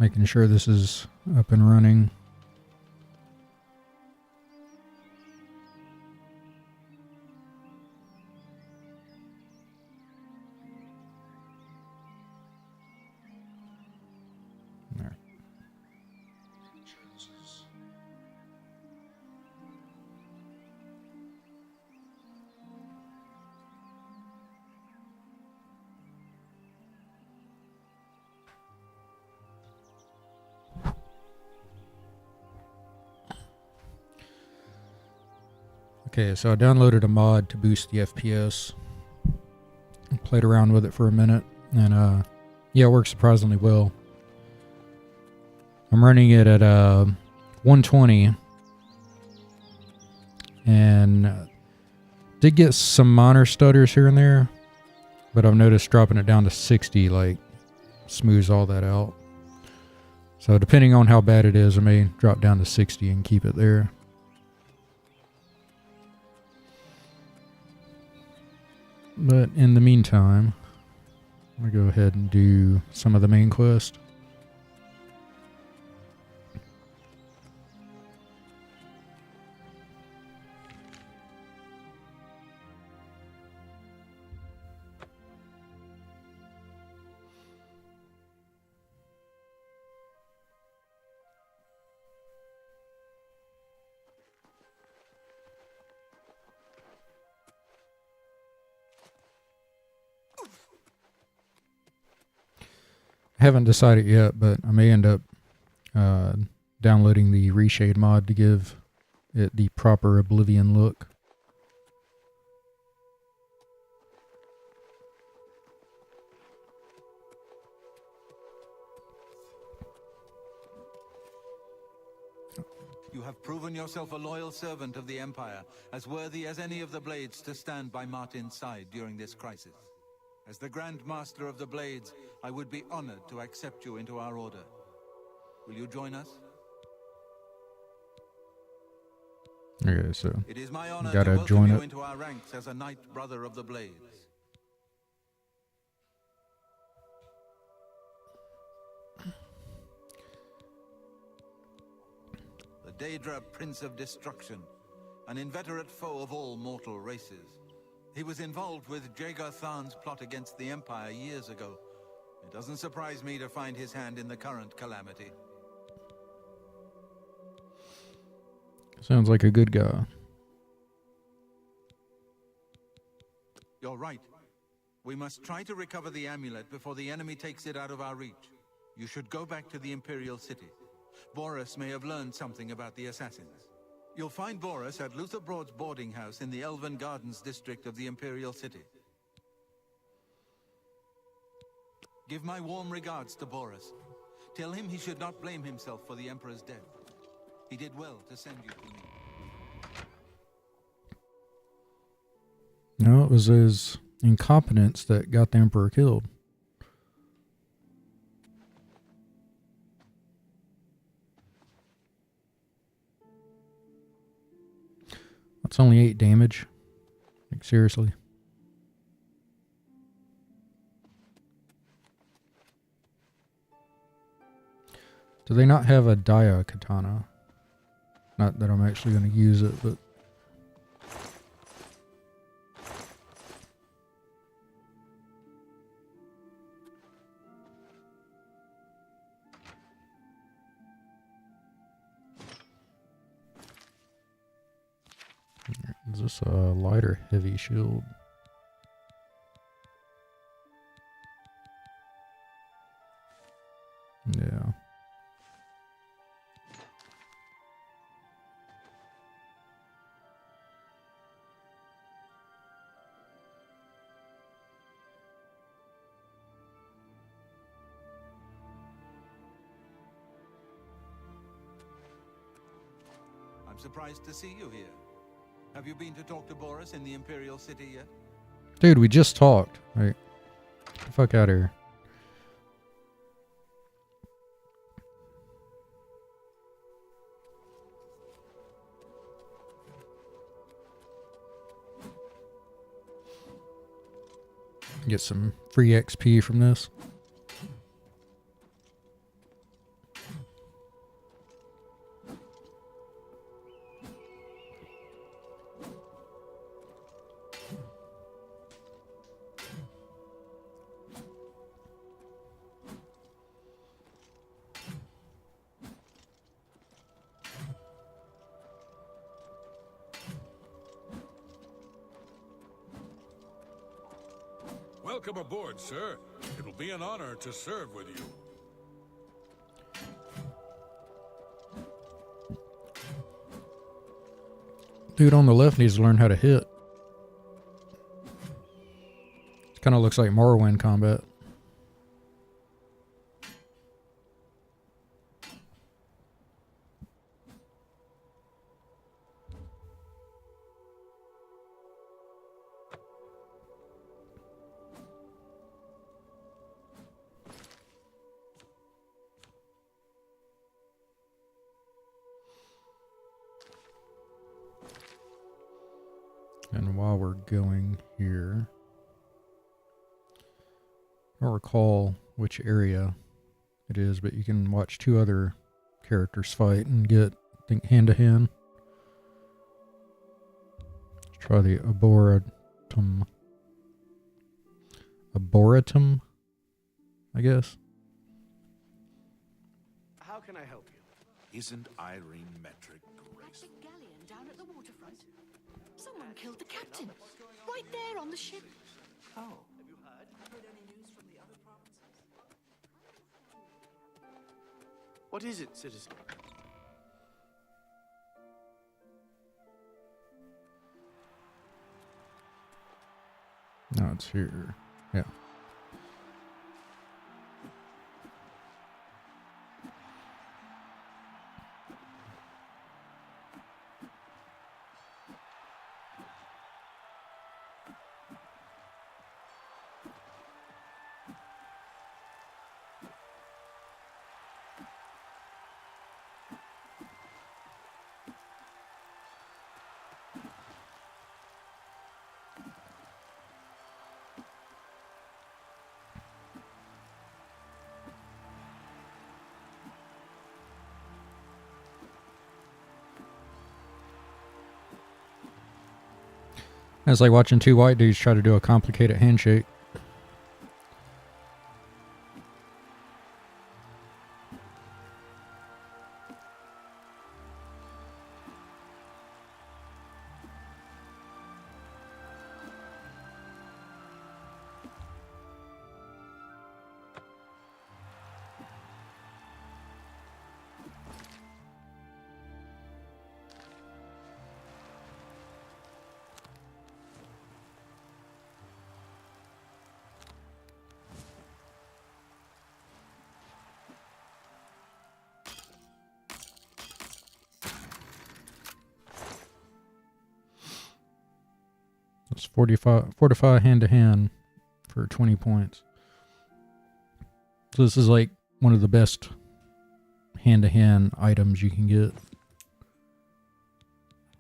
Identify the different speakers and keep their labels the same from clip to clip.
Speaker 1: Making sure this is up and running. There. Okay, so I downloaded a mod to boost the FPS. Played around with it for a minute, and yeah, it works surprisingly well. I'm running it at 120, and did get some minor stutters here and there, but I've noticed dropping it down to 60 like smooths all that out. So depending on how bad it is, I may drop down to 60 and keep it there. But in the meantime, I'm going to go ahead and do some of the main quest. I haven't decided yet, but I may end up downloading the reshade mod to give it the proper Oblivion look.
Speaker 2: You have proven yourself a loyal servant of the Empire, as worthy as any of the Blades to stand by Martin's side during this crisis. As the Grand Master of the Blades, I would be honored to accept you into our order. Will you join us?
Speaker 1: Okay, so
Speaker 2: it is my honor
Speaker 1: gotta
Speaker 2: to welcome
Speaker 1: join
Speaker 2: you
Speaker 1: it.
Speaker 2: into our ranks as a Knight Brother of the Blades. The Daedra Prince of Destruction, an inveterate foe of all mortal races. He was involved with Jagar Tharn's plot against the Empire years ago. It doesn't surprise me to find his hand in the current calamity.
Speaker 1: Sounds like a good guy.
Speaker 2: You're right. We must try to recover the amulet before the enemy takes it out of our reach. You should go back to the Imperial City. Boris may have learned something about the assassins. You'll find Boris at Luther Broad's boarding house in the Elven Gardens district of the Imperial City. Give my warm regards to Boris. Tell him he should not blame himself for the Emperor's death. He did well to send you to me.
Speaker 1: No, it was his incompetence that got the Emperor killed. That's only 8 damage. Like, seriously. Do they not have a Dia katana? Not that I'm actually going to use it, but... Is this a light or heavy shield? Yeah.
Speaker 2: I'm surprised to see you here. Have you been to talk to Boris in the Imperial City yet?
Speaker 1: Dude, we just talked. Like, get the fuck out of here. Get some free XP from this.
Speaker 3: Welcome aboard, sir. It'll be an honor to serve with you.
Speaker 1: Dude on the left needs to learn how to hit. Kind of looks like Morrowind combat. And while we're going here, I don't recall which area it is, but you can watch two other characters fight and get, I think, hand to hand. Let's try the Arboretum. Arboretum, I guess.
Speaker 4: How can I help you?
Speaker 3: Isn't Irene Metric
Speaker 5: That
Speaker 3: graceful?
Speaker 5: big galleon down at the waterfront. Someone killed the captain. Right there on the ship.
Speaker 4: Oh. Have you heard any news from the other provinces? What is it, citizen?
Speaker 1: No, it's here. Yeah. It's like watching two white dudes try to do a complicated handshake. It's 45 hand to hand for 20 points. So this is like one of the best hand to hand items you can get.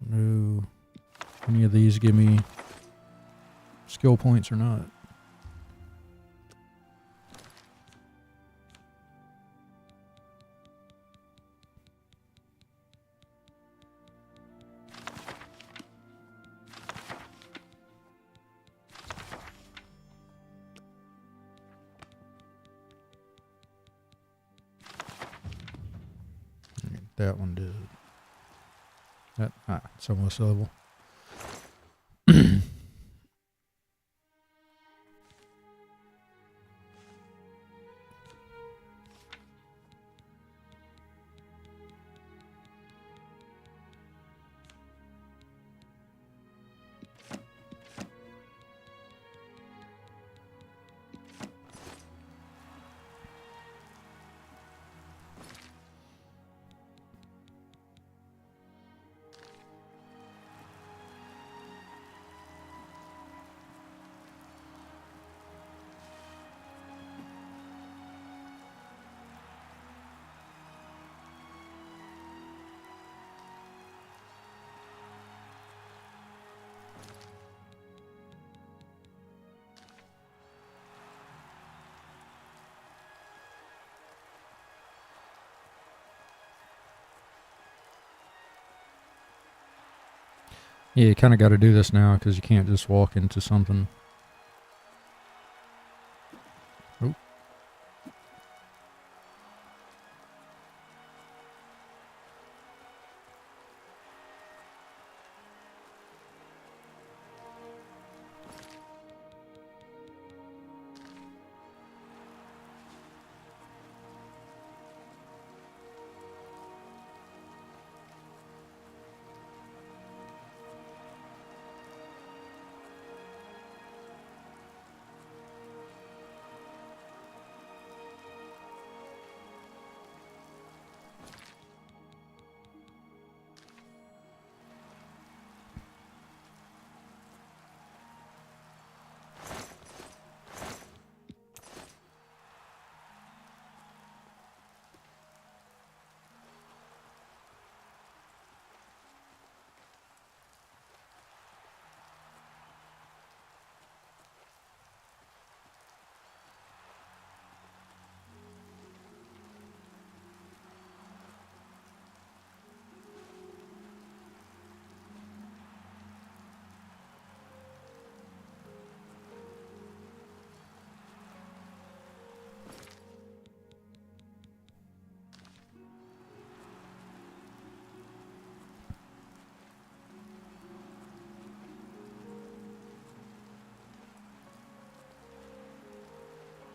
Speaker 1: No, any of these give me skill points or not. That one did. It's almost level. Yeah, you kind of got to do this now because you can't just walk into something. Oh.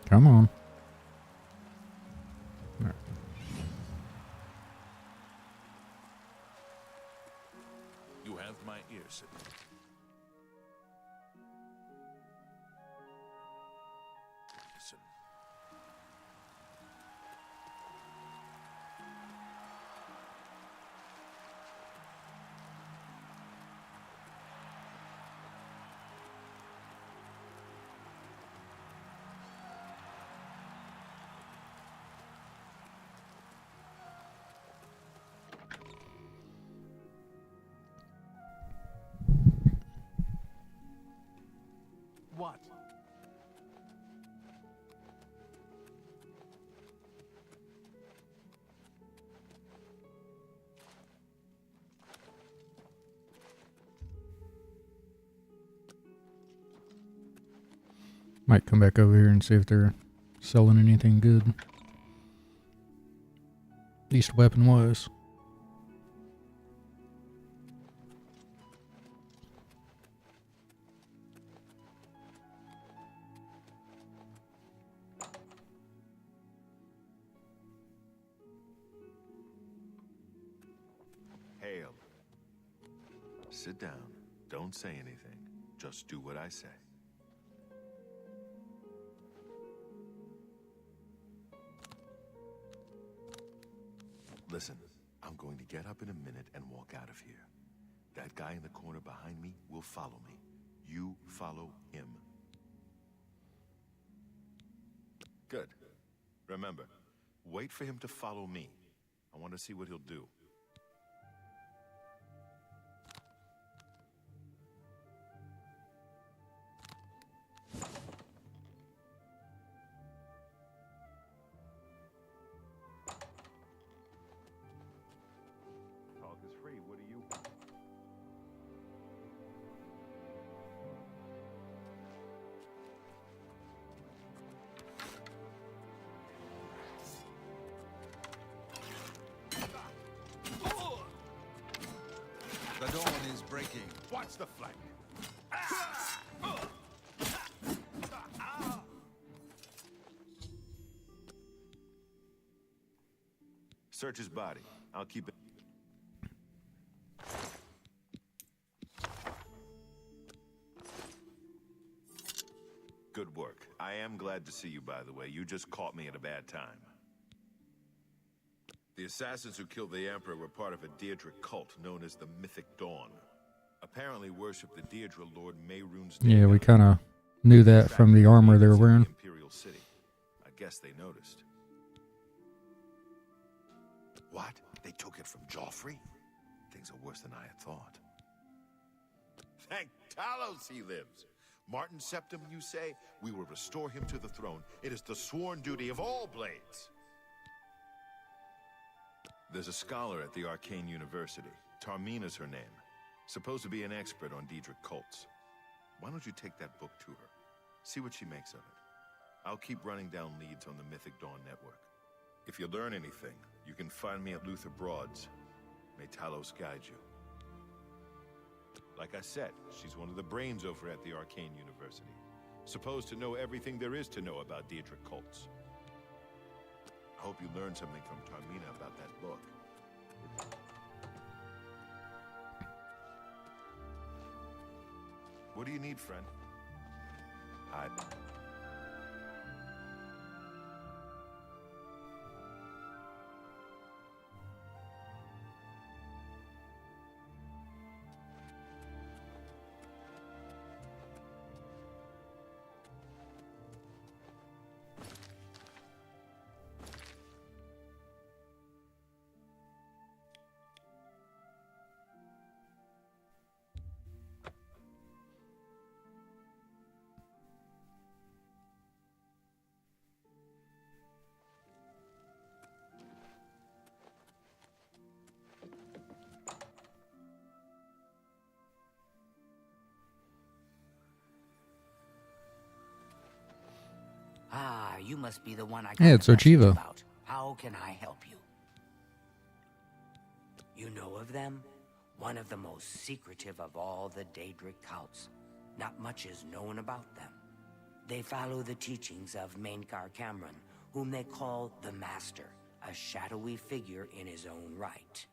Speaker 1: Come on.
Speaker 3: You have my ear, Sidney. Listen.
Speaker 2: What?
Speaker 1: Might come back over here and see if they're selling anything good. At least weapon was.
Speaker 6: Hail. Sit down. Don't say anything. Just do what I say. Listen, I'm going to get up in a minute and walk out of here. That guy in the corner behind me will follow me. You follow him. Good. Remember, wait for him to follow me. I want to see what he'll do. Talk is free. What do you...
Speaker 2: The dawn is breaking.
Speaker 6: Watch the flank. Search his body. I'll keep it. Good work. I am glad to see you, by the way. You just caught me at a bad time. The assassins who killed the Emperor were part of a Deirdre cult known as the Mythic Dawn. Apparently worship the Deirdre Lord Mehrunes.
Speaker 1: Yeah, we kind of knew that from the armor they were wearing.
Speaker 6: Imperial City. I guess they noticed. What? They took it from Joffrey? Things are worse than I had thought. Thank Talos he lives. Martin Septim, you say? We will restore him to the throne. It is the sworn duty of all Blades. There's a scholar at the Arcane University. Tarmina's her name. Supposed to be an expert on Deirdre cults. Why don't you take that book to her? See what she makes of it. I'll keep running down leads on the Mythic Dawn network. If you learn anything, you can find me at Luther Broad's. May Talos guide you. Like I said, she's one of the brains over at the Arcane University. Supposed to know everything there is to know about Deirdre cults. I hope you learned something from Tarmina about that book. What do you need, friend? Hide.
Speaker 7: Ah, you must be the one I got
Speaker 1: Yeah, it's
Speaker 7: a message
Speaker 1: Archiva.
Speaker 7: about. How can I help you? You know of them? One of the most secretive of all the Daedric cults. Not much is known about them. They follow the teachings of Mainkar Cameron, whom they call the Master, a shadowy figure in his own right.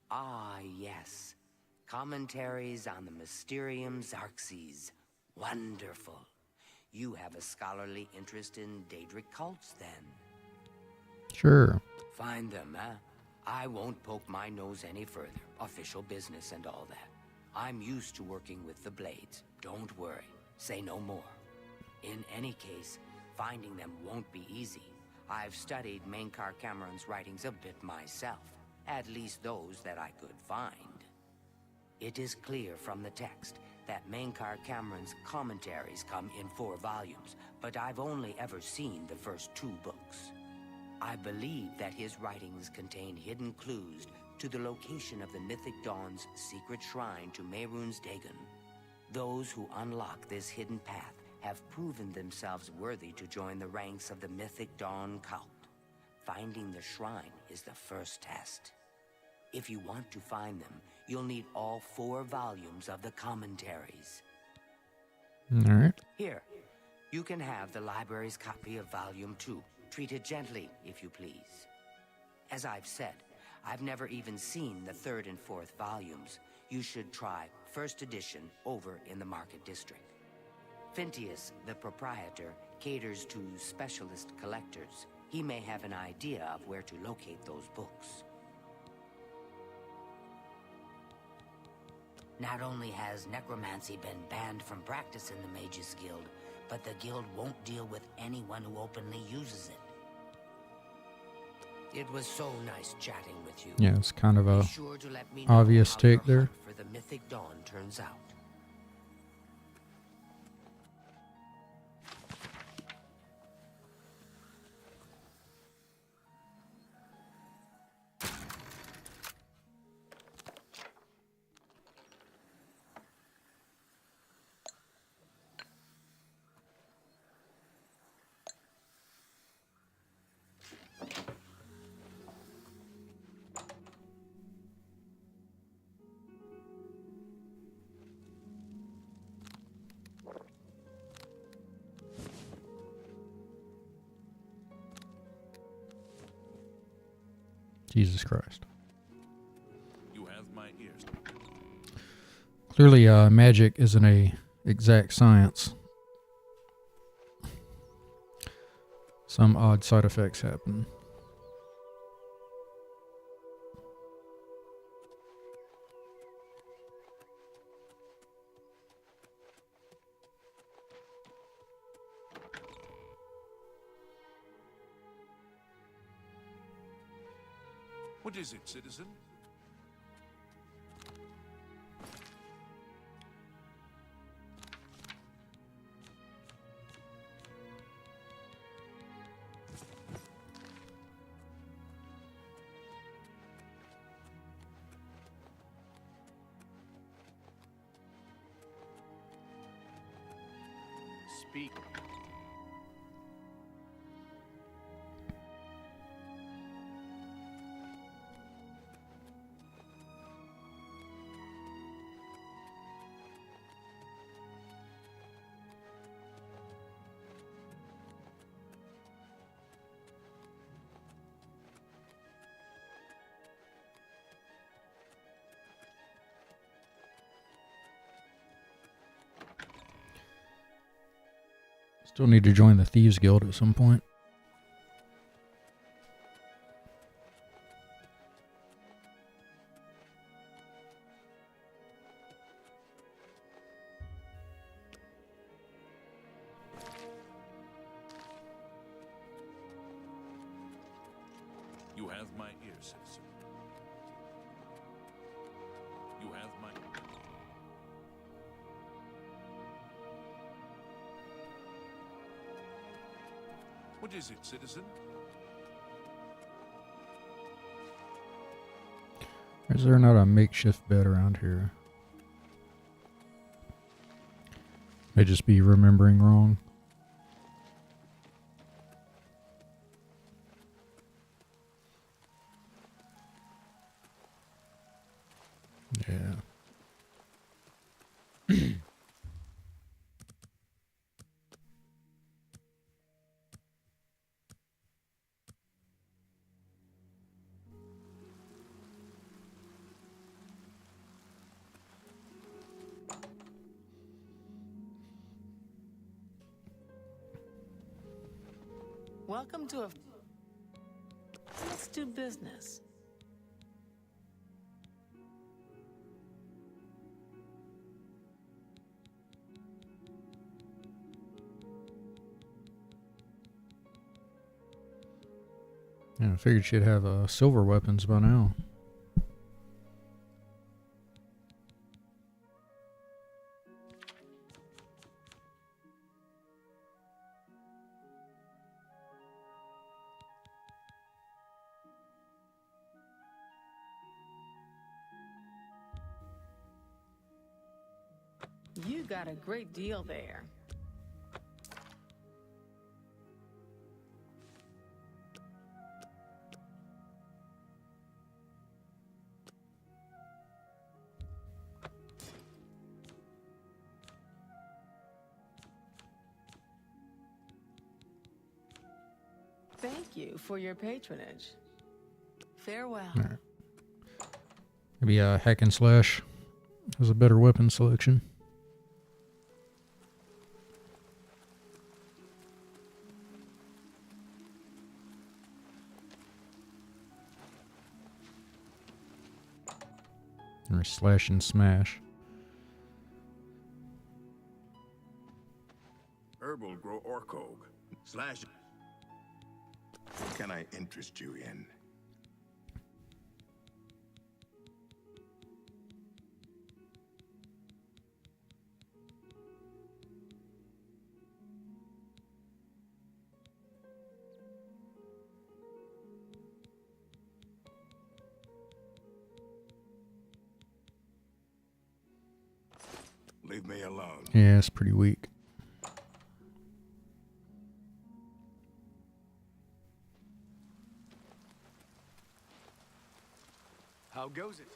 Speaker 7: Ah, yes. Commentaries on the Mysterium Xarxes. Wonderful. You have a scholarly interest in Daedric cults, then?
Speaker 1: Sure.
Speaker 7: Find them, huh? I won't poke my nose any further. Official business and all that. I'm used to working with the Blades. Don't worry. Say no more. In any case, finding them won't be easy. I've studied Mainkar Cameron's writings a bit myself. At least those that I could find. It is clear from the text that Mainkar Cameron's commentaries come in 4 volumes, but I've only ever seen the first 2 books. I believe that his writings contain hidden clues to the location of the Mythic Dawn's secret shrine to Mehrunes Dagon. Those who unlock this hidden path have proven themselves worthy to join the ranks of the Mythic Dawn cult. Finding the shrine is the first test. If you want to find them, you'll need all 4 volumes of the commentaries.
Speaker 1: All right.
Speaker 7: Here, you can have the library's copy of Volume 2. Treat it gently, if you please. As I've said, I've never even seen the 3rd and 4th volumes. You should try first edition over in the Market District. Phintius, the proprietor, caters to specialist collectors. He may have an idea of where to locate those books. Not only has necromancy been banned from practice in the Mages Guild, but the guild won't deal with anyone who openly uses it. It was so nice chatting with you.
Speaker 1: Yeah, it's kind of a
Speaker 7: Be sure to let me know
Speaker 1: obvious
Speaker 7: how
Speaker 1: take
Speaker 7: your
Speaker 1: there.
Speaker 7: hunt for the Mythic Dawn turns out.
Speaker 1: Jesus Christ.
Speaker 3: You have my ears.
Speaker 1: Clearly, magic isn't a exact science. Some odd side effects happen.
Speaker 3: What is it, citizen? Speak.
Speaker 1: Still need to join the Thieves Guild at some point.
Speaker 3: You have my ear, citizen. You have my... What is it, citizen?
Speaker 1: Is there not a makeshift bed around here? May just be remembering wrong. Yeah.
Speaker 8: Welcome to a... Let's do business.
Speaker 1: Yeah, I figured she'd have silver weapons by now.
Speaker 8: You got a great deal there. Thank you for your patronage. Farewell.
Speaker 1: All right. Maybe a hack and slash has a better weapon selection. Or slash and smash.
Speaker 9: Herbal grow orcog. Slash. What can I interest you in? Leave me alone.
Speaker 1: Yeah, it's pretty weak.
Speaker 10: How goes it?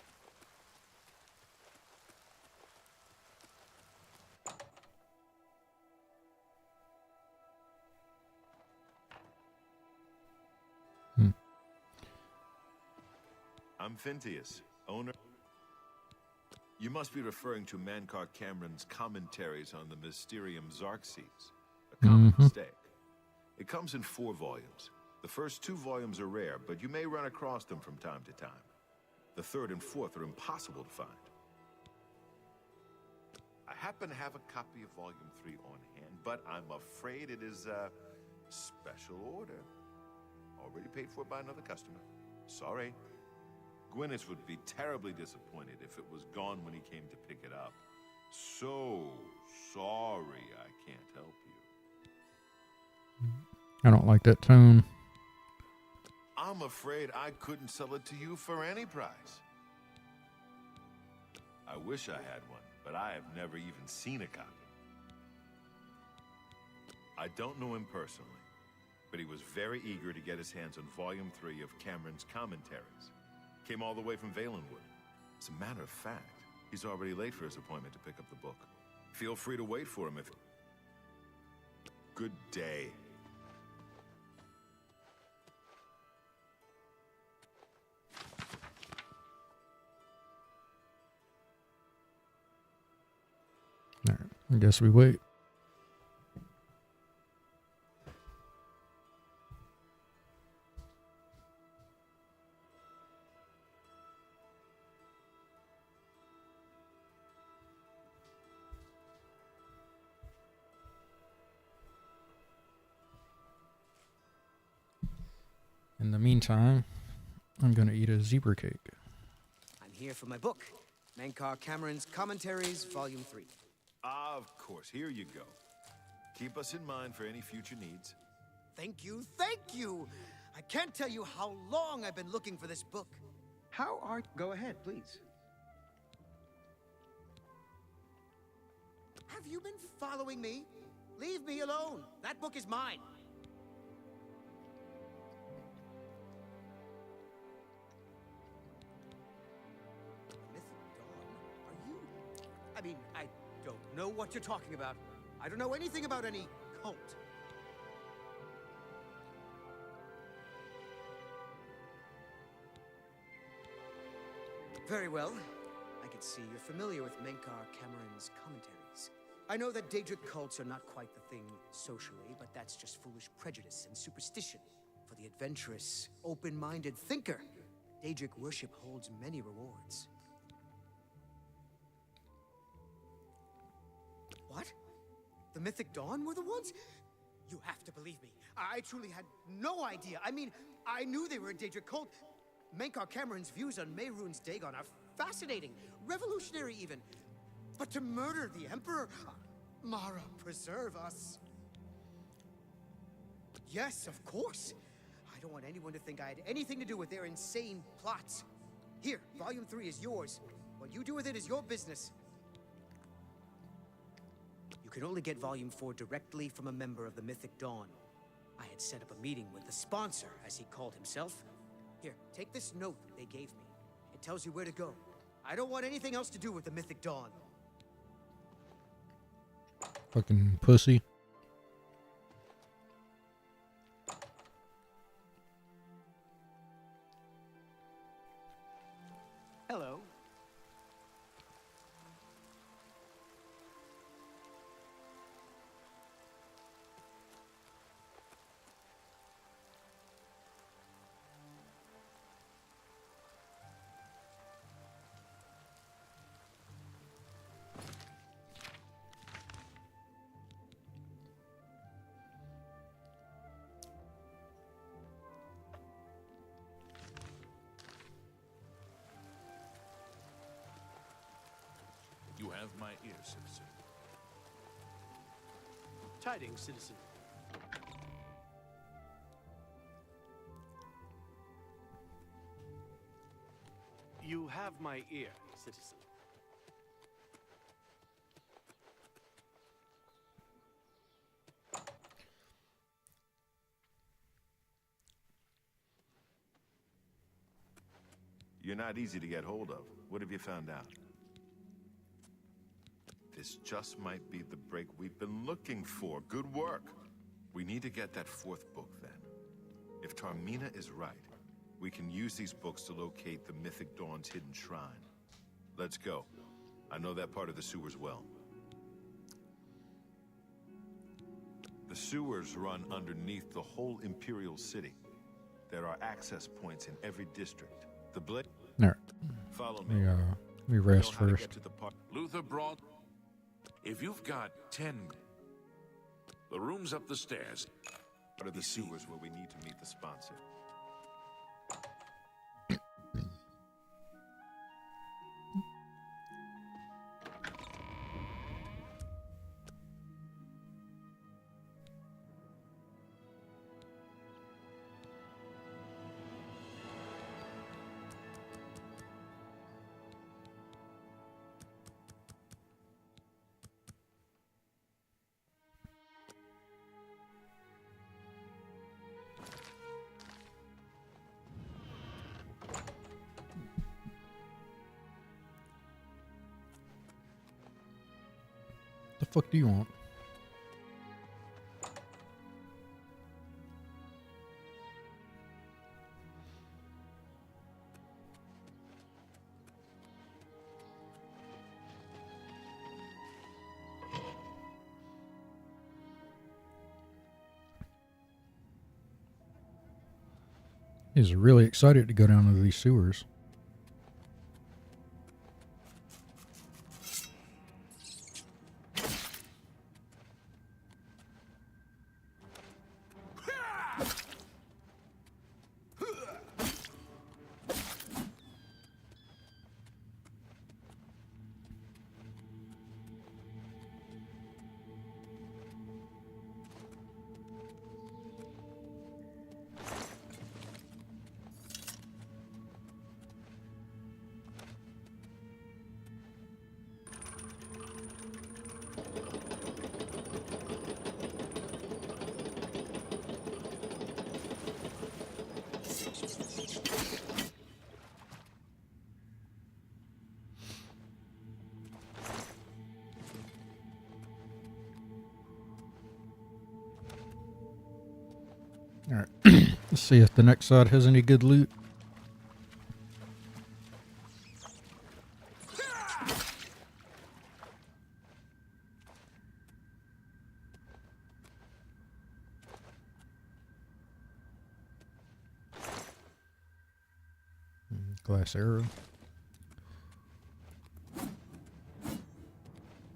Speaker 6: I'm Phintius, owner. You must be referring to Mankar Cameron's commentaries on the Mysterium Xarxes. A common mistake. It comes in 4 volumes. The first 2 volumes are rare, but you may run across them from time to time. The 3rd and 4th are impossible to find. I happen to have a copy of Volume 3 on hand, but I'm afraid it is a special order. Already paid for by another customer. Sorry. Gwyneth would be terribly disappointed if it was gone when he came to pick it up. So sorry I can't help you.
Speaker 1: I don't like that tone.
Speaker 6: I'm afraid I couldn't sell it to you for any price. I wish I had one, but I have never even seen a copy. I don't know him personally, but he was very eager to get his hands on Volume 3 of Cameron's commentaries. Came all the way from Valenwood. As a matter of fact, he's already late for his appointment to pick up the book. Feel free to wait for him if... Good day.
Speaker 1: All right, I guess we wait. In the meantime, I'm going to eat a zebra cake.
Speaker 10: I'm here for my book, Mankar Cameron's Commentaries, Volume 3.
Speaker 6: Of course, here you go. Keep us in mind for any future needs.
Speaker 10: Thank you, thank you! I can't tell you how long I've been looking for this book.
Speaker 11: How are... Go ahead, please.
Speaker 10: Have you been following me? Leave me alone. That book is mine. I mean, I don't know what you're talking about. I don't know anything about any cult. Very well. I can see you're familiar with Mankar Cameron's commentaries. I know that Daedric cults are not quite the thing socially, but that's just foolish prejudice and superstition. For the adventurous, open-minded thinker, Daedric worship holds many rewards. What? The Mythic Dawn were the ones? You have to believe me. I truly had no idea. I mean, I knew they were a Daedric cult. Mankar Cameron's views on Mehrunes Dagon are fascinating, revolutionary even. But to murder the Emperor? Mara, preserve us. Yes, of course. I don't want anyone to think I had anything to do with their insane plots. Here, Volume 3 is yours. What you do with it is your business. You can only get Volume 4 directly from a member of the Mythic Dawn. I had set up a meeting with the sponsor, as he called himself. Here, take this note they gave me. It tells you where to go. I don't want anything else to do with the Mythic Dawn.
Speaker 1: Fucking pussy.
Speaker 10: Hello.
Speaker 3: You have my ear, citizen.
Speaker 12: Tidings, citizen. You have my ear, citizen.
Speaker 6: You're not easy to get hold of. What have you found out? This just might be the break we've been looking for. Good work. We need to get that fourth book, then. If Tarmina is right, we can use these books to locate the Mythic Dawn's hidden shrine. Let's go. I know that part of the sewers well. The sewers run underneath the whole Imperial City. There are access points in every district. The blade...
Speaker 1: All right.
Speaker 6: Follow me.
Speaker 1: We rest first.
Speaker 3: Luther brought... If you've got 10... The room's up the stairs.
Speaker 6: Part of the sewers where we need to meet the sponsor.
Speaker 1: The fuck do you want? He's really excited to go down to these sewers. Alright, let's see if the next side has any good loot. Glass arrow.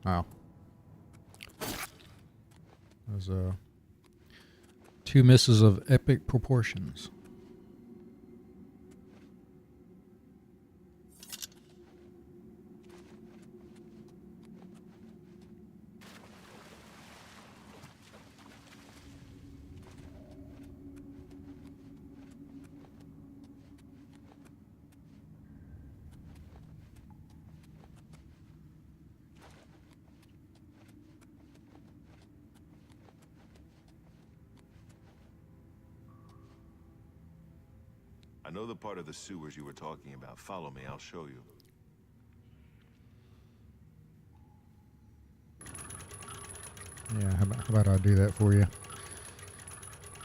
Speaker 1: Wow. That was 2 misses of epic proportions.
Speaker 6: I know the part of the sewers you were talking about. Follow me, I'll show you.
Speaker 1: Yeah, how about I do that for you?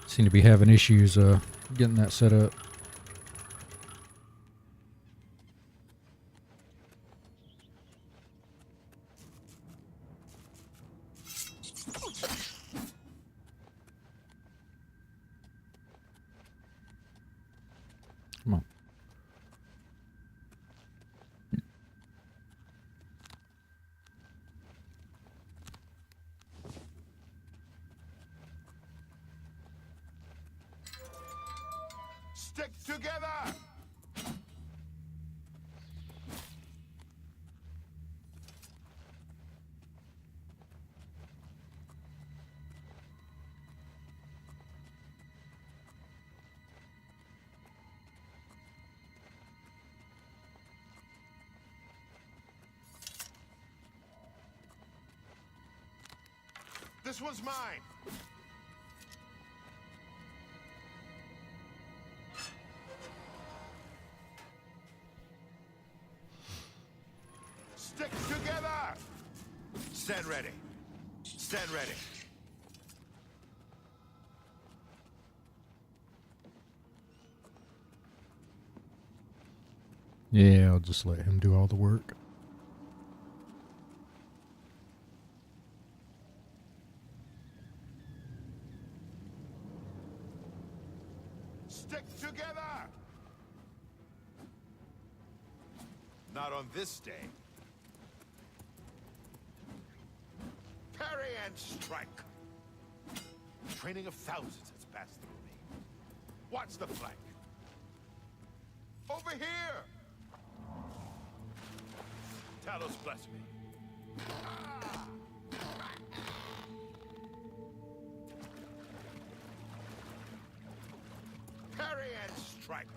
Speaker 1: Seem to be having issues getting that set up. Come on.
Speaker 6: Stick together! This one's mine! Stick together! Stand ready. Stand ready.
Speaker 1: Yeah, I'll just let him do all the work.
Speaker 6: Stick together! Not on this day. Parry and strike. Training of thousands has passed through me. Watch the flank. Over here! Talos bless me. Parry and strike.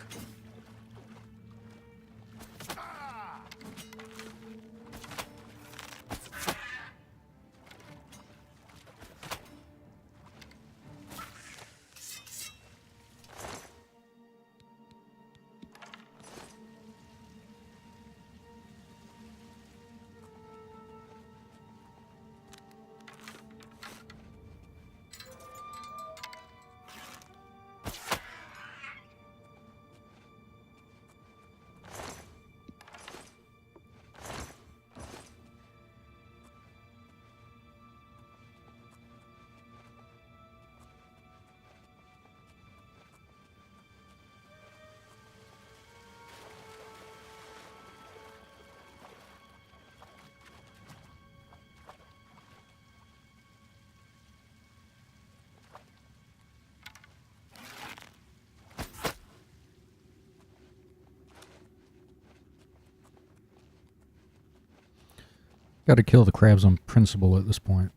Speaker 1: Got to kill the crabs on principle at this point.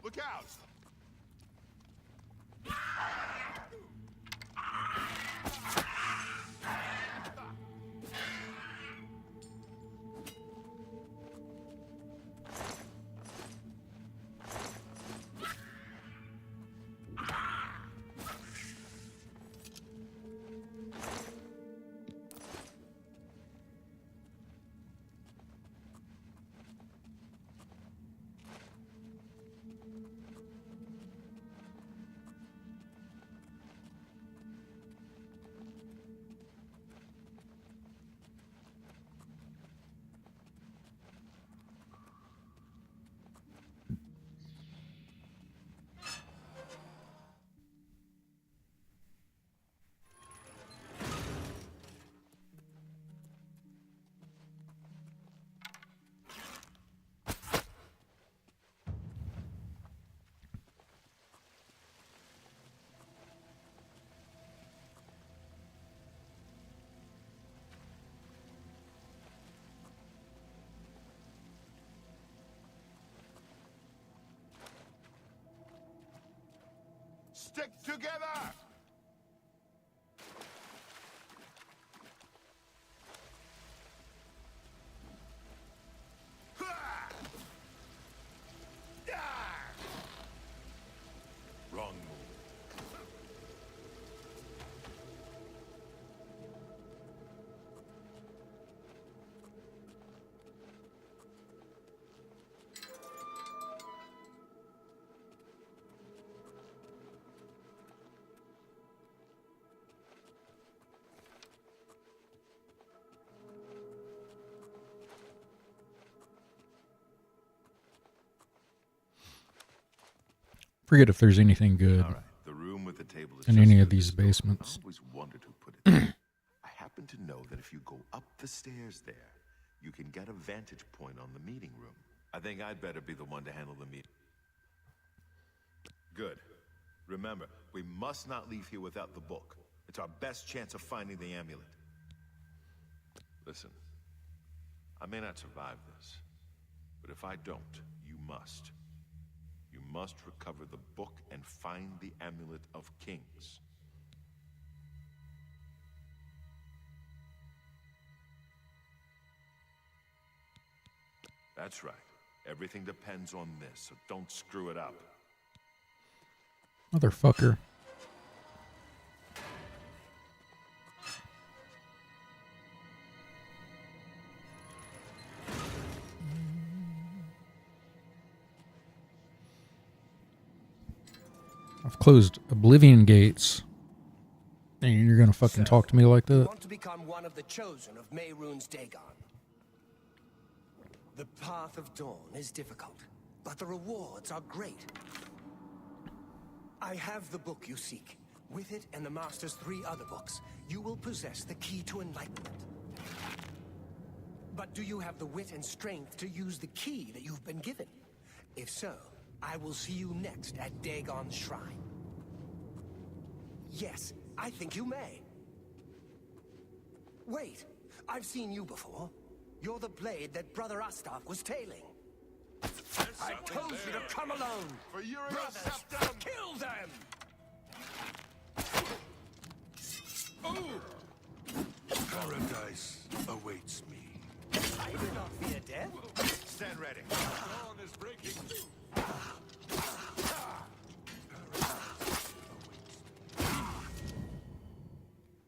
Speaker 6: Look out! Stick together!
Speaker 3: Wrong move.
Speaker 1: Forget if there's anything good
Speaker 6: All right, the room with the table is
Speaker 1: in
Speaker 6: just
Speaker 1: any
Speaker 6: near
Speaker 1: of these
Speaker 6: this door.
Speaker 1: basements.
Speaker 6: I always wondered who put it there. I happen to know that if you go up the stairs there, you can get a vantage point on the meeting room. I think I'd better be the one to handle the meeting. Good. Remember, we must not leave here without the book. It's our best chance of finding the amulet. Listen, I may not survive this, but if I don't, you must. You must recover the book and find the Amulet of Kings. That's right. Everything depends on this, so don't screw it up.
Speaker 1: Motherfucker. I've closed Oblivion gates. And you're gonna fucking talk to me like
Speaker 13: You
Speaker 1: that?
Speaker 13: want to become one of the chosen of Mehrunes Dagon. The path of dawn is difficult, but the rewards are great. I have the book you seek. With it and the Master's 3 other books, you will possess the key to enlightenment. But do you have the wit and strength to use the key that you've been given? If so, I will see you next at Dagon's shrine. Yes, I think you may. Wait, I've seen you before. You're the blade that Brother Astaf was tailing. I told you to come alone!
Speaker 6: For
Speaker 13: Brothers, kill them!
Speaker 3: Paradise awaits me.
Speaker 13: I do not fear death.
Speaker 6: Stand ready.
Speaker 3: Dawn is breaking.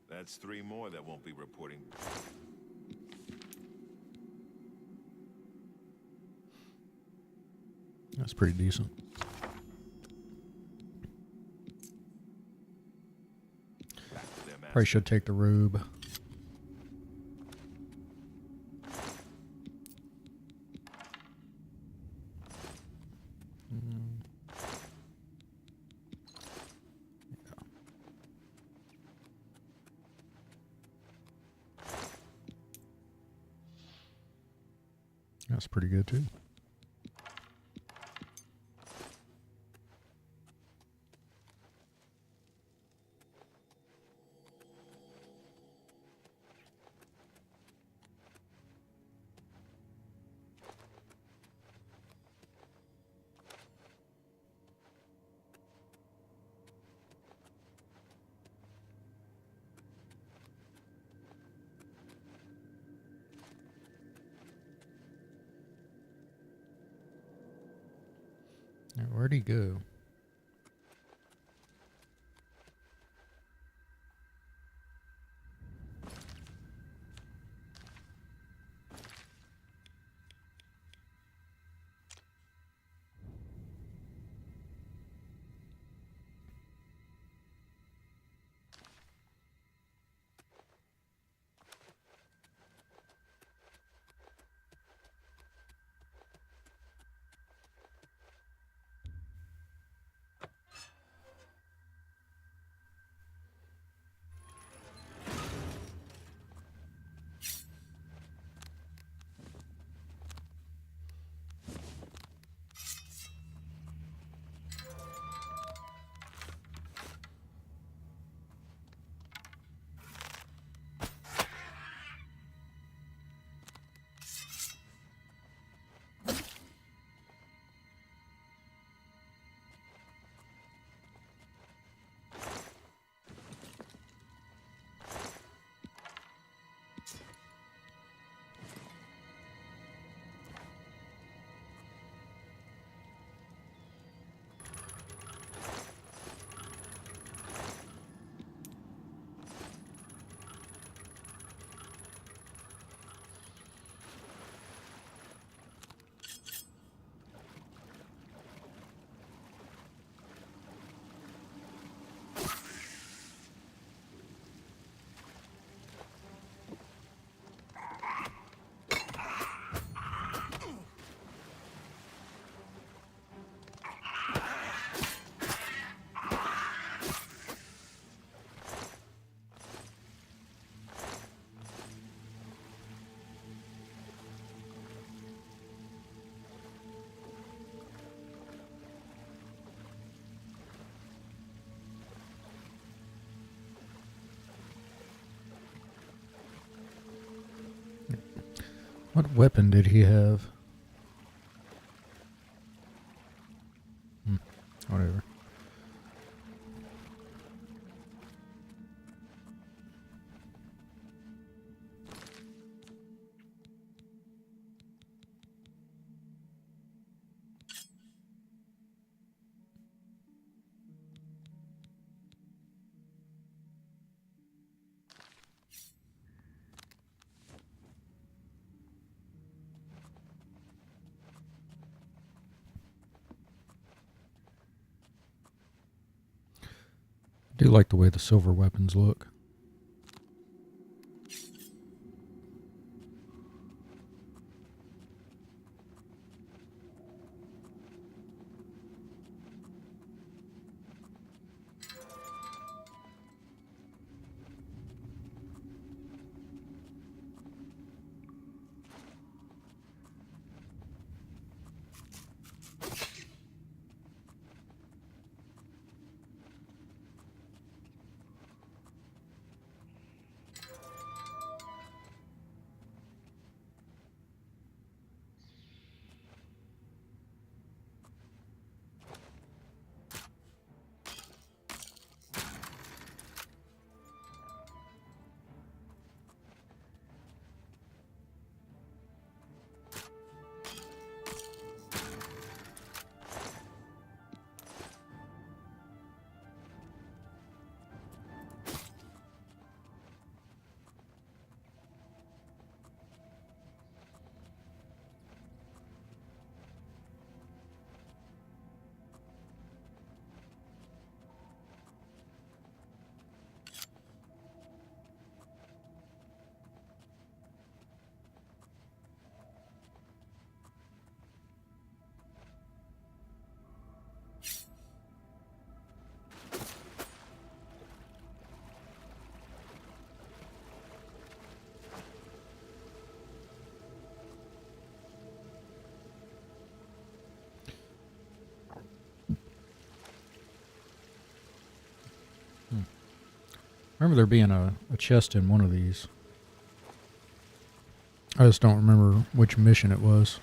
Speaker 6: That's 3 more that won't be reporting.
Speaker 1: That's pretty decent. Probably should take the robe. That's pretty good too. Now, where'd he go? What weapon did he have? Whatever. I do like the way the silver weapons look. Remember there being a chest in one of these. I just don't remember which mission it was.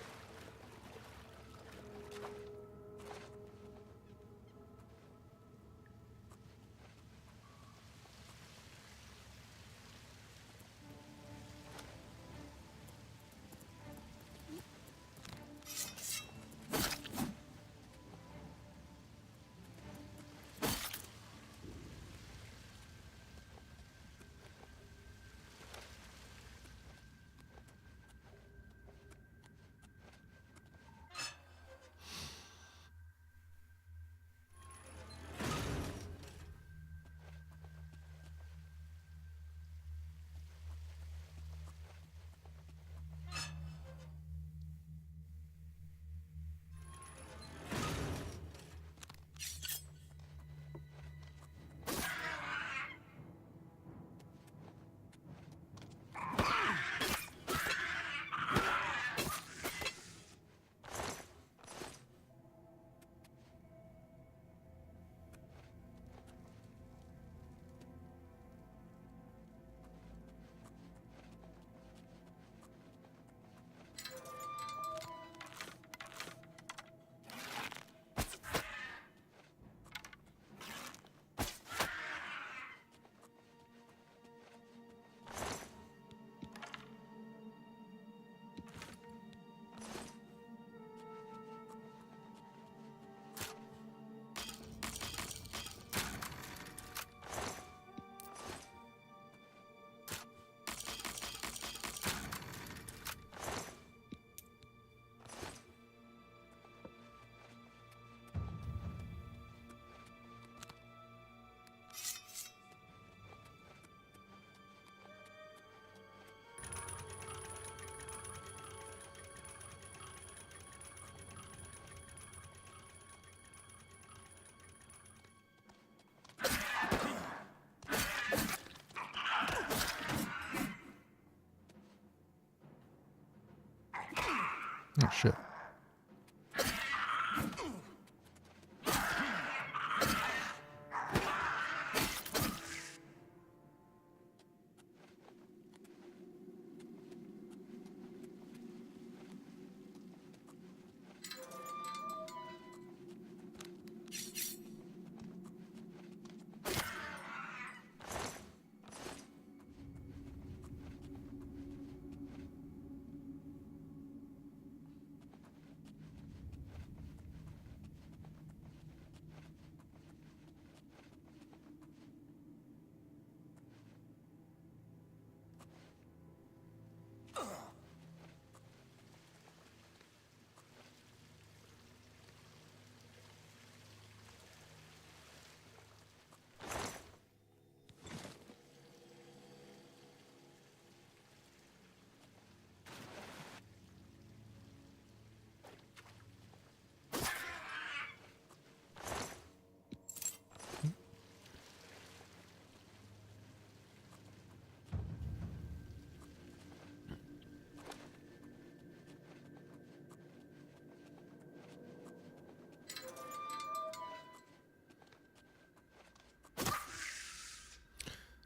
Speaker 1: Oh, shit.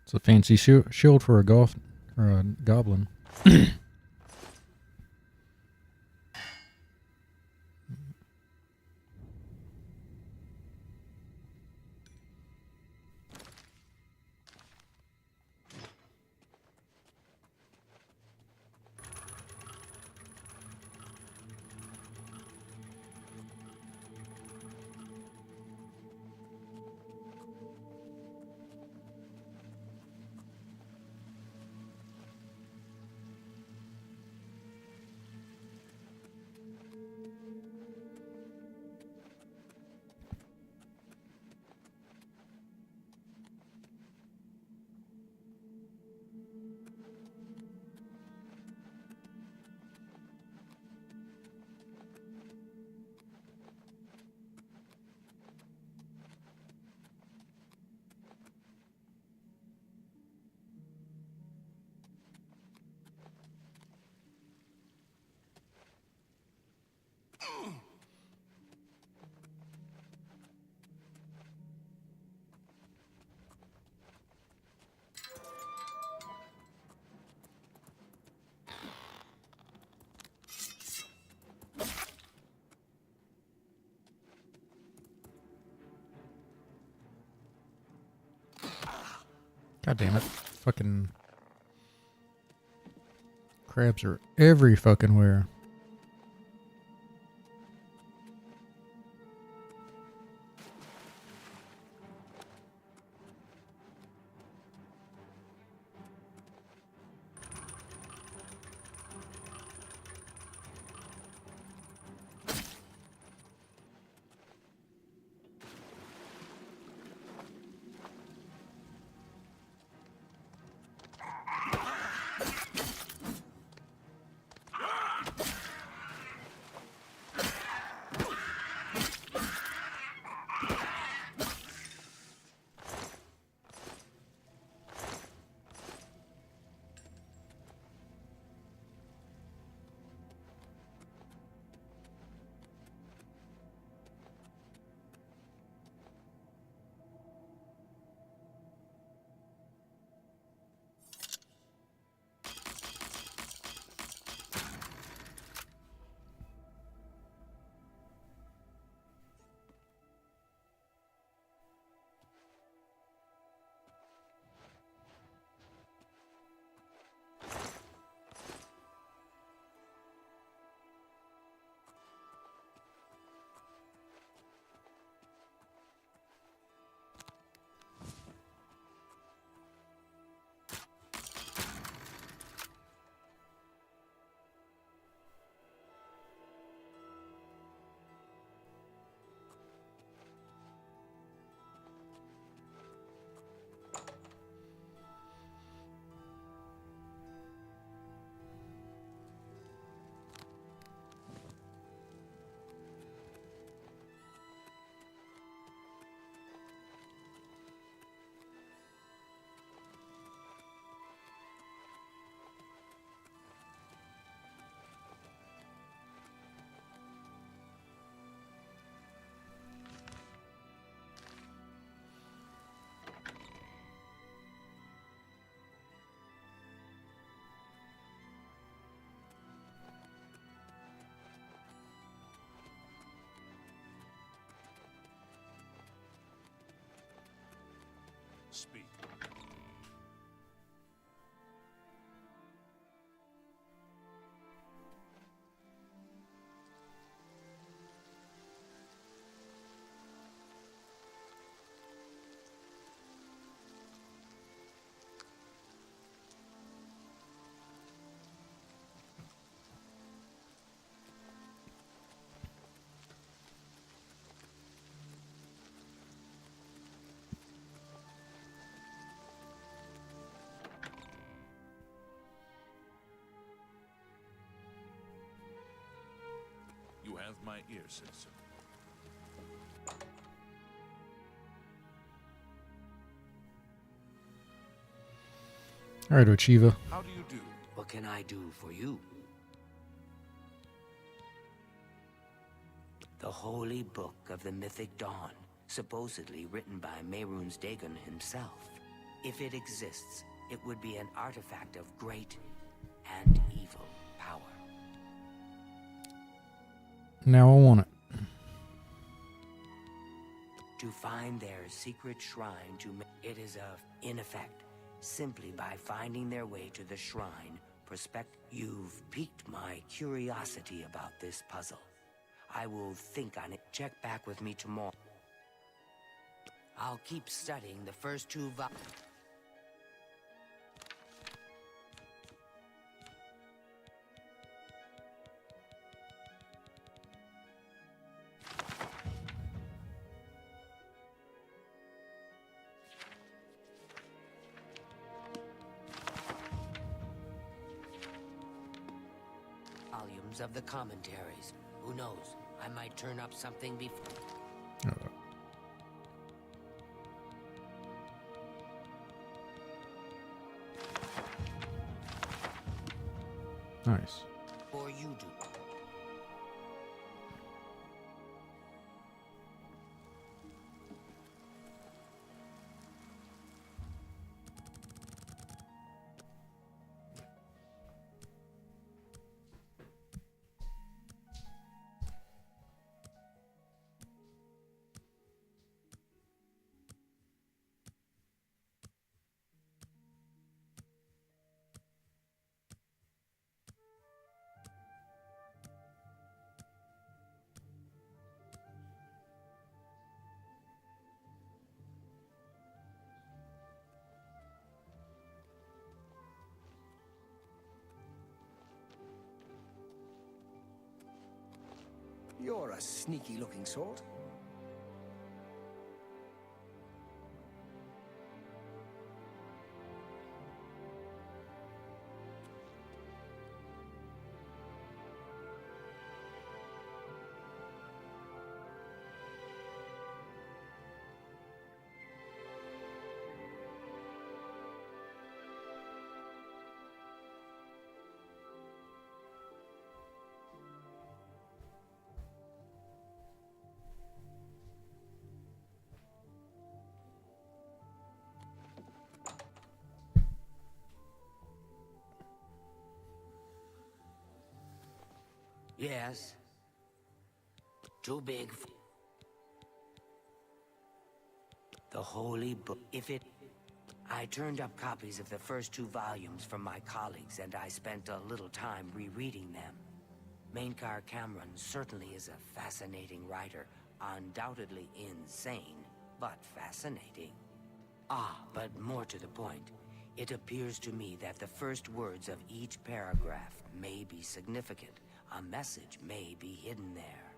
Speaker 1: It's a fancy shield for a golf or a goblin. God damn it. Fucking crabs are every fucking where.
Speaker 3: Speak. You have my ear, citizen.
Speaker 1: All right, Ochiva.
Speaker 3: How do you do?
Speaker 7: What can I do for you? The Holy Book of the Mythic Dawn, supposedly written by Mehrunes Dagon himself. If it exists, it would be an artifact of great and evil power.
Speaker 1: Now I want it.
Speaker 7: To find their secret shrine it is in effect, simply by finding their way to the shrine, you've piqued my curiosity about this puzzle. I will think on it. Check back with me tomorrow. I'll keep studying the first two volumes of the commentaries. Who knows? I might turn up something before.
Speaker 1: Nice.
Speaker 7: Or you do.
Speaker 13: You're a sneaky-looking sort.
Speaker 7: Yes. Too big for the holy book. I turned up copies of the first two volumes from my colleagues, and I spent a little time rereading them. Mainkar Cameron certainly is a fascinating writer, undoubtedly insane, but fascinating. But more to the point, it appears to me that the first words of each paragraph may be significant. A message may be hidden there.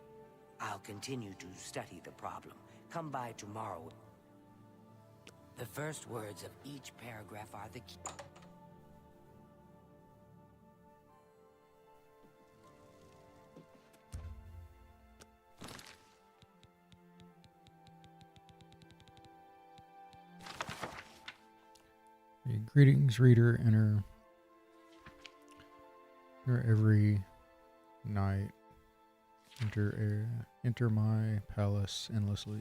Speaker 7: I'll continue to study the problem. Come by tomorrow. The first words of each paragraph are the key.
Speaker 1: Greetings, reader. Enter every night. Enter my palace endlessly.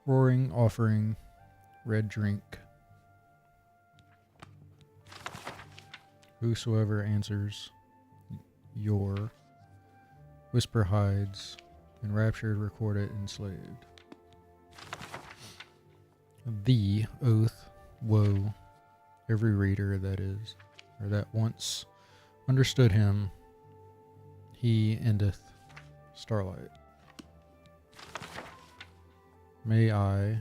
Speaker 1: Roaring, offering, red drink. Whosoever answers your whisper hides, enraptured, recorded, enslaved. The oath, woe, every reader that is, or that once understood him, he endeth starlight. May I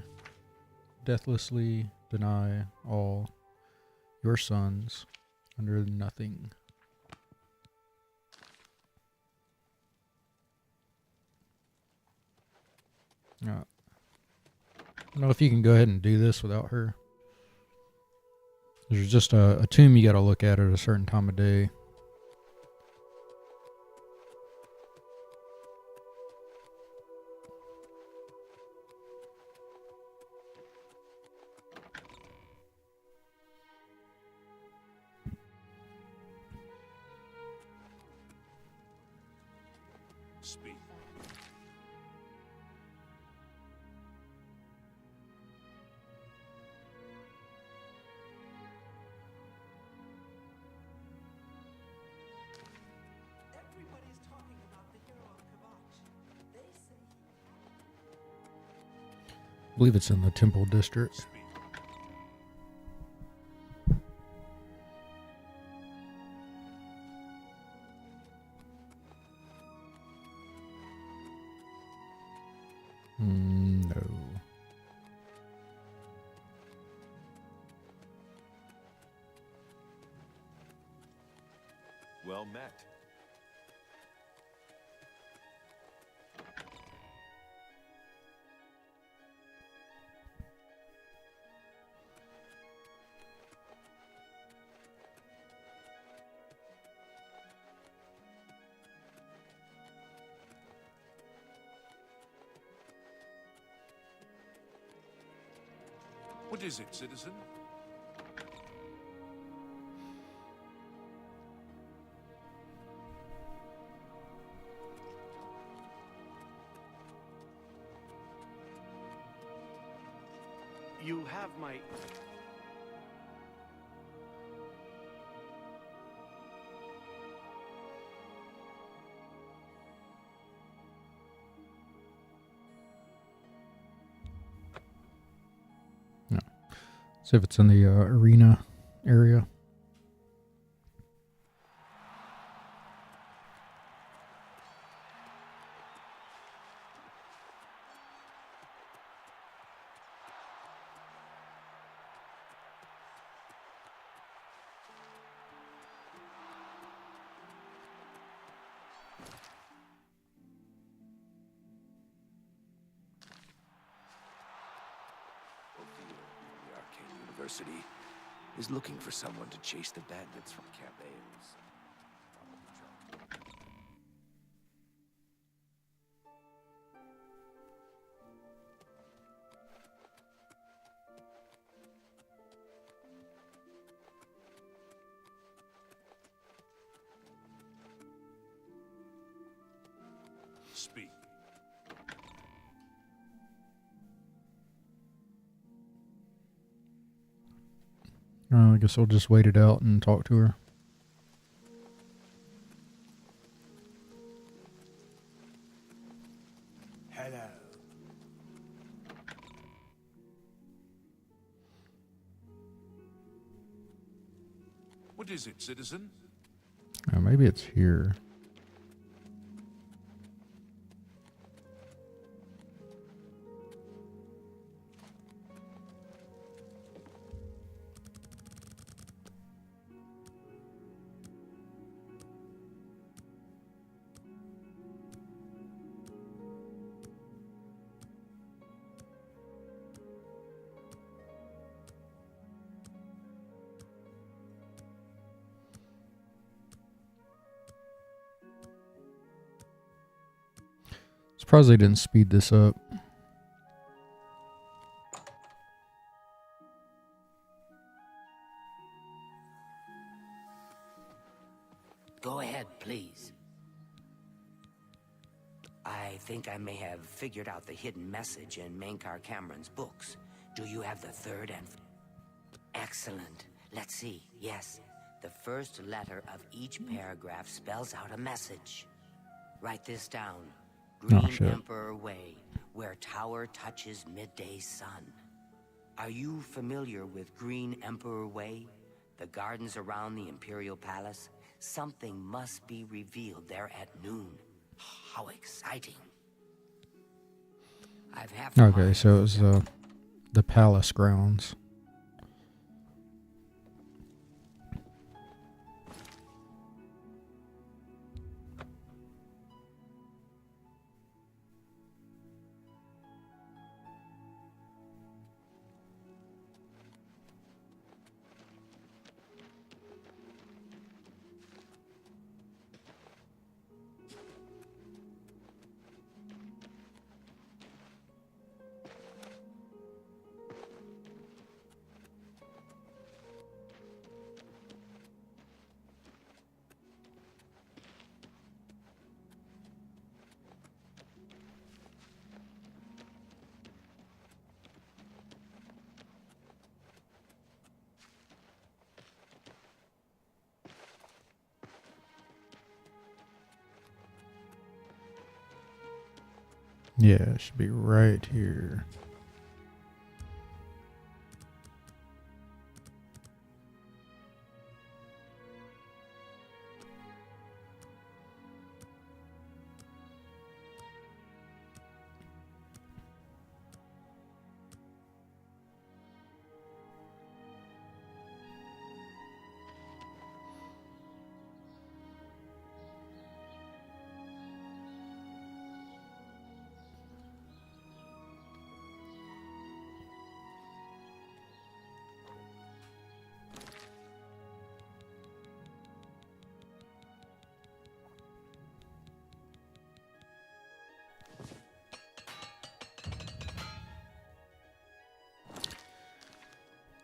Speaker 1: deathlessly deny all your sons under nothing. I don't know if you can go ahead and do this without her. There's just a tomb you got to look at a certain time of day.
Speaker 3: Speak.
Speaker 1: I believe it's in the Temple District. No.
Speaker 6: Well met.
Speaker 3: What is it, citizen?
Speaker 12: You have my...
Speaker 1: No. See if it's in the arena area.
Speaker 14: Oblivion, the Arcane University, is looking for someone to chase the bandits from Camp Ailes.
Speaker 3: Speak.
Speaker 1: I guess I'll just wait it out and talk to her.
Speaker 13: Hello.
Speaker 3: What is it, citizen?
Speaker 1: Maybe it's here. Surprised they didn't speed this up.
Speaker 7: Go ahead, please. I think I may have figured out the hidden message in Mankar Cameron's books. Do you have the third and... Excellent. Let's see. Yes. The first letter of each paragraph spells out a message. Write this down. Green Emperor Way, where tower touches midday sun. Are you familiar with Green Emperor Way? The gardens around the Imperial Palace? Something must be revealed there at noon. How exciting. I've half
Speaker 1: Okay, so it was the palace grounds. Yeah, it should be right here.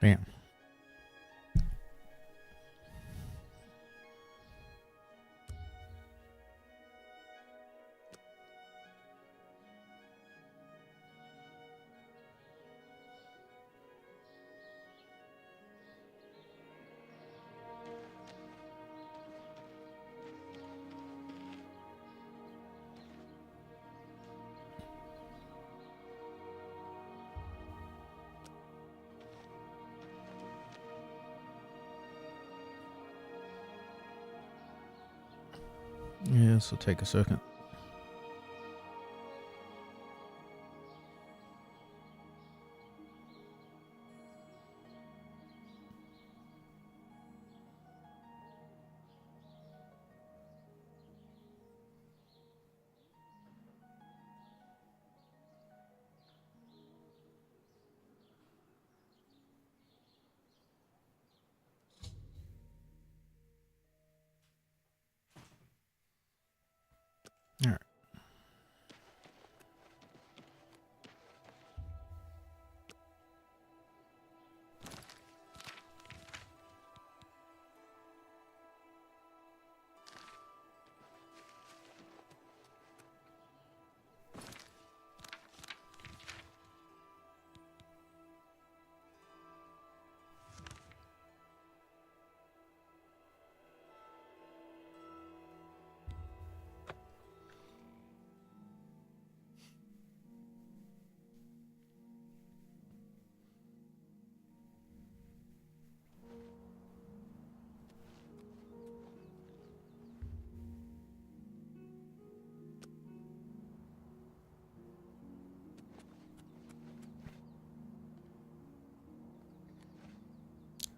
Speaker 1: Damn. Yeah, this will take a second. All right.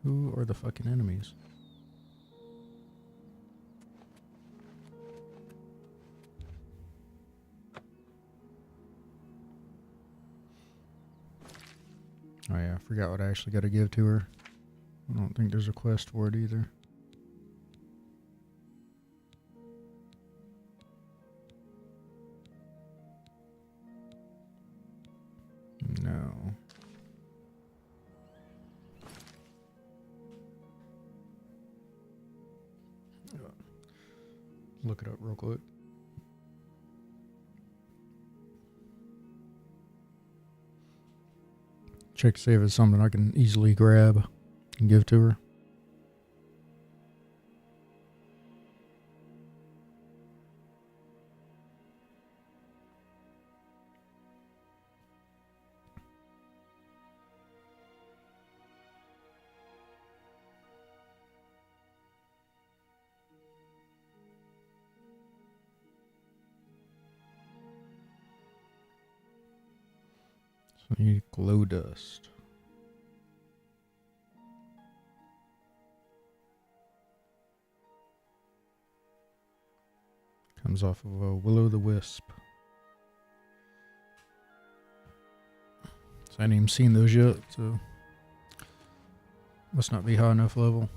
Speaker 1: Who are the fucking enemies? Oh yeah, I forgot what I actually got to give to her. I don't think there's a quest for it either. No. Look it up real quick. Check to see if it's something I can easily grab and give to her. So I need glow dust. Comes off of a will-o'-the-wisp. So I ain't even seen those yet, so must not be high enough level.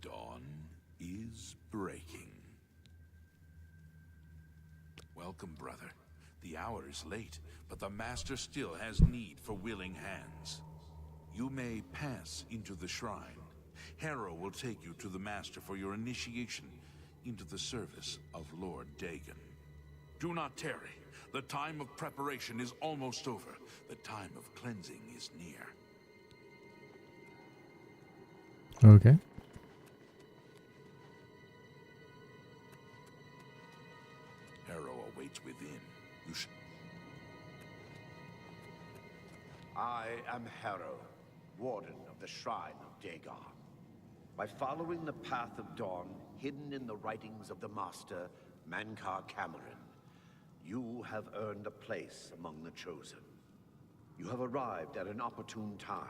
Speaker 3: Dawn is breaking. Well, Welcome, brother. The hour is late, but the Master still has need for willing hands. You may pass into the shrine. Harrow will take you to the Master for your initiation into the service of Lord Dagon. Do not tarry. The time of preparation is almost over. The time of cleansing is near.
Speaker 1: Okay.
Speaker 3: Harrow awaits within. You should...
Speaker 15: I am Harrow, Warden of the Shrine of Dagon. By following the path of dawn hidden in the writings of the Master, Mankar Cameron, you have earned a place among the Chosen. You have arrived at an opportune time.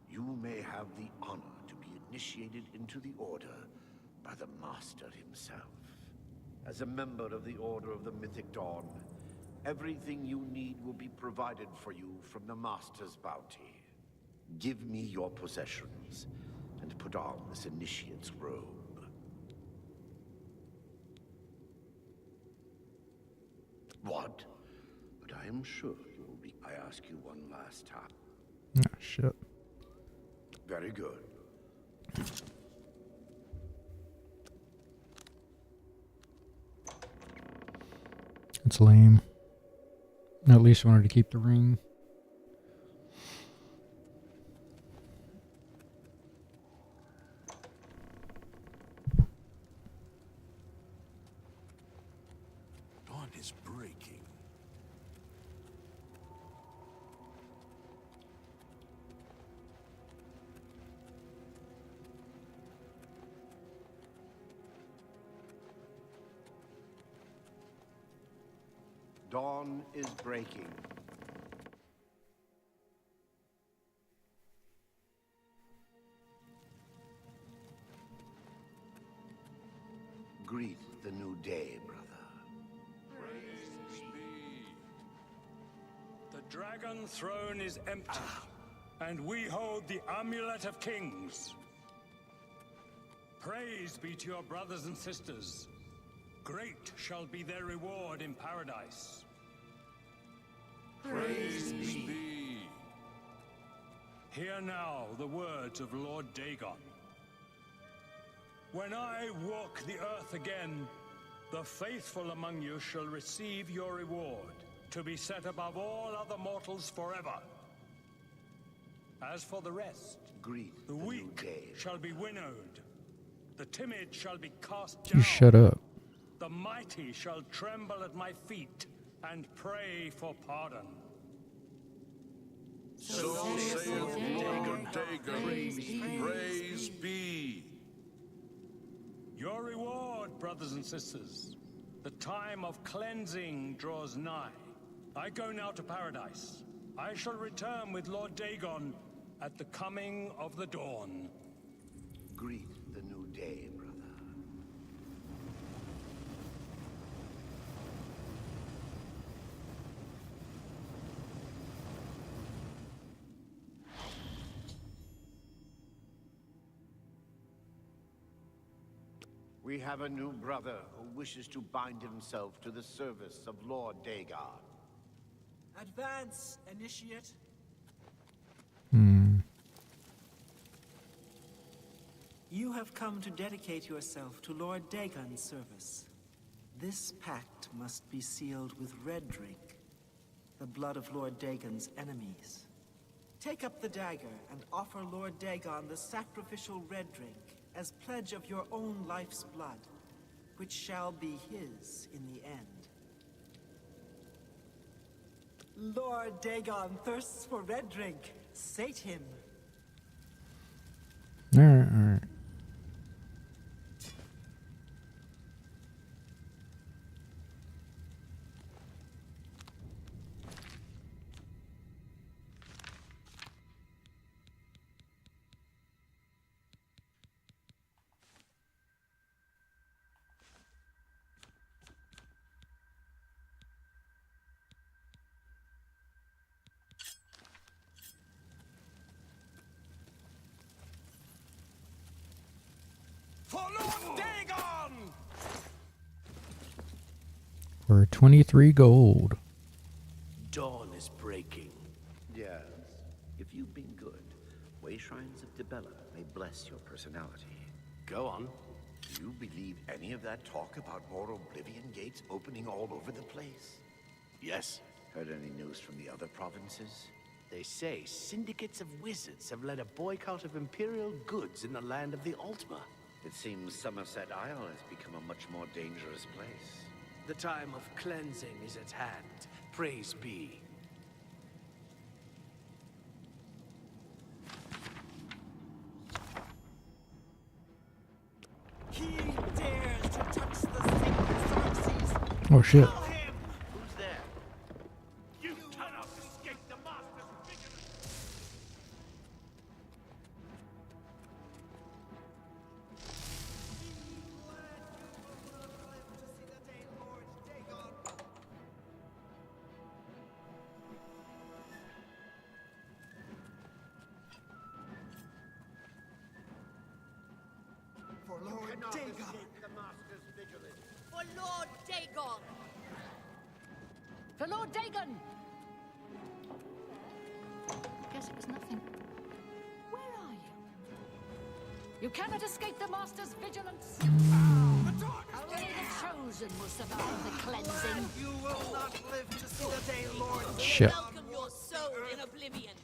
Speaker 15: You may have the honor to be initiated into the Order by the Master himself. As a member of the Order of the Mythic Dawn, everything you need will be provided for you from the Master's bounty. Give me your possessions, and put on this initiate's robe. What? But I am sure you will be... I ask you one last time.
Speaker 1: Ah, shit.
Speaker 15: Very good.
Speaker 1: It's lame. I at least wanted to keep the ring.
Speaker 3: Dawn is breaking.
Speaker 15: Dawn is breaking. Greet the new day, brother.
Speaker 16: Praise be. The Dragon Throne is empty, and we hold the Amulet of Kings. Praise be to your brothers and sisters. Great shall be their reward in paradise.
Speaker 3: Praise be.
Speaker 16: Hear now the words of Lord Dagon. When I walk the earth again, the faithful among you shall receive your reward, to be set above all other mortals forever. As for the rest,
Speaker 15: Greet
Speaker 16: the weak shall be winnowed, the timid shall be cast down.
Speaker 1: You shut up.
Speaker 16: The mighty shall tremble at my feet and pray for pardon.
Speaker 3: So saith Lord Dagon. Praise be.
Speaker 16: Your reward, brothers and sisters. The time of cleansing draws nigh. I go now to paradise. I shall return with Lord Dagon at the coming of the dawn.
Speaker 15: Greet the new day, brother. We have a new brother who wishes to bind himself to the service of Lord Dagon.
Speaker 4: Advance, initiate. You have come to dedicate yourself to Lord Dagon's service. This pact must be sealed with red drink, the blood of Lord Dagon's enemies. Take up the dagger and offer Lord Dagon the sacrificial red drink as pledge of your own life's blood, which shall be his in the end. Lord Dagon thirsts for red drink. Sate him.
Speaker 1: Alright, alright.
Speaker 13: For Lord Dagon!
Speaker 1: for 23 gold.
Speaker 14: Dawn is breaking.
Speaker 15: Yes, if you've been good, way shrines of Dibella may bless your personality.
Speaker 14: Go on.
Speaker 15: Do you believe any of that talk about more Oblivion gates opening all over the place?
Speaker 14: Yes.
Speaker 15: Heard any news from the other provinces?
Speaker 14: They say syndicates of wizards have led a boycott of Imperial goods in the land of the Ultima.
Speaker 15: It seems Somerset Isle has become a much more dangerous place.
Speaker 14: The time of cleansing is at hand. Praise be.
Speaker 4: He dares to touch the sacred Xerxes.
Speaker 1: Oh shit.
Speaker 14: Who's there?
Speaker 16: You cannot escape the Master's vigilance!
Speaker 10: For Lord Dagon.
Speaker 5: For Lord Dagon! For Lord Dagon! Guess it was nothing. Where are you? You cannot escape the Master's vigilance. Only the chosen will survive the cleansing.
Speaker 4: You will not live to see the day, Lord.
Speaker 1: Shit.
Speaker 5: Welcome your soul in Oblivion.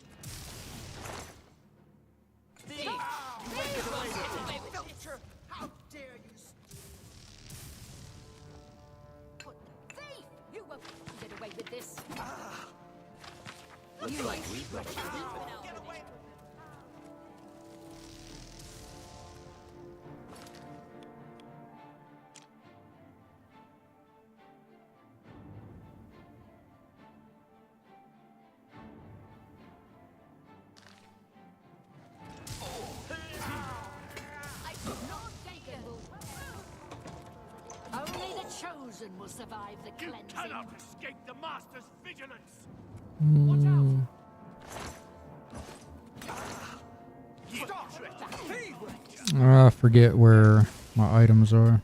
Speaker 4: Thief! Filcher! How dare you!
Speaker 5: Thief! You won't get away with this.
Speaker 15: Looks like we've got
Speaker 5: Get away! Only the chosen will survive the
Speaker 16: You
Speaker 5: cleansing.
Speaker 16: cannot escape the Master's vigilance!
Speaker 1: I forget where my items are.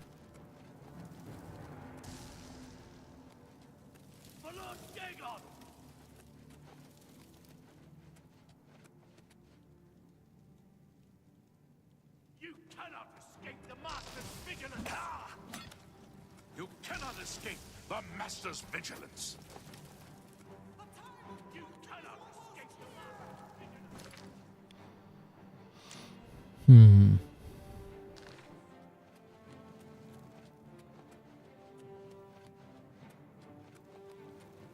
Speaker 16: For Lord Dagon! You cannot escape the Master's vigilance!
Speaker 3: You cannot escape the Master's vigilance.
Speaker 16: You cannot escape the Master's vigilance!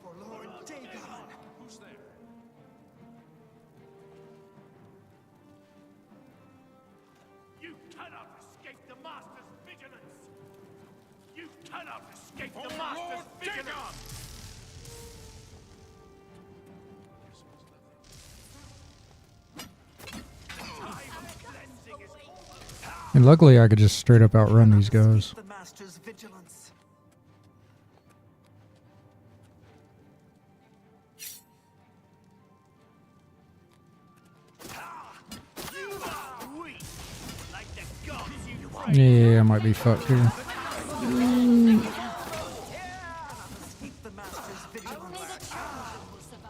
Speaker 10: For Lord Dagon.
Speaker 3: Who's there?
Speaker 16: You cannot escape the Master's vigilance! You cannot escape the Master's vigilance! The time of cleansing is over!
Speaker 1: And luckily I could just straight up outrun these guys.
Speaker 4: The Master's vigilance.
Speaker 16: You are weak! Like the gods you
Speaker 1: Yeah, I might be fucked here.
Speaker 4: Escape the Master's vigilance.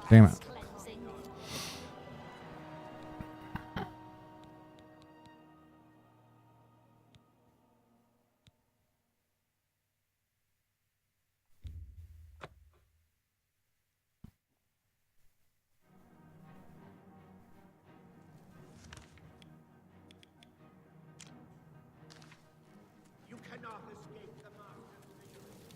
Speaker 1: Damn it.
Speaker 15: You cannot escape the Master's vigilance.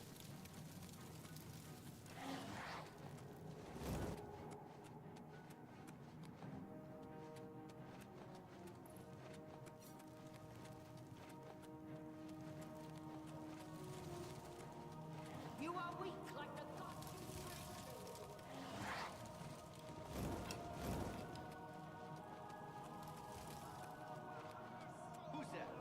Speaker 5: You are weak like the gods.
Speaker 15: Who's there?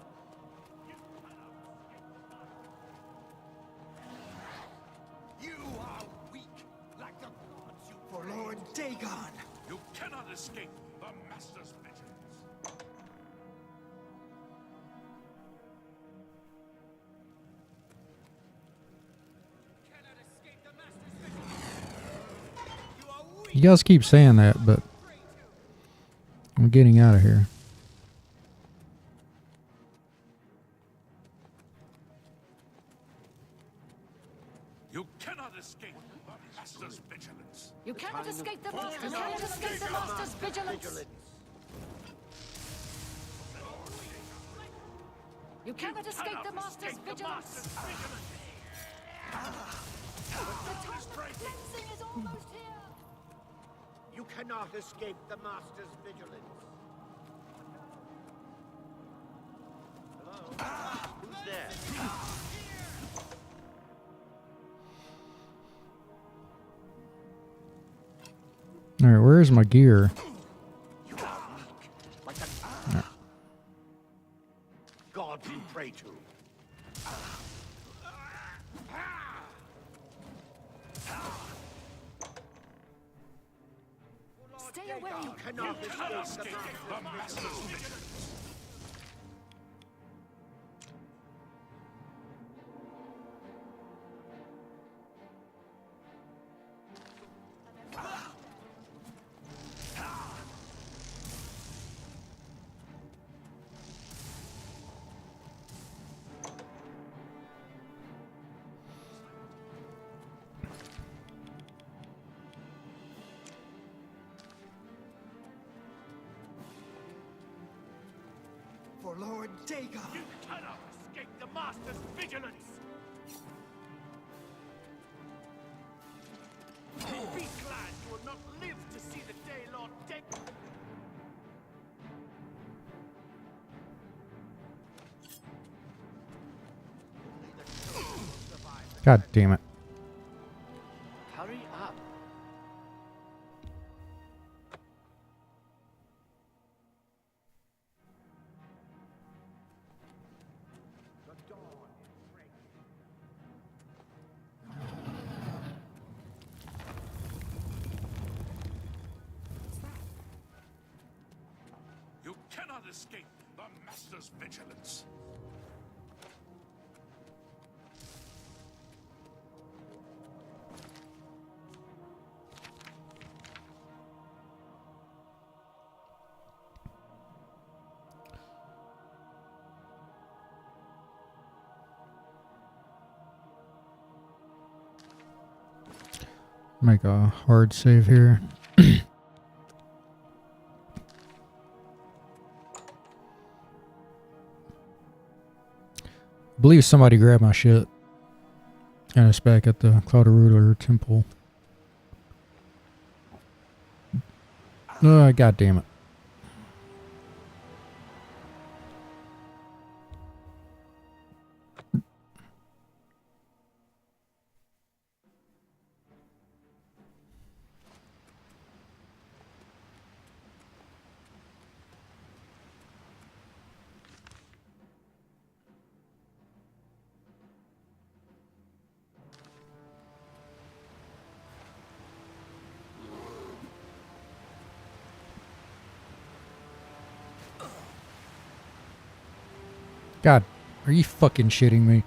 Speaker 9: You are weak, like the gods you
Speaker 10: For Lord Dagon.
Speaker 3: You cannot escape the Master's vigilance.
Speaker 13: Cannot
Speaker 1: You guys keep saying that, but I'm getting out of here.
Speaker 3: You cannot escape the Master's vigilance.
Speaker 5: You cannot escape the Master's. You cannot escape the Master's vigilance. You cannot escape the Master's vigilance. The time of cleansing is almost here.
Speaker 13: You cannot escape the Master's vigilance. Hello? Who's there?
Speaker 1: All right, where is my gear?
Speaker 13: You are weak, like a god you pray to.
Speaker 5: Stay away.
Speaker 13: You cannot escape the Master's vigilance.
Speaker 10: For Lord Dagon.
Speaker 13: You cannot escape the Master's vigilance. Be glad you will not live to see the day Lord Dagon.
Speaker 1: God damn it.
Speaker 13: Hurry up.
Speaker 3: You cannot escape the Master's vigilance.
Speaker 1: Make a hard save here. I believe somebody grabbed my shit. And it's back at the Cloud of Ruler Temple. Oh, God damn it. God, are you fucking shitting me?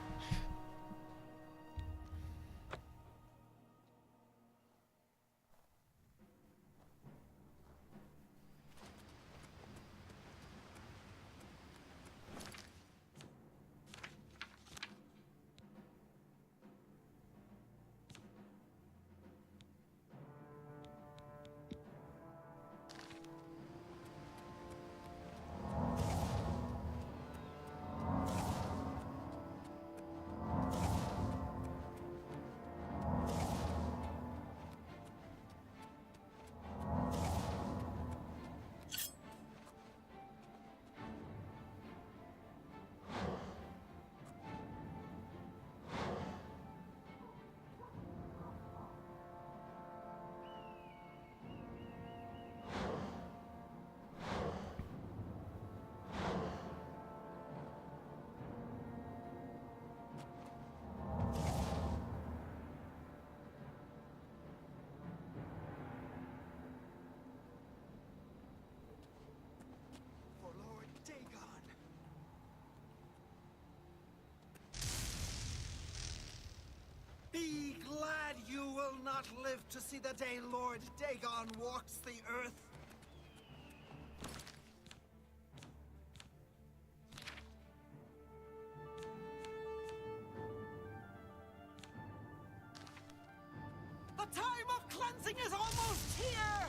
Speaker 17: not live to see the day Lord Dagon walks the earth. The time of cleansing is almost here!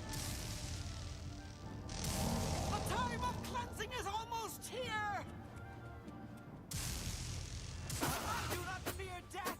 Speaker 17: The time of cleansing is almost here! Do not fear death!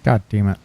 Speaker 1: God damn it.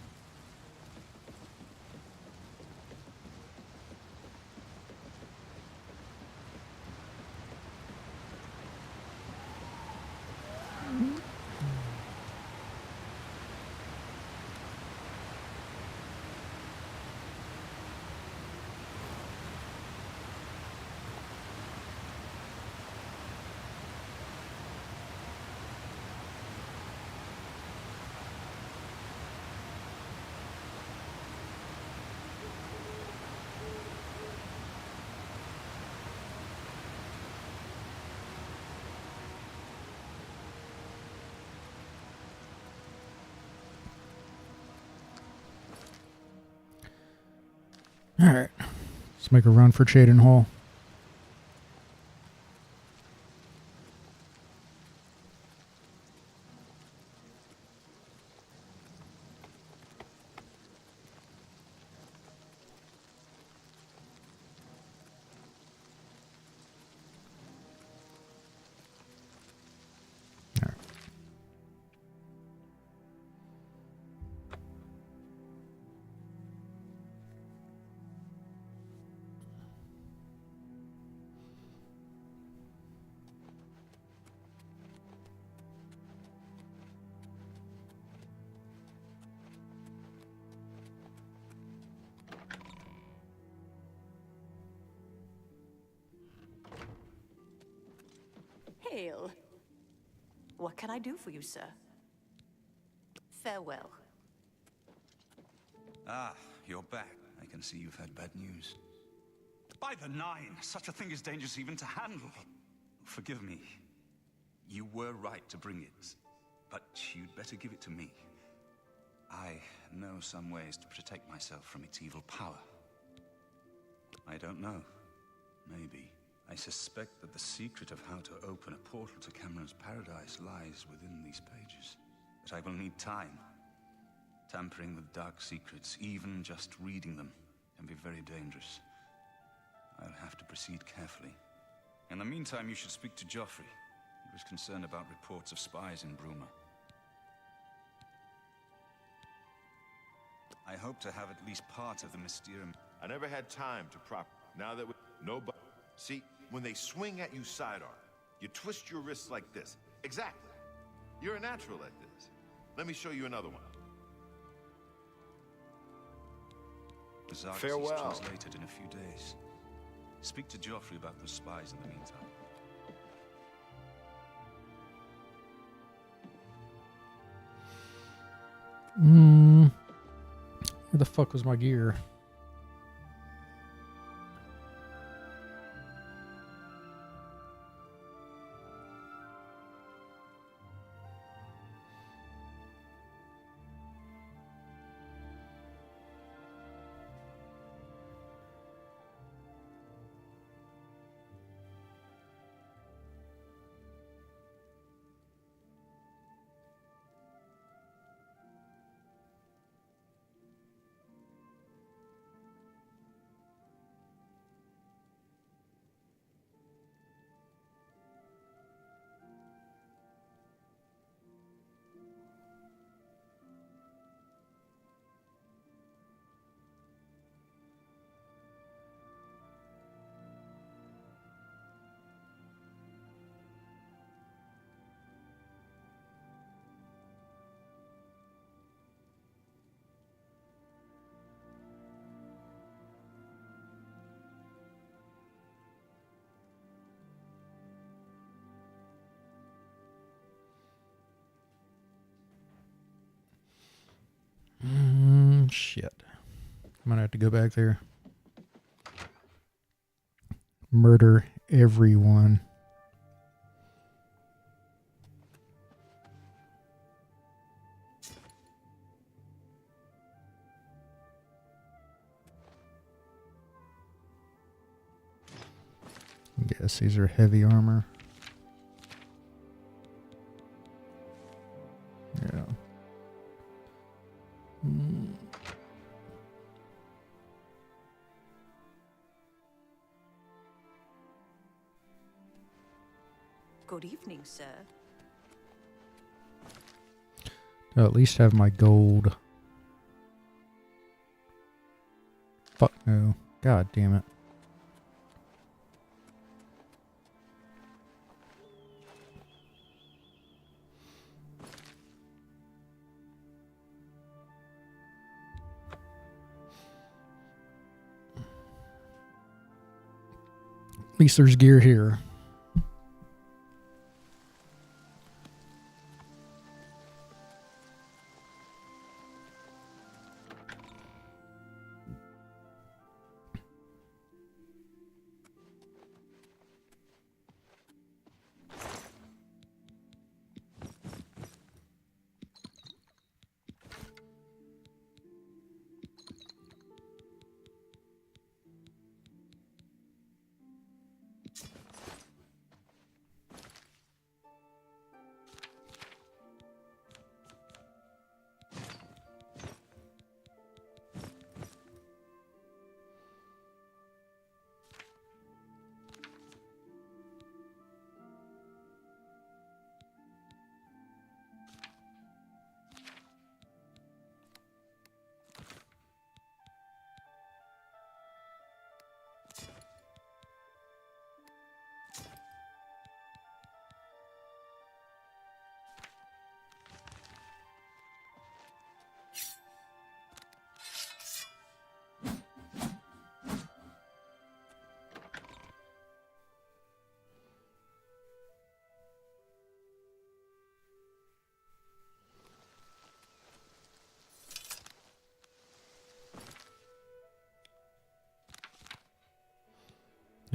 Speaker 1: Alright. Let's make a run for Chaden Hall.
Speaker 18: Hail. What can I do for you, sir? Farewell.
Speaker 19: Ah, you're back. I can see you've had bad news. By the Nine, such a thing is dangerous even to handle. Forgive me. You were right to bring it, but you'd better give it to me. I know some ways to protect myself from its evil power. I don't know. Maybe. I suspect that the secret of how to open a portal to Cameron's paradise lies within these pages. But I will need time. Tampering with dark secrets, even just reading them, can be very dangerous. I'll have to proceed carefully. In the meantime, you should speak to Joffrey. He was concerned about reports of spies in Bruma. I hope to have at least part of the Mysterium.
Speaker 6: I never had time to prop. Now that we... Nobody... See, when they swing at you sidearm, you twist your wrists like this. Exactly. You're a natural at this. Let me show you another one.
Speaker 19: Farewell. Translated in a few days. Speak to Joffrey about those spies in the meantime.
Speaker 1: Where the fuck was my gear? Shit. I'm gonna have to go back there. Murder everyone. Guess these are heavy armor. Yeah.
Speaker 18: Good evening, sir.
Speaker 1: I'll at least have my gold. Fuck no. God damn it. At least there's gear here.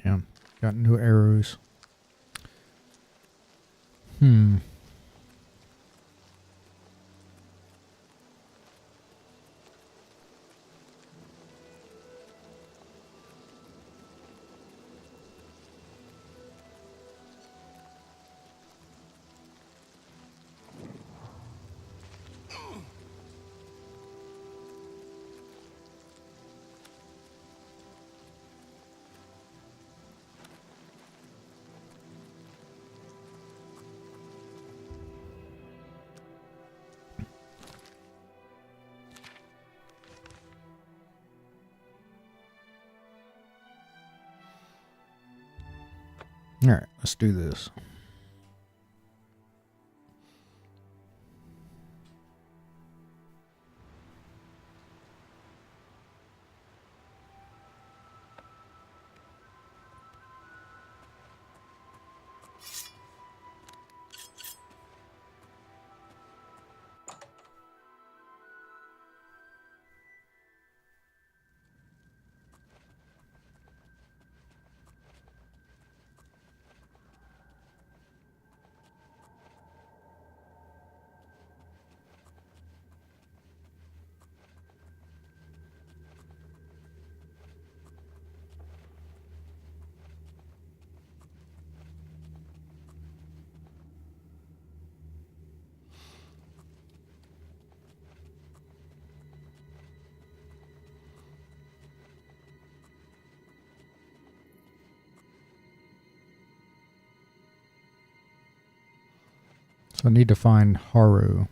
Speaker 1: Damn. Got new arrows. All right, let's do this. So I need to find Haru.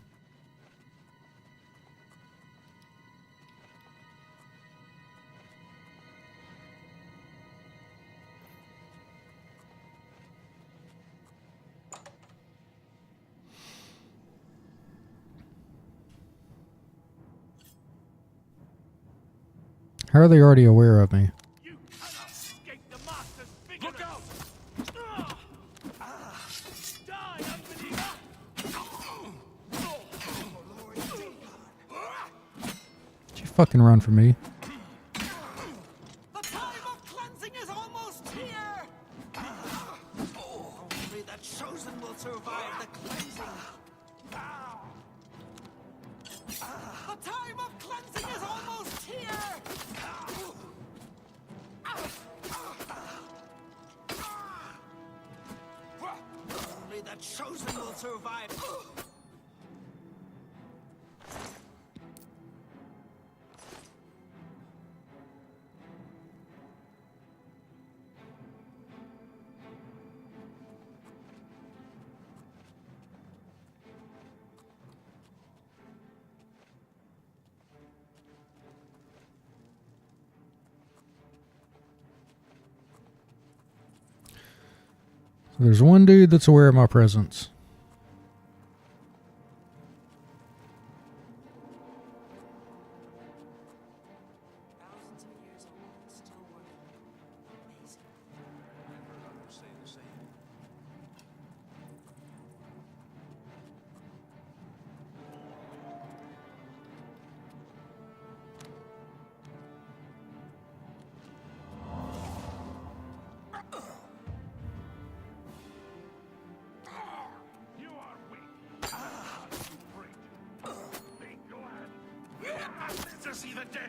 Speaker 1: How are they already aware of me? fucking run from me.
Speaker 17: The time of cleansing is almost here! Only the chosen will survive the cleansing. The time of cleansing is almost here! Only the chosen will survive.
Speaker 1: There's one dude that's aware of my presence.
Speaker 3: To see the day,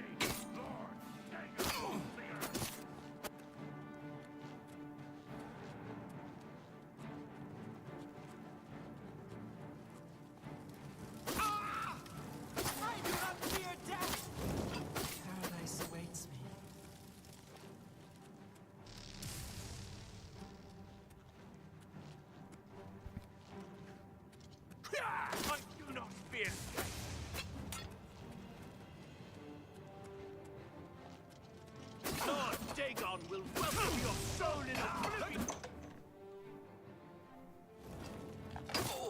Speaker 3: Lord, Dagon, the earth.
Speaker 17: I do not fear death! Paradise awaits me.
Speaker 3: I do not fear death.
Speaker 12: Lord Dagon will welcome your soul in oblivion.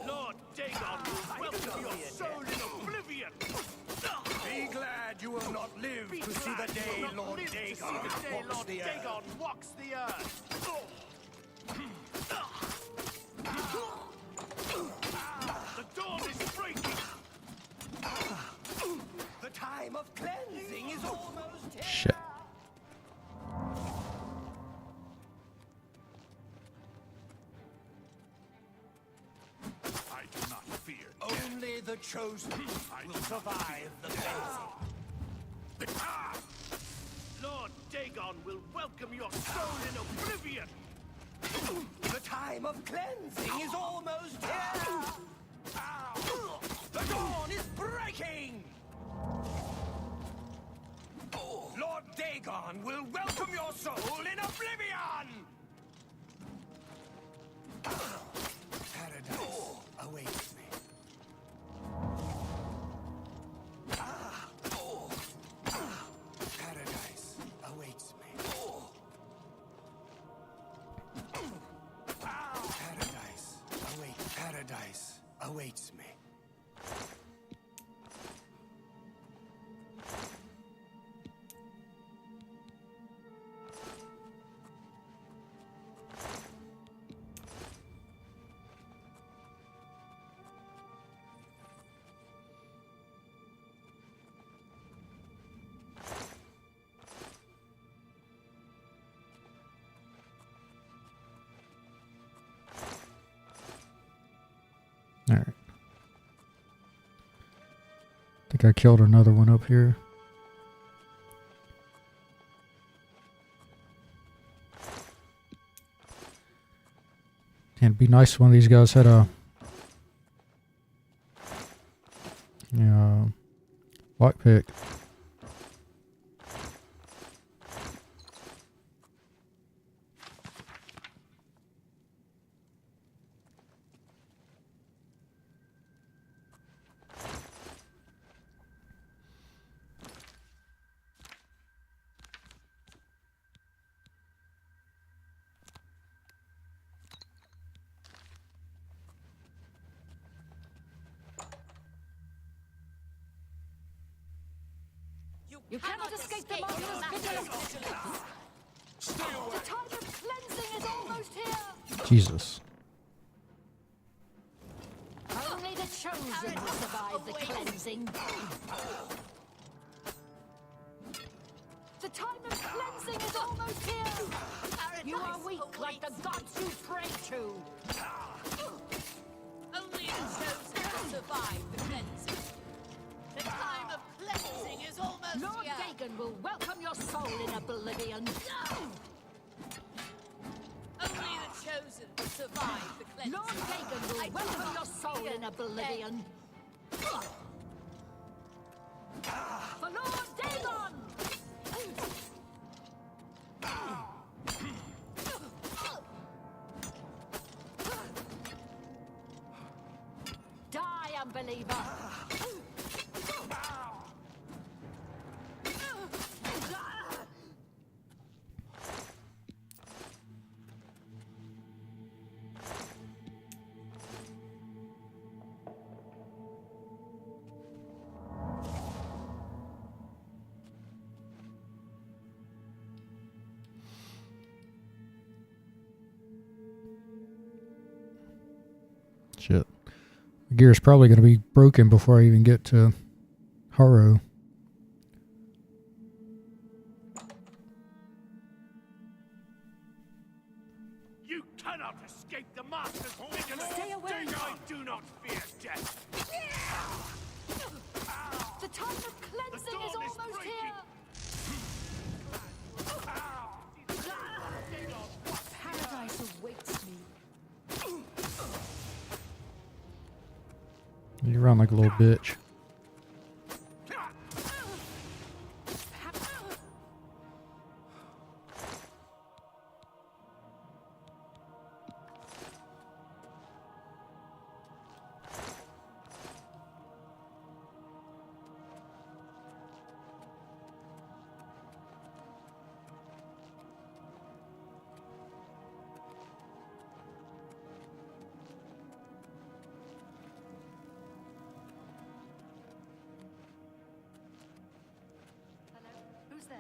Speaker 12: Lord Dagon will welcome your soul in oblivion.
Speaker 13: Be glad you will not live to see the day Lord Dagon walks the earth.
Speaker 12: The dawn is breaking.
Speaker 13: The time of cleansing is almost here.
Speaker 1: Shit.
Speaker 3: I do not fear death.
Speaker 13: Only the chosen will survive the cleansing.
Speaker 12: Lord Dagon will welcome your soul in oblivion.
Speaker 13: The time of cleansing is almost here. The dawn is breaking. Lord Dagon will welcome your soul in oblivion. Paradise awaits me. Paradise awaits me. Paradise awaits me.
Speaker 1: All right. Think I killed another one up here. And it'd be nice if one of these guys had a lockpick.
Speaker 5: You cannot escape the master's vigilance.
Speaker 3: Stay away.
Speaker 5: The time of cleansing is almost here.
Speaker 1: Jesus.
Speaker 5: Only the chosen will survive the cleansing. The time of cleansing is almost here! You are weak like the gods you pray to!
Speaker 17: Only the chosen will survive the cleansing. The time of cleansing is almost
Speaker 5: Lord
Speaker 17: here.
Speaker 5: Dagon will welcome your soul in Oblivion.
Speaker 17: Only the chosen will survive the cleansing.
Speaker 5: Lord Dagon will welcome your soul in Oblivion. For Lord Dagon! Die, unbeliever!
Speaker 1: Shit. The gear's probably going to be broken before I even get to Harrow.
Speaker 12: You cannot escape the Master's vigilance.
Speaker 5: Stay away.
Speaker 12: I do not fear death.
Speaker 5: The time of cleansing is almost here! Paradise awaits me.
Speaker 1: You run like a little bitch.
Speaker 5: Who's there?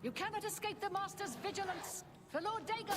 Speaker 5: You cannot escape the Master's vigilance! For Lord Dagon!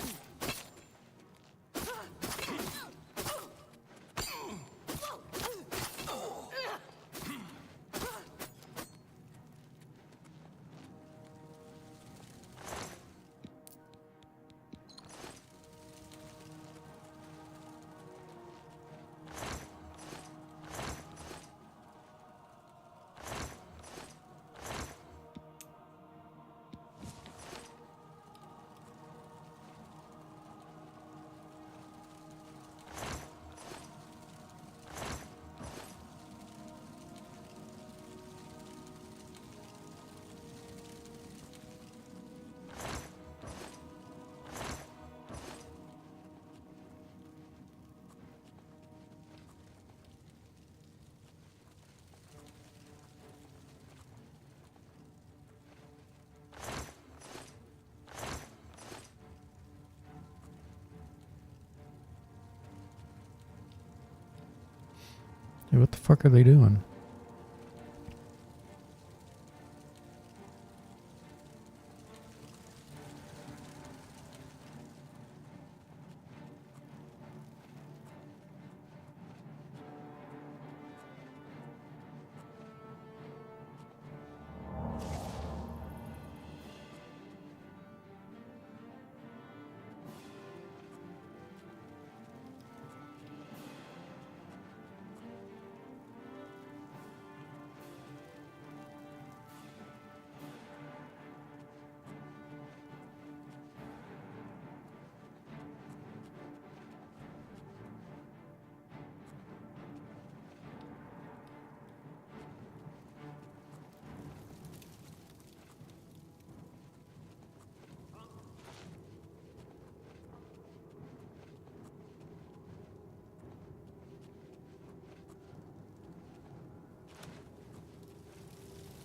Speaker 1: Hey, what the fuck are they doing?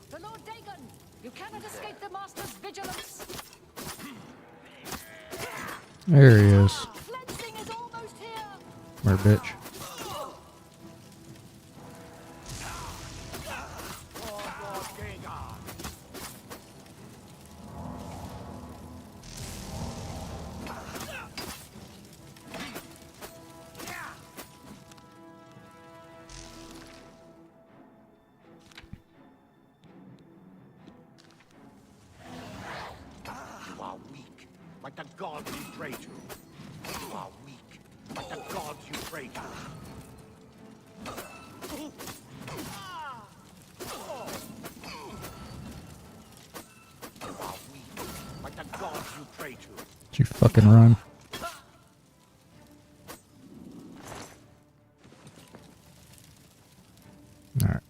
Speaker 5: For Lord Dagon! You cannot escape the Master's vigilance!
Speaker 1: There he is.
Speaker 5: Cleansing is almost here!
Speaker 1: Where, bitch?
Speaker 13: gods you pray to. You are weak, like the gods you pray to. You are weak, like the gods you pray to.
Speaker 1: Did you fucking run? Alright.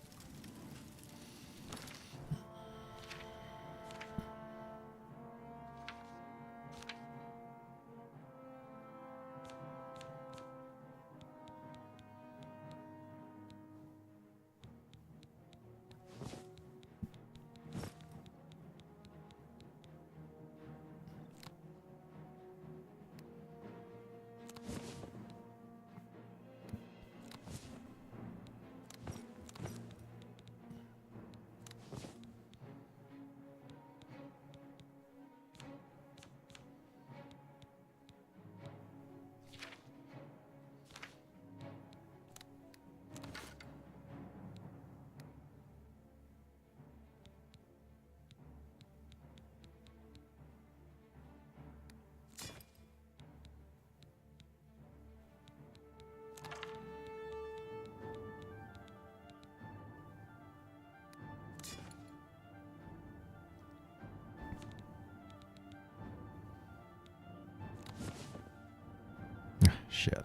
Speaker 1: Shit.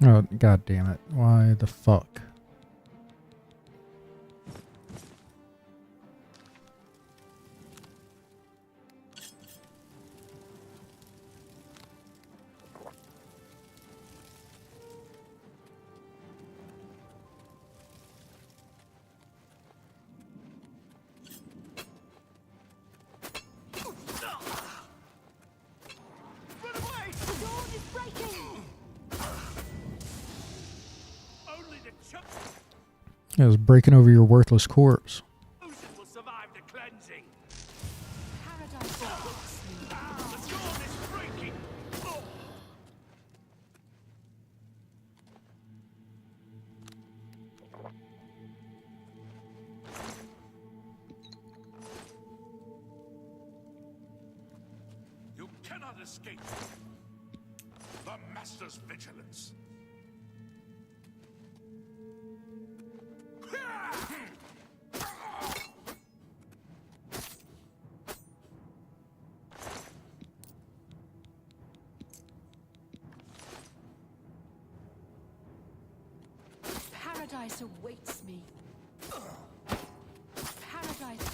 Speaker 1: Oh, god damn it. Why the fuck? It was breaking over your worthless corpse.
Speaker 12: Will survive the cleansing.
Speaker 5: Paradise awaits me.
Speaker 12: The dawn is breaking.
Speaker 3: You cannot escape the Master's vigilance.
Speaker 5: Paradise awaits me. Paradise.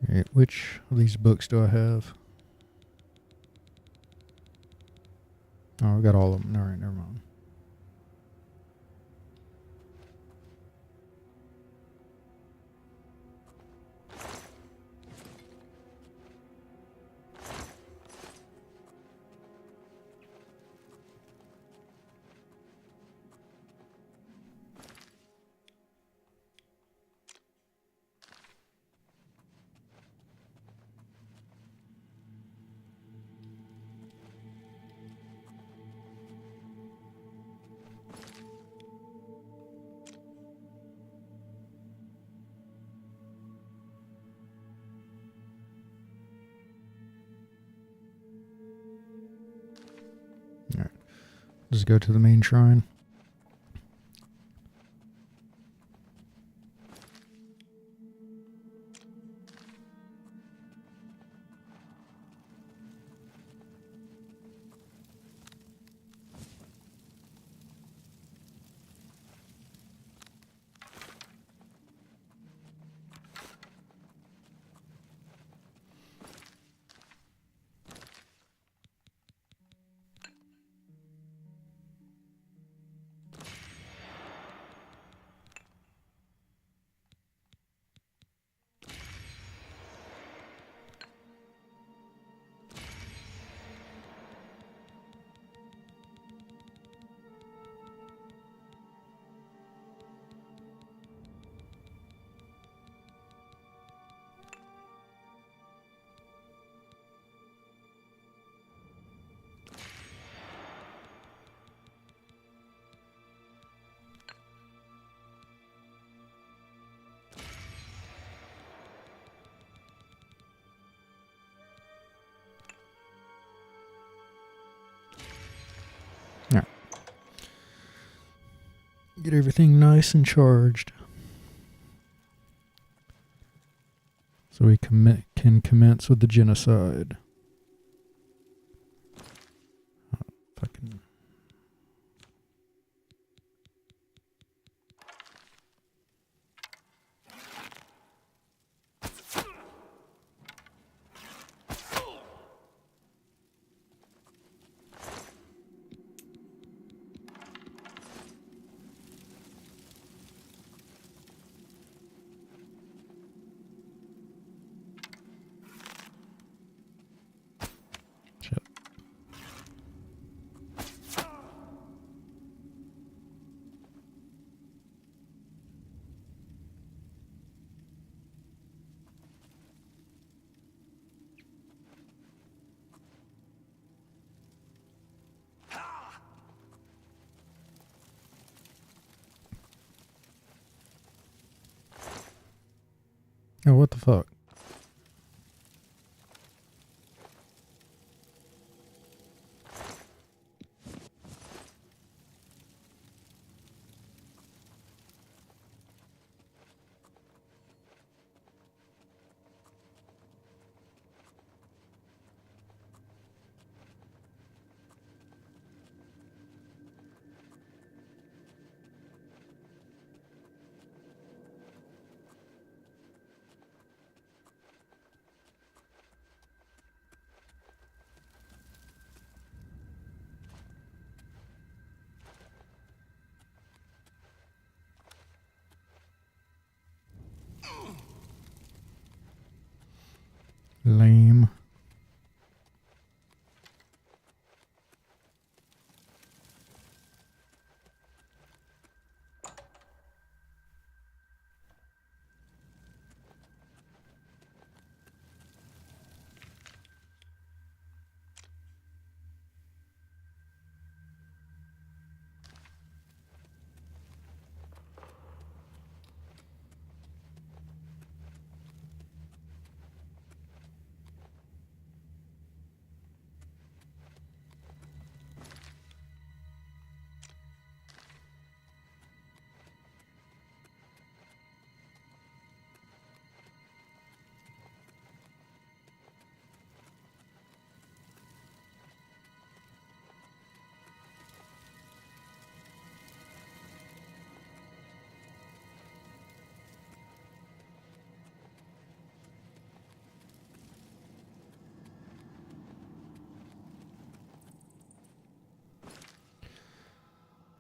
Speaker 1: Alright, which of these books do I have? Oh, I got all of them. Alright, never mind. Alright. Just go to the main shrine. Get everything nice and charged. So we can commence with the genocide. Oh, fucking. Oh, what the fuck?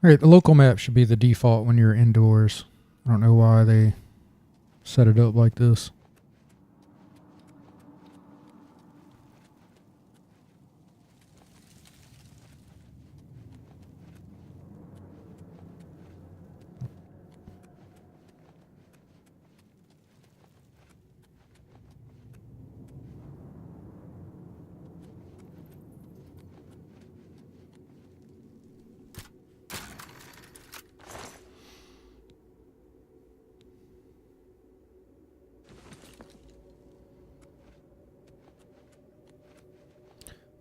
Speaker 1: Alright, the local map should be the default when you're indoors. I don't know why they set it up like this.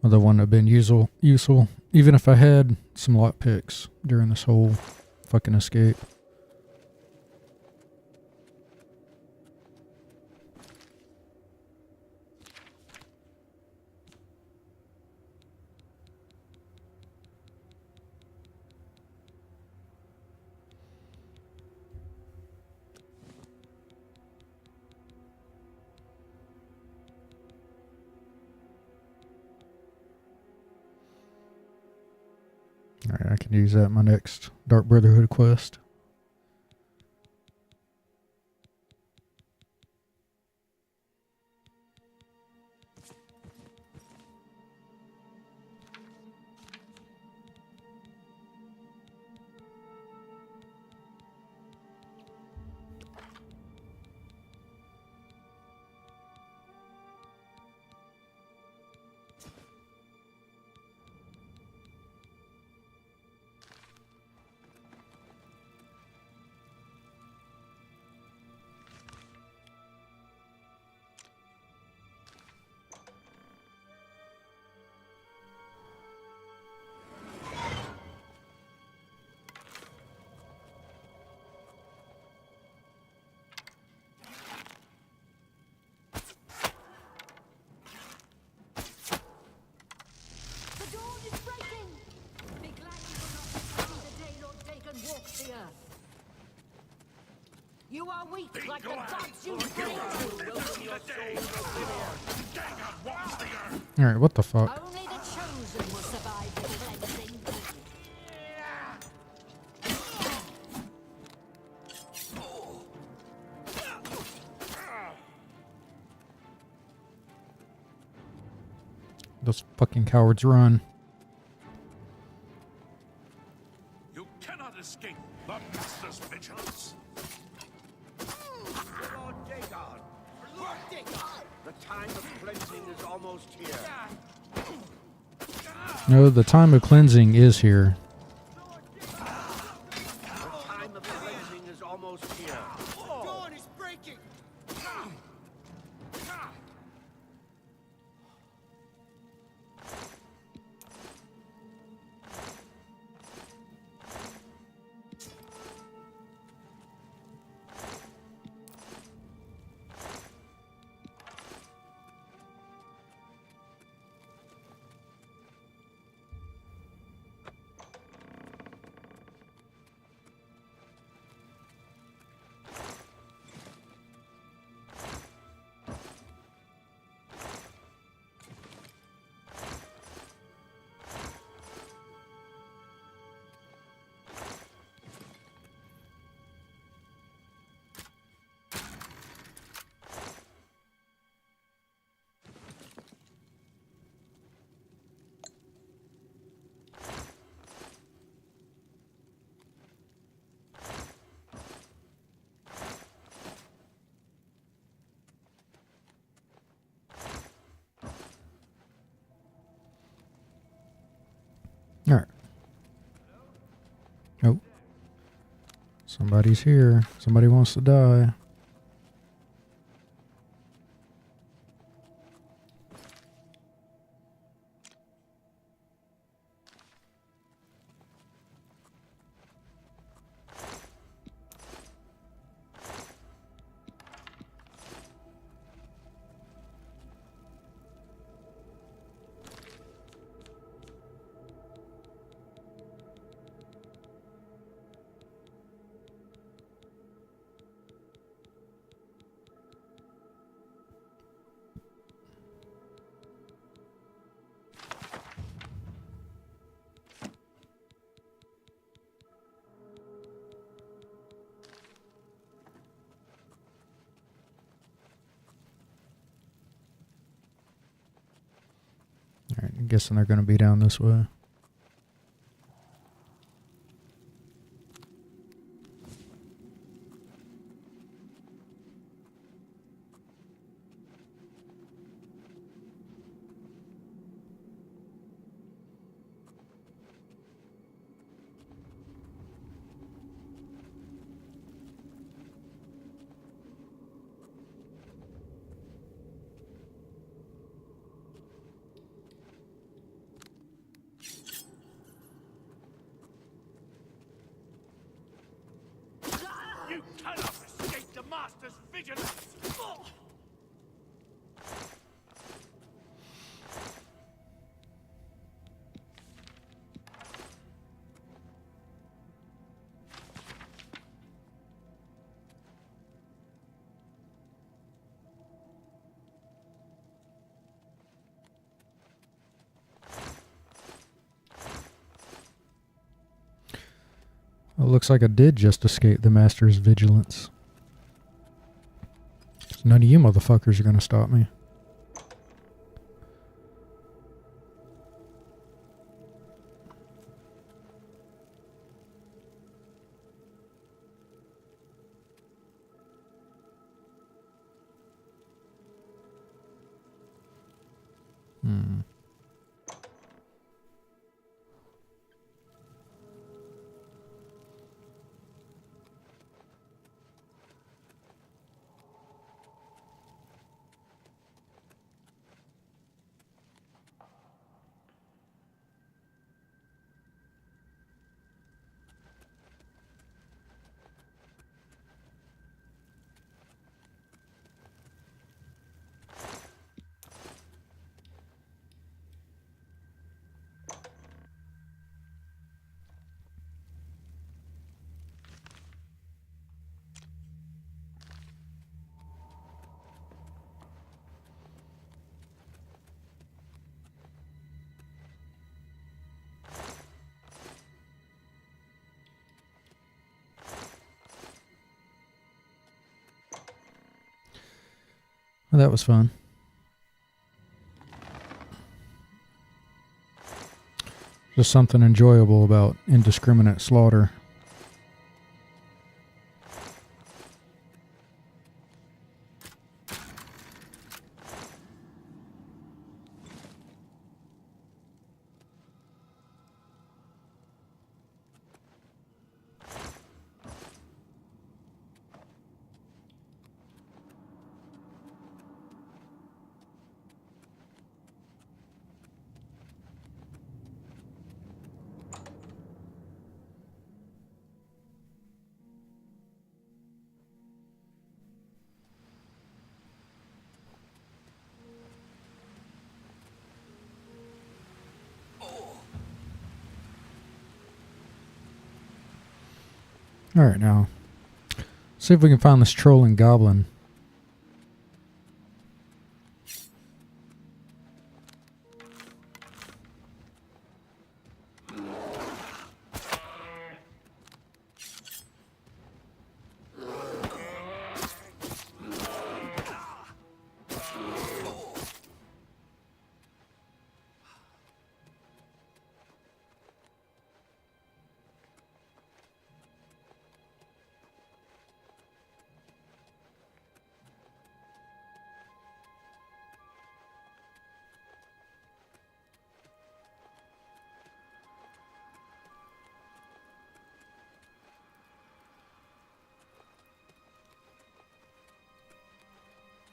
Speaker 1: Another one that have been useful, even if I had some lock picks during this whole fucking escape. Alright, I can use that in my next Dark Brotherhood quest.
Speaker 5: You are weak like the gods you pray to.
Speaker 1: Alright, what the fuck?
Speaker 5: Only the chosen will survive the cleansing.
Speaker 1: Those fucking cowards run.
Speaker 3: You cannot escape the Master's vigilance.
Speaker 15: Lord Dagon! Lord Dagon! The time of cleansing is almost here.
Speaker 1: No, the time of cleansing is here.
Speaker 15: The time of cleansing is almost here.
Speaker 10: Dawn is breaking!
Speaker 1: Alright. Oh. Somebody's here. Somebody wants to die. guessing they're going to be down this way.
Speaker 12: You cannot escape the Master's vigilance!
Speaker 1: It looks like I did just escape the Master's vigilance. None of you motherfuckers are going to stop me. Well, that was fun. Just something enjoyable about indiscriminate slaughter. Alright, now, see if we can find this trolling goblin.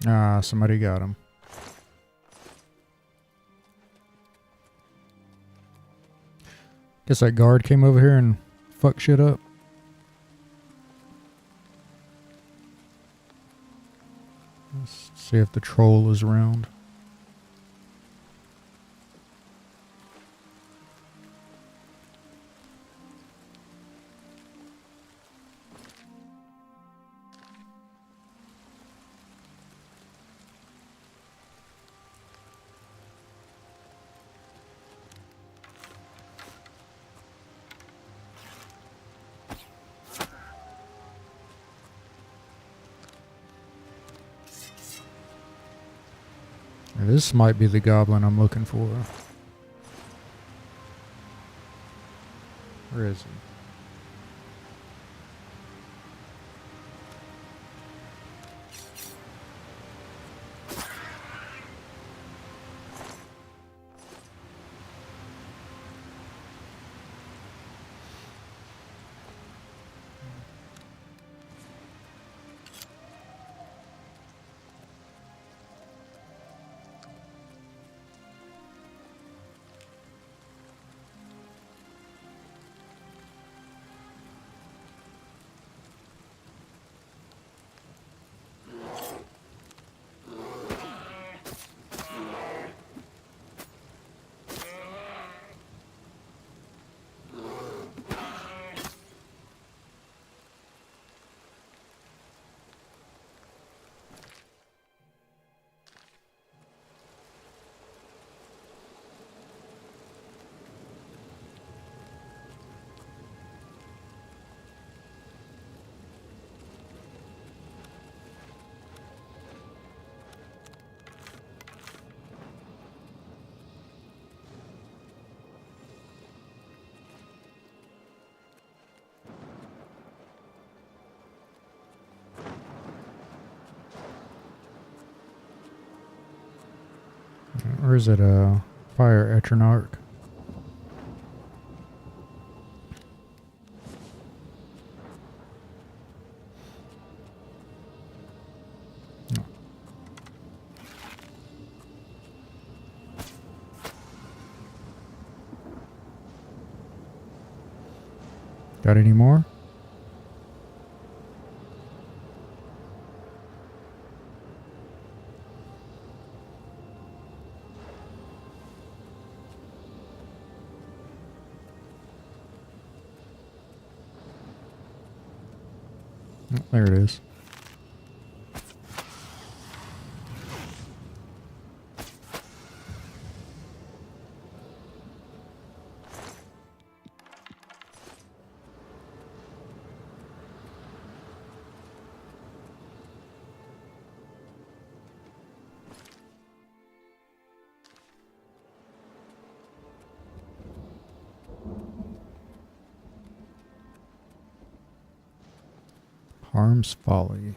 Speaker 1: Ah, somebody got him. Guess that guard came over here and fucked shit up. Let's see if the troll is around. This might be the goblin I'm looking for. Where is he? Or is it a fire eternarch? No. Got any more? There it is. Harm's Folly.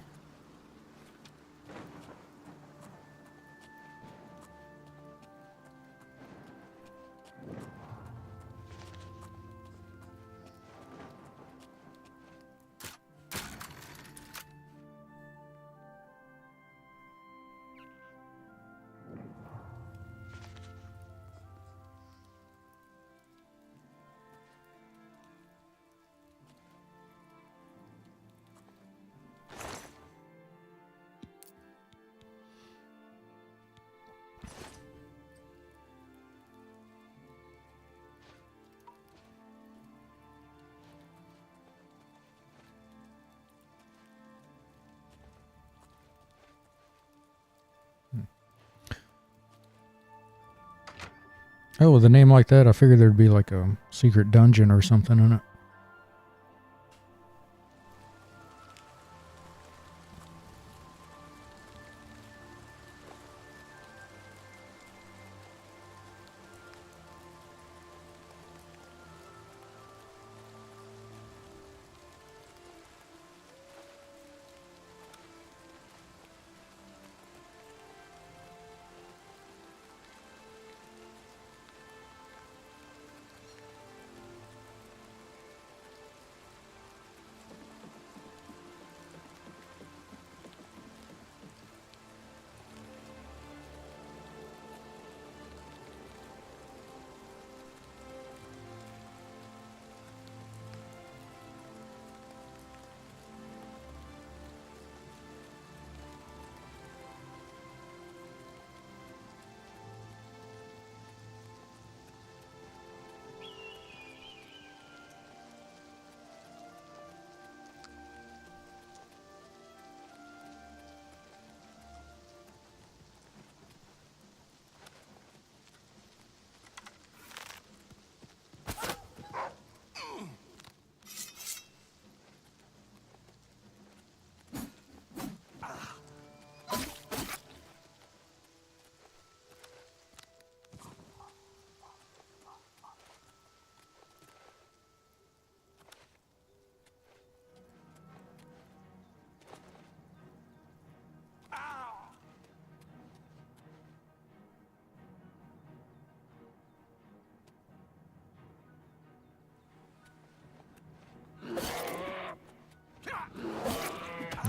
Speaker 1: Oh, with a name like that, I figured there'd be like a secret dungeon or something in it.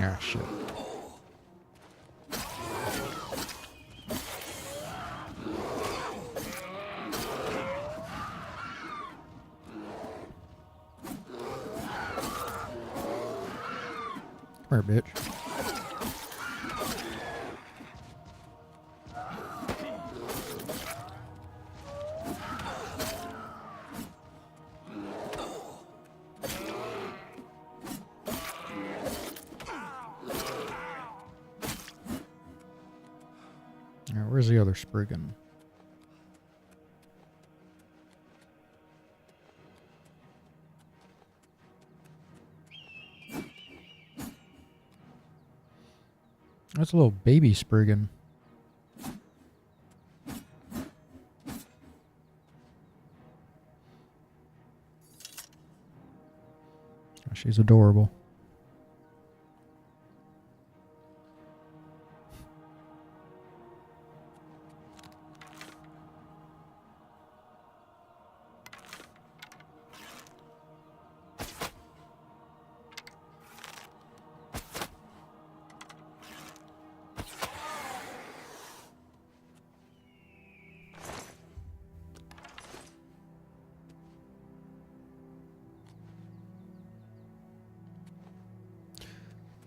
Speaker 1: Ah, shit. Come here, bitch. Alright, where's the other Spriggan? That's a little baby Spriggan. She's adorable.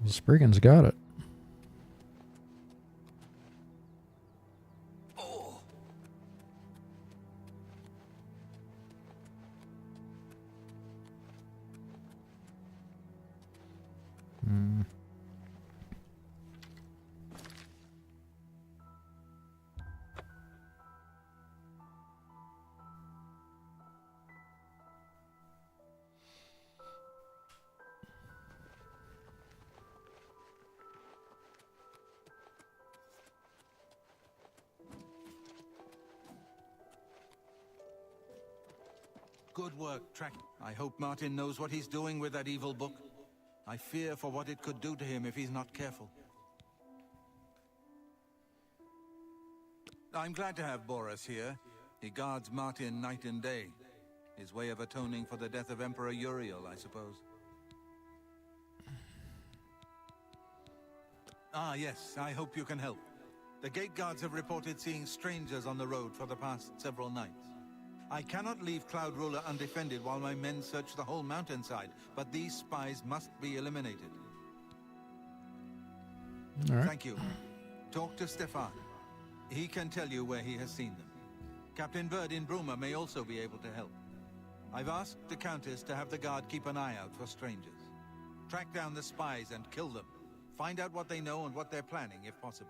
Speaker 1: The Spriggan's got it. Hmm.
Speaker 2: Good work, Track. I hope Martin knows what he's doing with that evil book. I fear for what it could do to him if he's not careful. I'm glad to have Boris here. He guards Martin night and day. His way of atoning for the death of Emperor Uriel, I suppose. Ah, yes, I hope you can help. The gate guards have reported seeing strangers on the road for the past several nights. I cannot leave Cloud Ruler undefended while my men search the whole mountainside, but these spies must be eliminated.
Speaker 1: All right.
Speaker 2: Thank you. Talk to Stefan. He can tell you where he has seen them. Captain Bird in Bruma may also be able to help. I've asked the Countess to have the guard keep an eye out for strangers. Track down the spies and kill them. Find out what they know and what they're planning, if possible.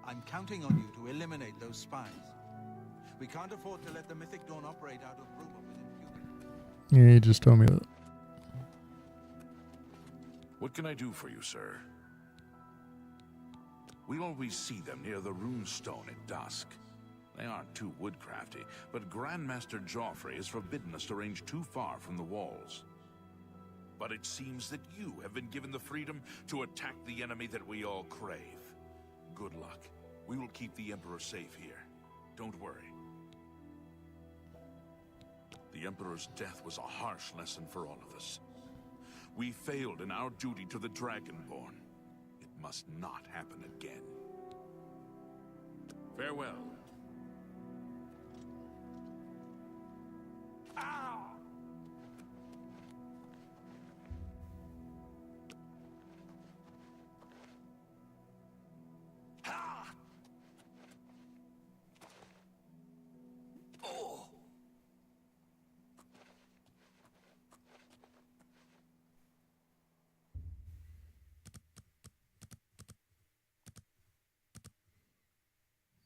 Speaker 2: I'm counting on you to eliminate those spies. We can't afford to let the Mythic Dawn operate out of Bruma with impunity.
Speaker 1: Yeah, you just told me that.
Speaker 3: What can I do for you, sir? We always see them near the runestone at dusk. They aren't too woodcrafty, but Grandmaster Joffrey has forbidden us to range too far from the walls. But it seems that you have been given the freedom to attack the enemy that we all crave. Good luck. We will keep the Emperor safe here. Don't worry. The Emperor's death was a harsh lesson for all of us. We failed in our duty to the Dragonborn. It must not happen again. Farewell.
Speaker 12: Ow!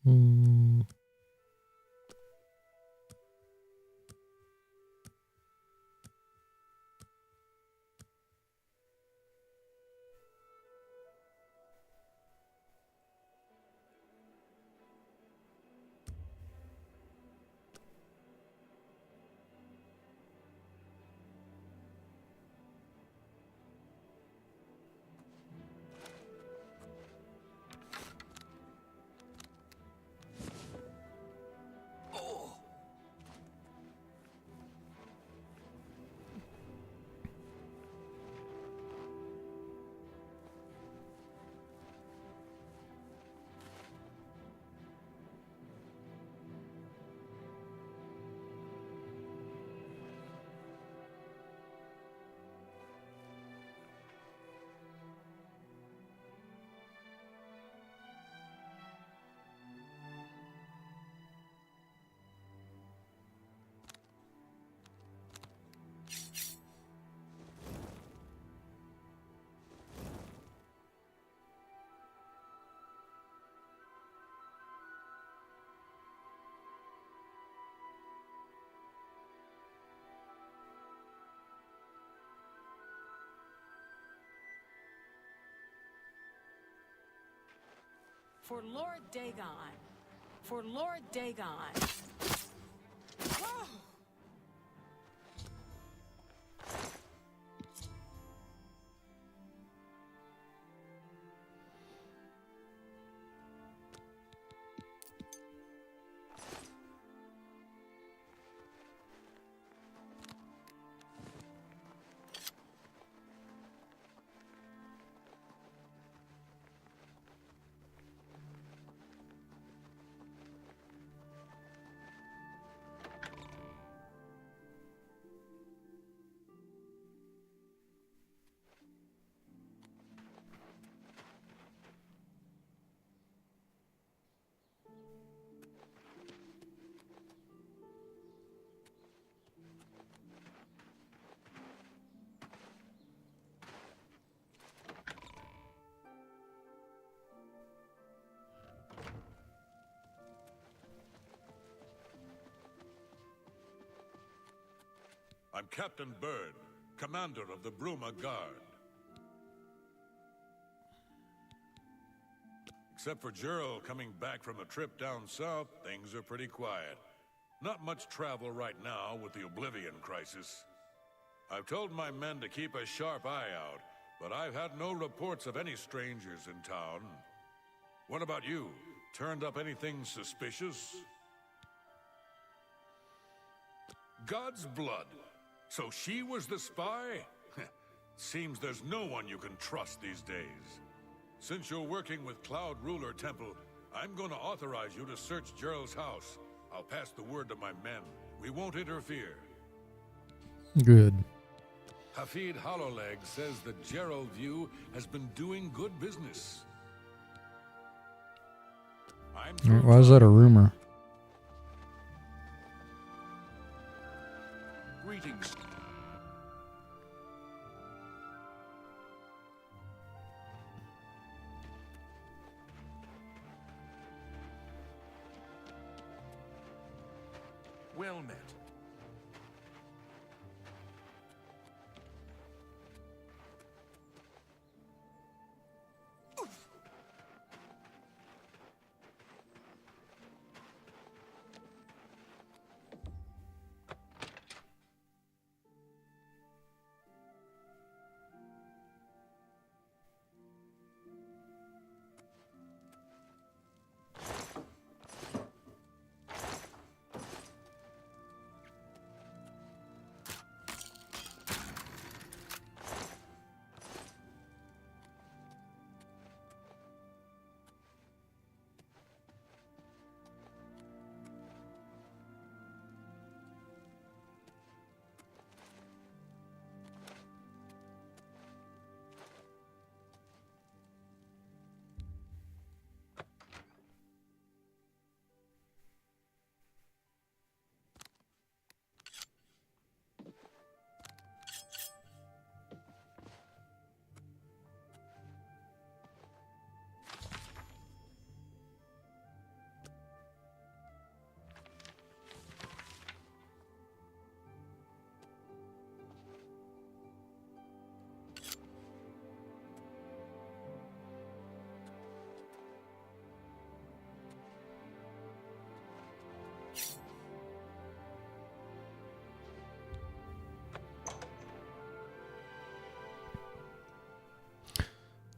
Speaker 1: Hmm.
Speaker 8: For Lord Dagon. For Lord Dagon. Whoa!
Speaker 20: I'm Captain Bird, commander of the Bruma Guard. Except for Gerald coming back from a trip down south, things are pretty quiet. Not much travel right now with the Oblivion crisis. I've told my men to keep a sharp eye out, but I've had no reports of any strangers in town. What about you? Turned up anything suspicious? God's blood. So she was the spy? Seems there's no one you can trust these days. Since you're working with Cloud Ruler Temple, I'm going to authorize you to search Gerald's house. I'll pass the word to my men. We won't interfere.
Speaker 1: Good.
Speaker 20: Hafid Hollowleg says that Gerald View has been doing good business.
Speaker 1: Why is that a rumor?
Speaker 3: Greetings. Well met.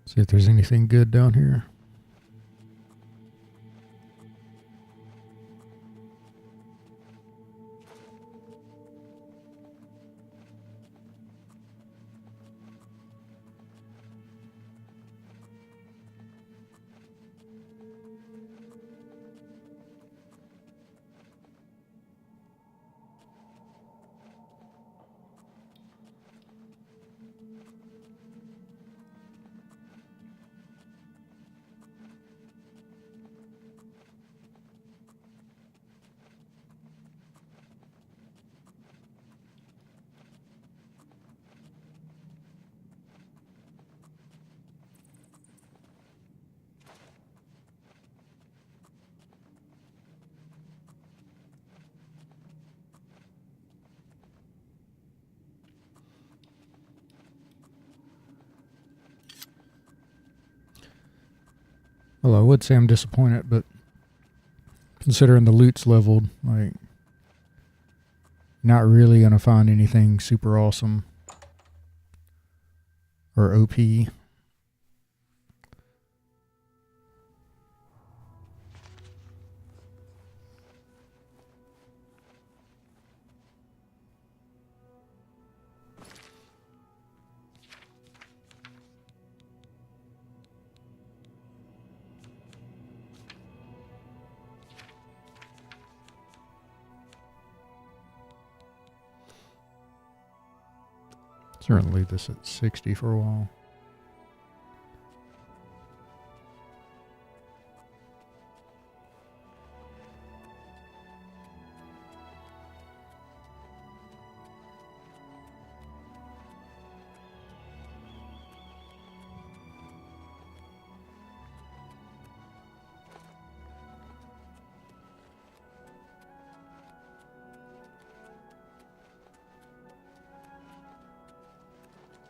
Speaker 1: See if there's anything good down here. Well, I would say I'm disappointed, but considering the loot's leveled, like, not really going to find anything super awesome or OP. Certainly leave this at 60 for a while.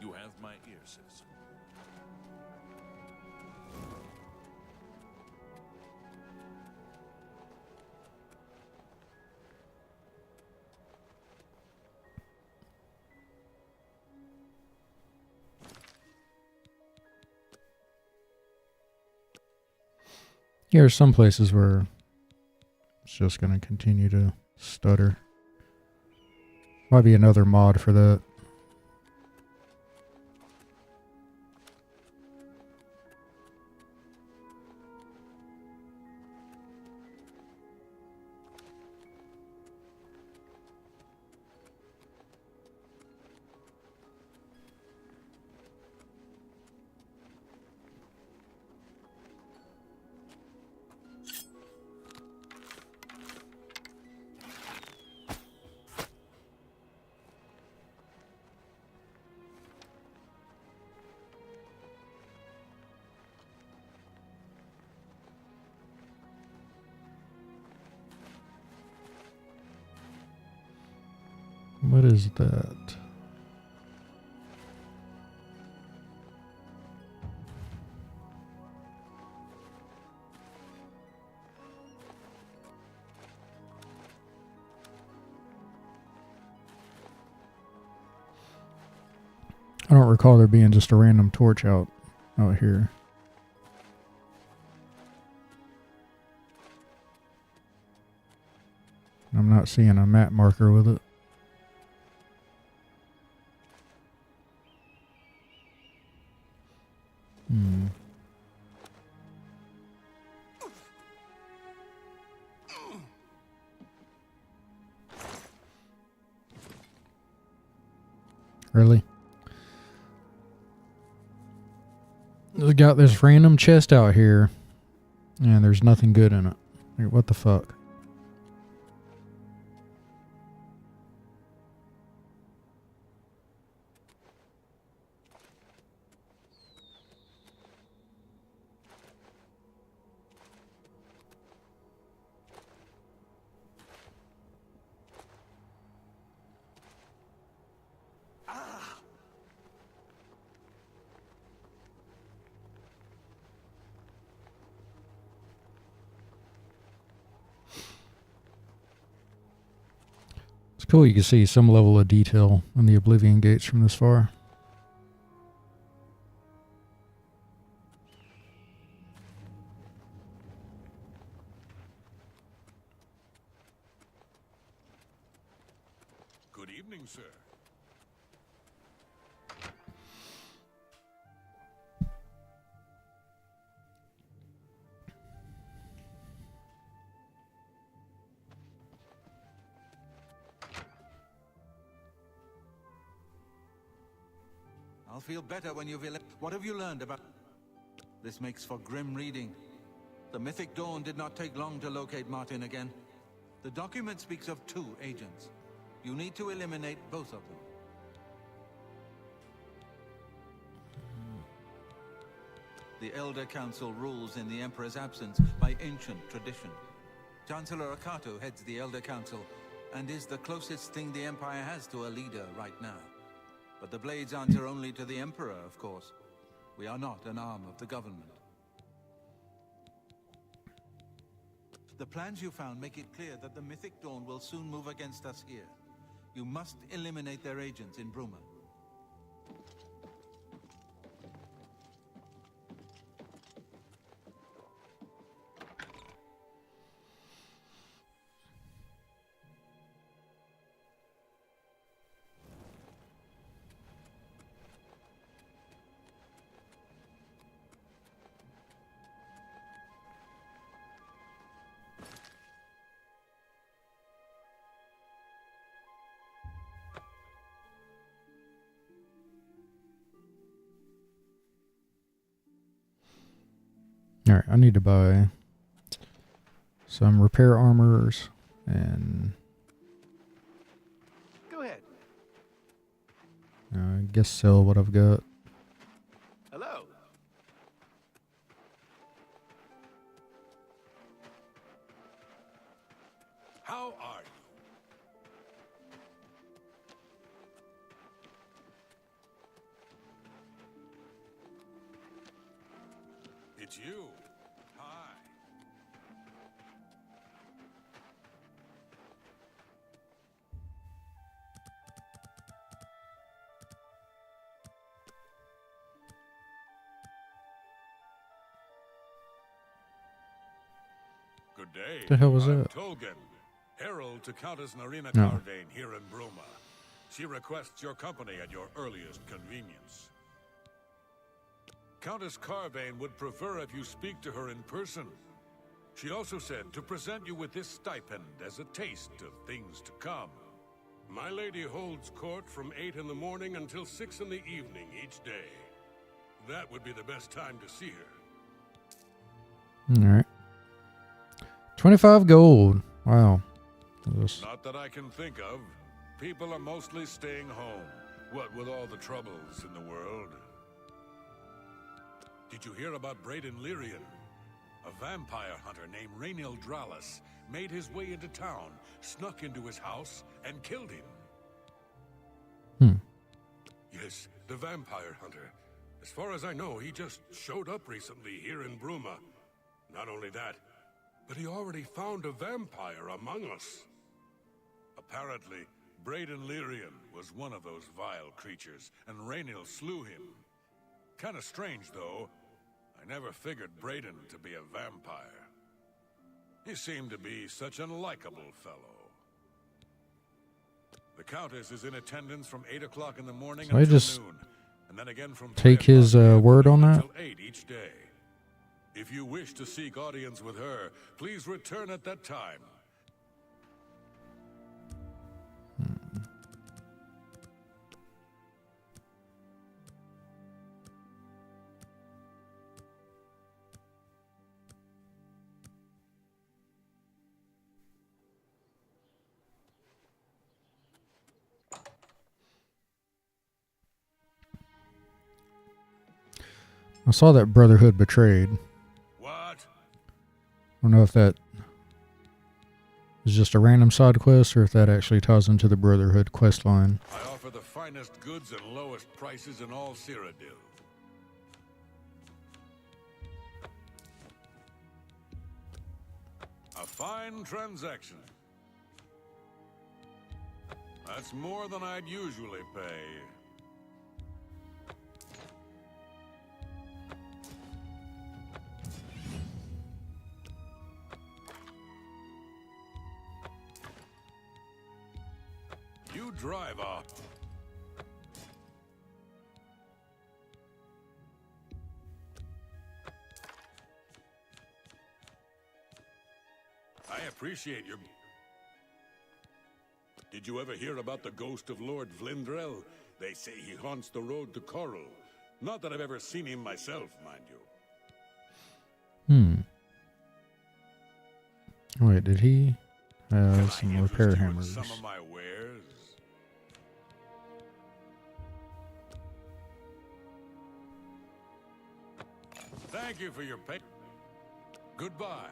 Speaker 3: You have my ear, citizen.
Speaker 1: Yeah, there's some places where it's just going to continue to stutter. Might be another mod for that. What is that? I don't recall there being just a random torch out here. I'm not seeing a map marker with it. Really? We got this random chest out here, and there's nothing good in it. Like, what the fuck? It's cool you can see some level of detail on the Oblivion gates from this far.
Speaker 20: Good evening, sir.
Speaker 2: I'll feel better when you've... What have you learned about... This makes for grim reading. The Mythic Dawn did not take long to locate Martin again. The document speaks of 2 agents. You need to eliminate both of them. The Elder Council rules in the Emperor's absence by ancient tradition. Chancellor Akato heads the Elder Council and is the closest thing the Empire has to a leader right now. But the Blades answer only to the Emperor, of course. We are not an arm of the government. The plans you found make it clear that the Mythic Dawn will soon move against us here. You must eliminate their agents in Bruma.
Speaker 1: Alright, I need to buy some repair armors and
Speaker 11: Go ahead.
Speaker 1: I guess sell what I've got.
Speaker 11: Hello.
Speaker 20: How are you? It's you. Hi. Good day.
Speaker 1: The hell was
Speaker 20: I'm
Speaker 1: that?
Speaker 20: Tolkien, herald to Countess Narina
Speaker 1: No.
Speaker 20: Carvane here in Bruma. She requests your company at your earliest convenience. Countess Carvane would prefer if you speak to her in person. She also said to present you with this stipend as a taste of things to come. My lady holds court from 8 in the morning until 6 in the evening each day. That would be the best time to see her.
Speaker 1: Alright. 25 gold. Wow.
Speaker 20: Not that I can think of. People are mostly staying home. What with all the troubles in the world. Did you hear about Braden Lyrian? A vampire hunter named Rainiel Dralis made his way into town, snuck into his house, and killed him. Yes, the vampire hunter. As far as I know, he just showed up recently here in Bruma. Not only that, but he already found a vampire among us. Apparently, Braden Lyrian was one of those vile creatures, and Rainiel slew him. Kinda strange, though. I never figured Braden to be a vampire. He seemed to be such an likable fellow. The Countess is in attendance from 8 o'clock in the morning
Speaker 1: So I
Speaker 20: until
Speaker 1: just
Speaker 20: noon, and then again from
Speaker 1: take
Speaker 20: 3
Speaker 1: his
Speaker 20: o'clock
Speaker 1: word on that?
Speaker 20: until 8 each day. If you wish to seek audience with her, please return at that time.
Speaker 1: I saw that Brotherhood Betrayed.
Speaker 20: What?
Speaker 1: I don't know if that is just a random side quest or if that actually ties into the Brotherhood quest line.
Speaker 20: I offer the finest goods and lowest prices in all Cyrodiil. A fine transaction. That's more than I'd usually pay. You drive up. I appreciate your... Did you ever hear about the ghost of Lord Vlindrel? They say he haunts the road to Coral. Not that I've ever seen him myself, mind you.
Speaker 1: Wait, did he have some repair hammers?
Speaker 20: Some of my wares? Thank you for your pay. Goodbye.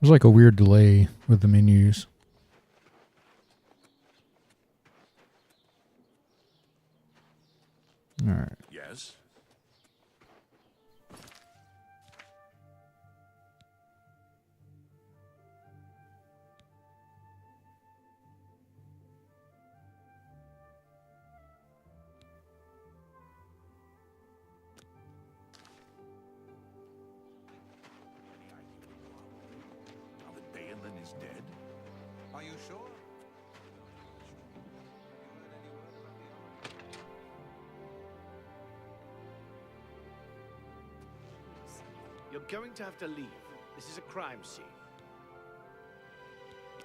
Speaker 1: There's like a weird delay with the menus. All right.
Speaker 3: Yes? Now that Balin is dead?
Speaker 2: Are you sure?
Speaker 12: You're going to have to leave. This is a crime scene.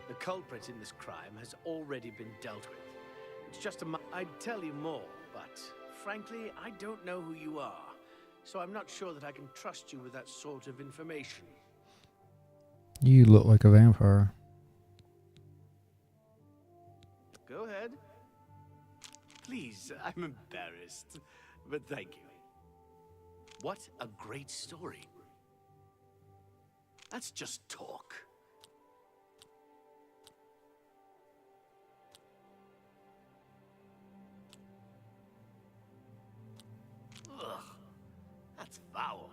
Speaker 12: The culprit in this crime has already been dealt with. It's just I'd tell you more, but frankly, I don't know who you are. So I'm not sure that I can trust you with that sort of information.
Speaker 1: You look like a vampire.
Speaker 12: Go ahead. Please, I'm embarrassed, but thank you. What a great story. That's just talk. Ugh, that's foul.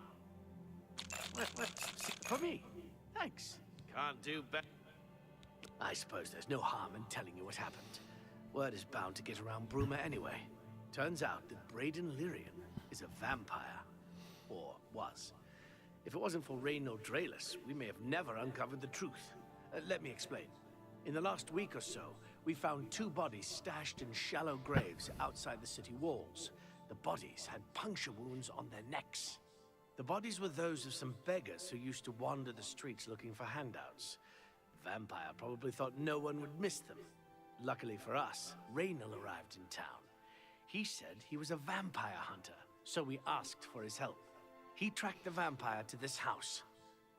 Speaker 12: What? For me? Thanks. Can't do better. I suppose there's no harm in telling you what happened. Word is bound to get around Bruma anyway. Turns out that Braden Lyrian is a vampire. Or was. If it wasn't for Reynald Draelus, we may have never uncovered the truth. Let me explain. In the last week or so, we found 2 bodies stashed in shallow graves outside the city walls. The bodies had puncture wounds on their necks. The bodies were those of some beggars who used to wander the streets looking for handouts. The vampire probably thought no one would miss them. Luckily for us, Reynald arrived in town. He said he was a vampire hunter, so we asked for his help. He tracked the vampire to this house.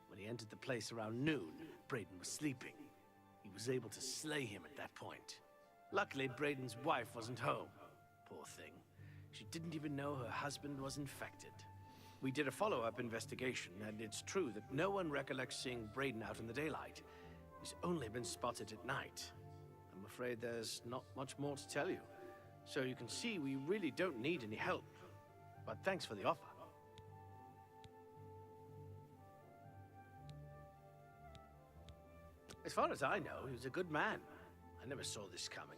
Speaker 12: When he entered the place around noon, Braden was sleeping. He was able to slay him at that point. Luckily, Braden's wife wasn't home. Poor thing. She didn't even know her husband was infected. We did a follow-up investigation, and it's true that no one recollects seeing Braden out in the daylight. He's only been spotted at night. I'm afraid there's not much more to tell you. So you can see we really don't need any help. But thanks for the offer. As far as I know, he was a good man. I never saw this coming.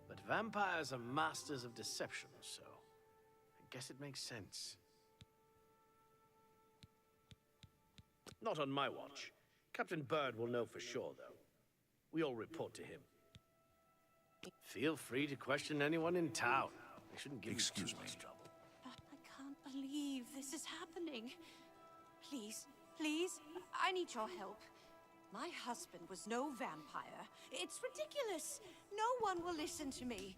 Speaker 12: But vampires are masters of deception, so I guess it makes sense. Not on my watch. Captain Bird will know for sure, though. We all report to him. Feel free to question anyone in town. They shouldn't give you too much trouble.
Speaker 18: I can't believe this is happening. Please, please, I need your help. My husband was no vampire. It's ridiculous. No one will listen to me.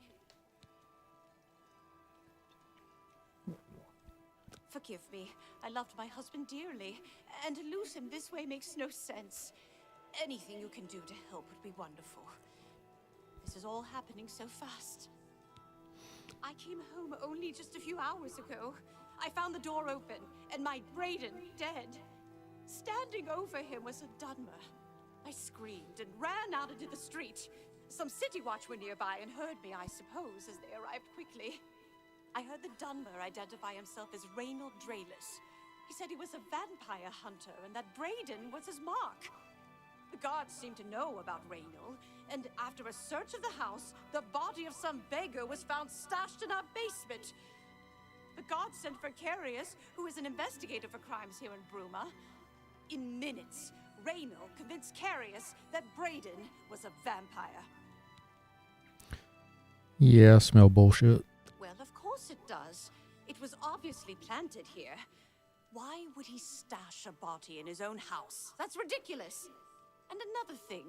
Speaker 18: Forgive me. I loved my husband dearly, and to lose him this way makes no sense. Anything you can do to help would be wonderful. This is all happening so fast. I came home only just a few hours ago. I found the door open, and my Braden dead. Standing over him was a Dunmer. I screamed and ran out into the street. Some city watch were nearby and heard me, I suppose, as they arrived quickly. I heard the Dunmer identify himself as Reynald Draelus. He said he was a vampire hunter and that Braden was his mark. The guards seemed to know about Reynald, and after a search of the house, the body of some beggar was found stashed in our basement. The guards sent for Carius, who is an investigator for crimes here in Bruma. In minutes, Reynald convinced Carius that Braden was a vampire.
Speaker 1: Yeah, I smell bullshit.
Speaker 18: Well, of course it does. It was obviously planted here. Why would he stash a body in his own house? That's ridiculous. And another thing,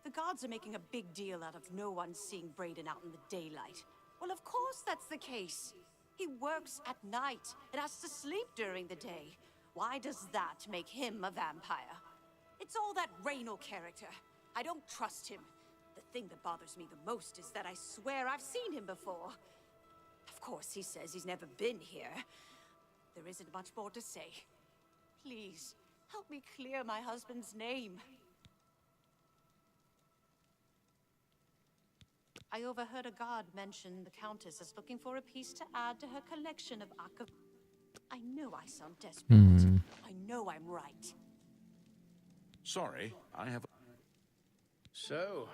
Speaker 18: the guards are making a big deal out of no one seeing Braden out in the daylight. Well, of course that's the case. He works at night and has to sleep during the day. Why does that make him a vampire? It's all that Reynald character. I don't trust him. The thing that bothers me the most is that I swear I've seen him before. Of course, he says he's never been here. There isn't much more to say. Please, help me clear my husband's name. I overheard a guard mention the Countess is looking for a piece to add to her collection of I know I sound desperate. I know I'm right.
Speaker 3: Sorry, I have...
Speaker 12: So,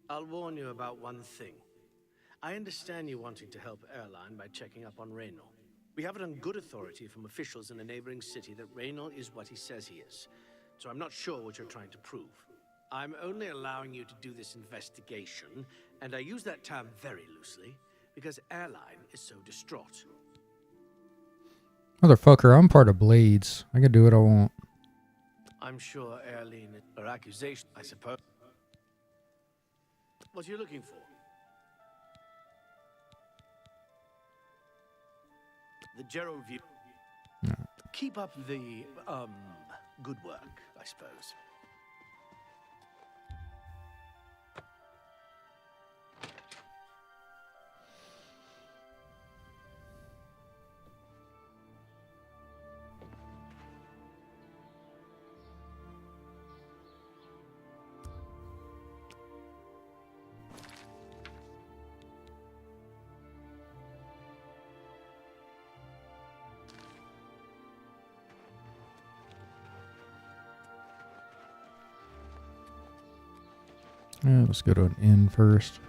Speaker 12: I'll warn you about one thing. I understand you wanting to help Erline by checking up on Raynor. We have it on good authority from officials in a neighboring city that Raynor is what he says he is. So I'm not sure what you're trying to prove. I'm only allowing you to do this investigation, and I use that term very loosely, because Erline is so distraught.
Speaker 1: Motherfucker, I'm part of Blades. I can do what I want.
Speaker 12: I'm sure Erline, or accusation, I suppose. What are you looking for? The Gerald view.
Speaker 1: No.
Speaker 12: Keep up the, good work, I suppose.
Speaker 1: Yeah, let's go to an inn first.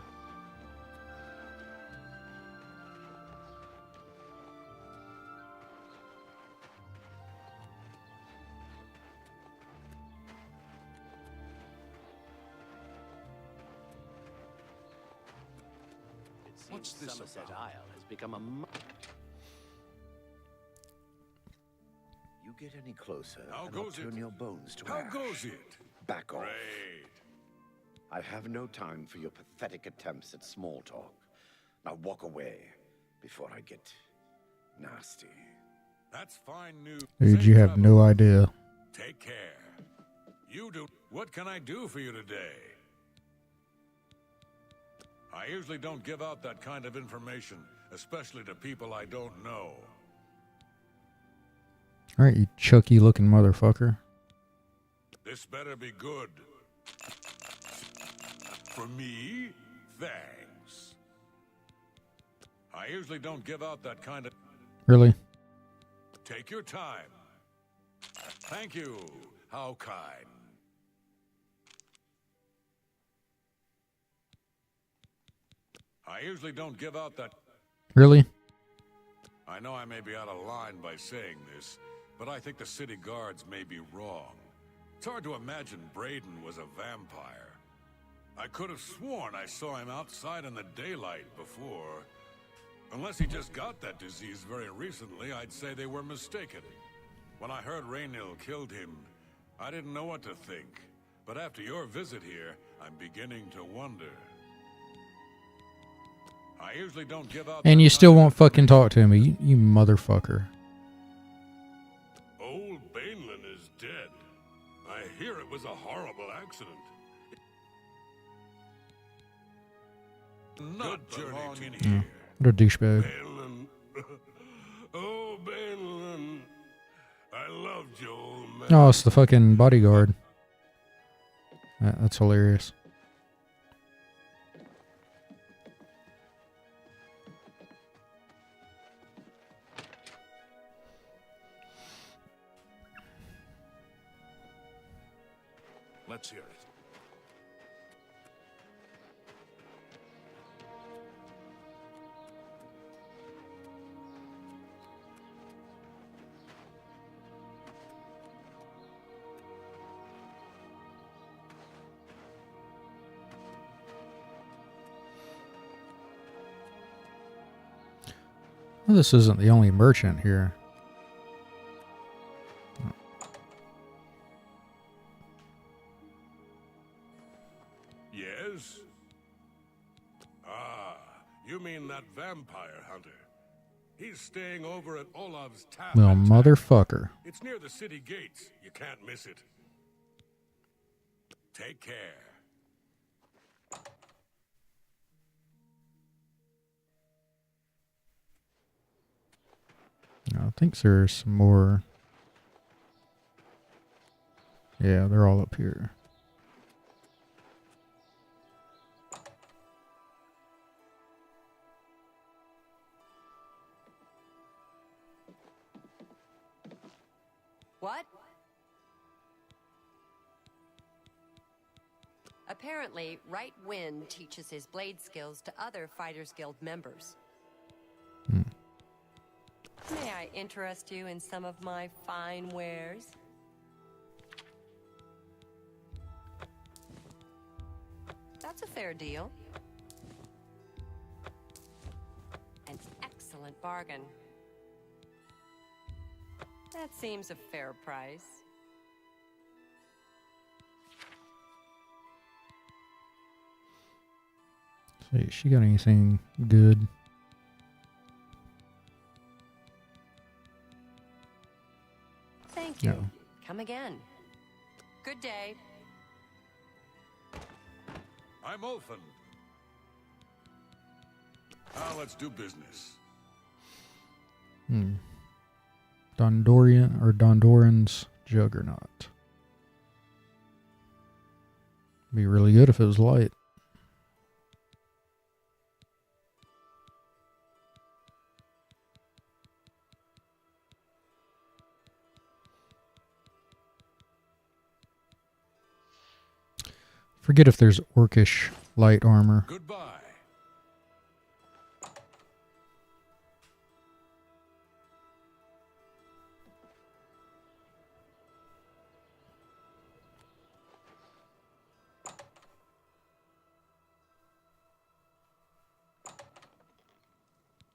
Speaker 12: What's this Somerset Isle has become a...
Speaker 15: You get any closer,
Speaker 20: How
Speaker 15: and I'll
Speaker 20: goes
Speaker 15: turn
Speaker 20: it?
Speaker 15: your bones to
Speaker 20: How
Speaker 15: ash.
Speaker 20: goes it?
Speaker 15: Back off.
Speaker 20: Great.
Speaker 15: I have no time for your pathetic attempts at small talk. Now walk away before I get nasty.
Speaker 20: That's fine news.
Speaker 1: Dude, you have no idea.
Speaker 20: Take care. You do. What can I do for you today? I usually don't give out that kind of information, especially to people I don't know.
Speaker 1: Alright, you Chucky looking motherfucker.
Speaker 20: This better be good. For me? Thanks. I usually don't give out that kind of...
Speaker 1: Really?
Speaker 20: Take your time. Thank you. How kind. I usually don't give out that...
Speaker 1: Really?
Speaker 20: I know I may be out of line by saying this, but I think the city guards may be wrong. It's hard to imagine Braden was a vampire. I could have sworn I saw him outside in the daylight before. Unless he just got that disease very recently, I'd say they were mistaken. When I heard Raynil killed him, I didn't know what to think. But after your visit here, I'm beginning to wonder. I usually don't give out...
Speaker 1: And you still won't fucking talk to me, you motherfucker.
Speaker 20: Old Bainland is dead. I hear it was a horrible accident. Not belong in here.
Speaker 1: What a douchebag.
Speaker 20: Bainland. Oh, Bainland. I loved you, old man.
Speaker 1: Oh, it's the fucking bodyguard. That's hilarious.
Speaker 3: Let's hear it.
Speaker 1: Well, this isn't the only merchant here.
Speaker 20: Yes? Ah, you mean that vampire hunter. He's staying over at Olav's Tavern.
Speaker 1: Well, motherfucker.
Speaker 20: It's near the city gates. You can't miss it. Take care.
Speaker 1: I think there's some more. Yeah, they're all up here.
Speaker 21: What? Apparently, Right Wind teaches his blade skills to other Fighters Guild members. May I interest you in some of my fine wares? That's a fair deal. An excellent bargain. That seems a fair price.
Speaker 1: See, she got anything good?
Speaker 21: Thank you.
Speaker 1: No.
Speaker 21: Come again. Good day.
Speaker 20: I'm Ulfin. Now let's do business.
Speaker 1: Dondoran's Juggernaut. Be really good if it was light. Forget if there's orcish light armor.
Speaker 20: Goodbye.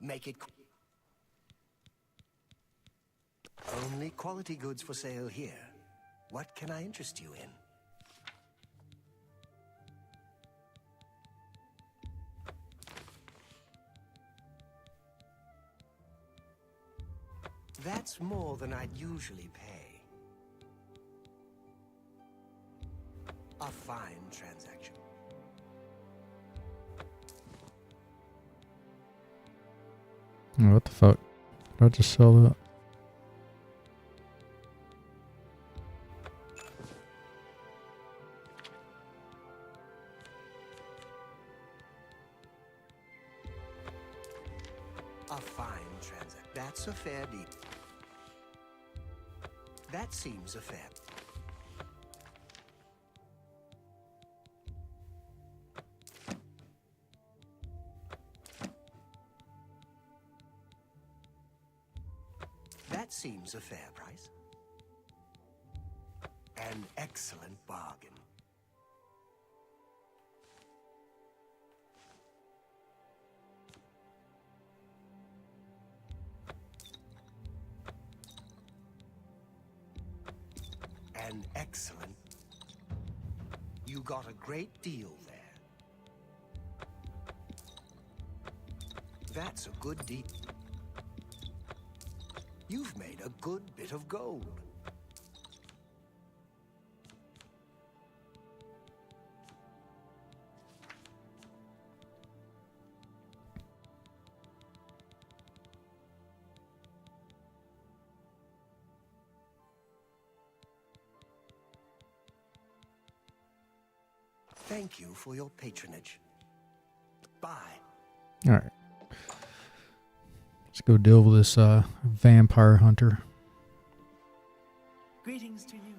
Speaker 13: Make it... Only quality goods for sale here. What can I interest you in? That's more than I'd usually pay. A fine transaction.
Speaker 1: Oh, what the fuck? Did I just sell that?
Speaker 13: A fine transaction. That's a fair deal. That seems a fair. That seems a fair price. An excellent bargain. An excellent. You got a great deal there. That's a good deal. You've made a good bit of gold. Thank you for your patronage. Bye.
Speaker 1: All right. Let's go deal with this vampire hunter.
Speaker 4: Greetings to you.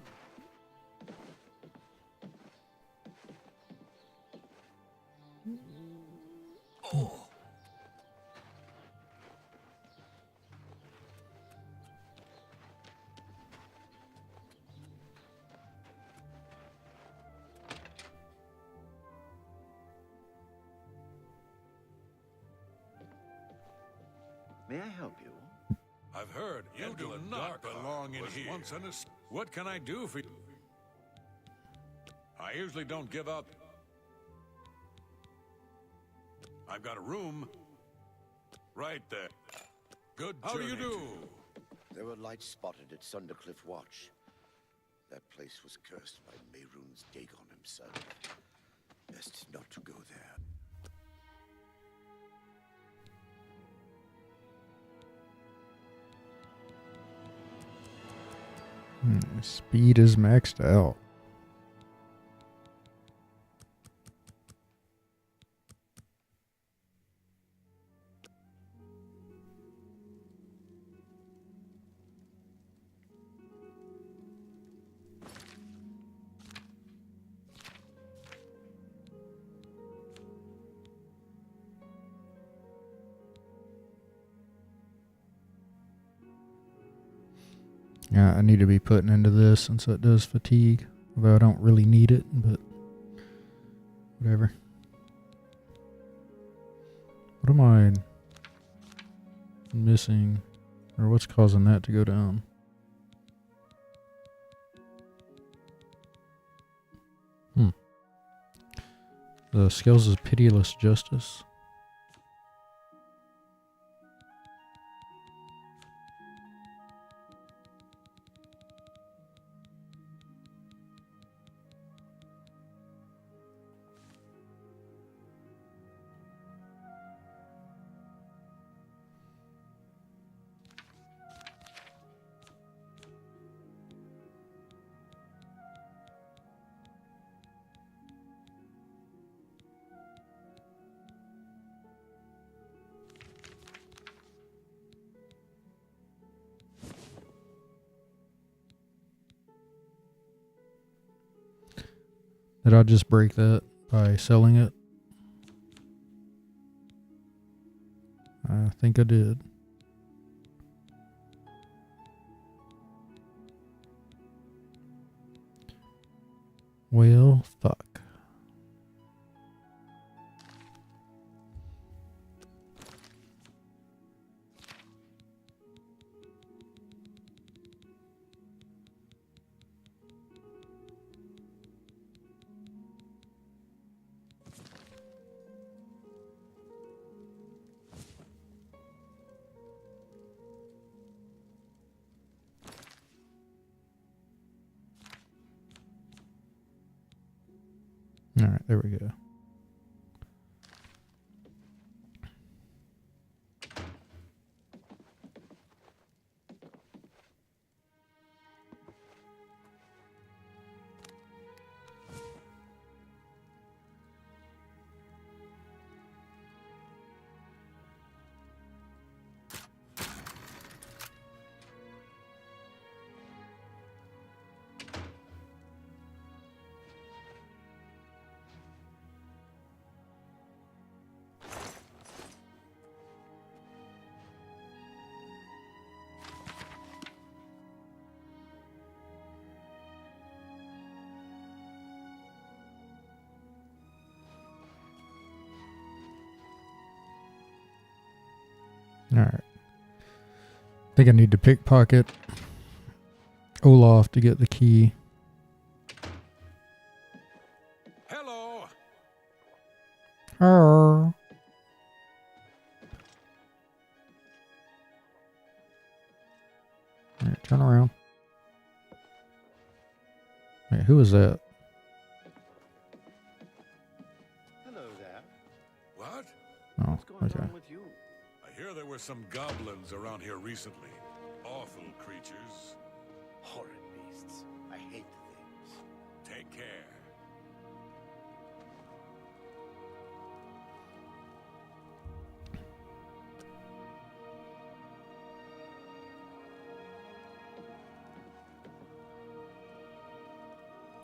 Speaker 13: Oh.
Speaker 9: May I help you?
Speaker 20: I've heard you do not belong in here. What can I do for you? I usually don't give up. I've got a room right there. Good
Speaker 15: How do
Speaker 20: journey
Speaker 15: you do?
Speaker 9: There were lights spotted at Sundercliff Watch. That place was cursed by Mehrunes Dagon himself. Best not to go there.
Speaker 1: Speed is maxed out. Yeah, I need to be putting into this since it does fatigue. Although I don't really need it, but whatever. What am I missing? Or what's causing that to go down? The Scales is Pitiless Justice. Did I just break that by selling it? I think I did. Well, fuck. All right, there we go. All right. I think I need to pickpocket Olaf to get the key.
Speaker 20: Hello.
Speaker 1: Arr. All right, turn around. Wait, who is that?
Speaker 15: Hello there.
Speaker 20: What?
Speaker 1: Oh, okay.
Speaker 20: I hear there were some goblins around here recently. Awful creatures.
Speaker 15: Horrid beasts. I hate things.
Speaker 20: Take care.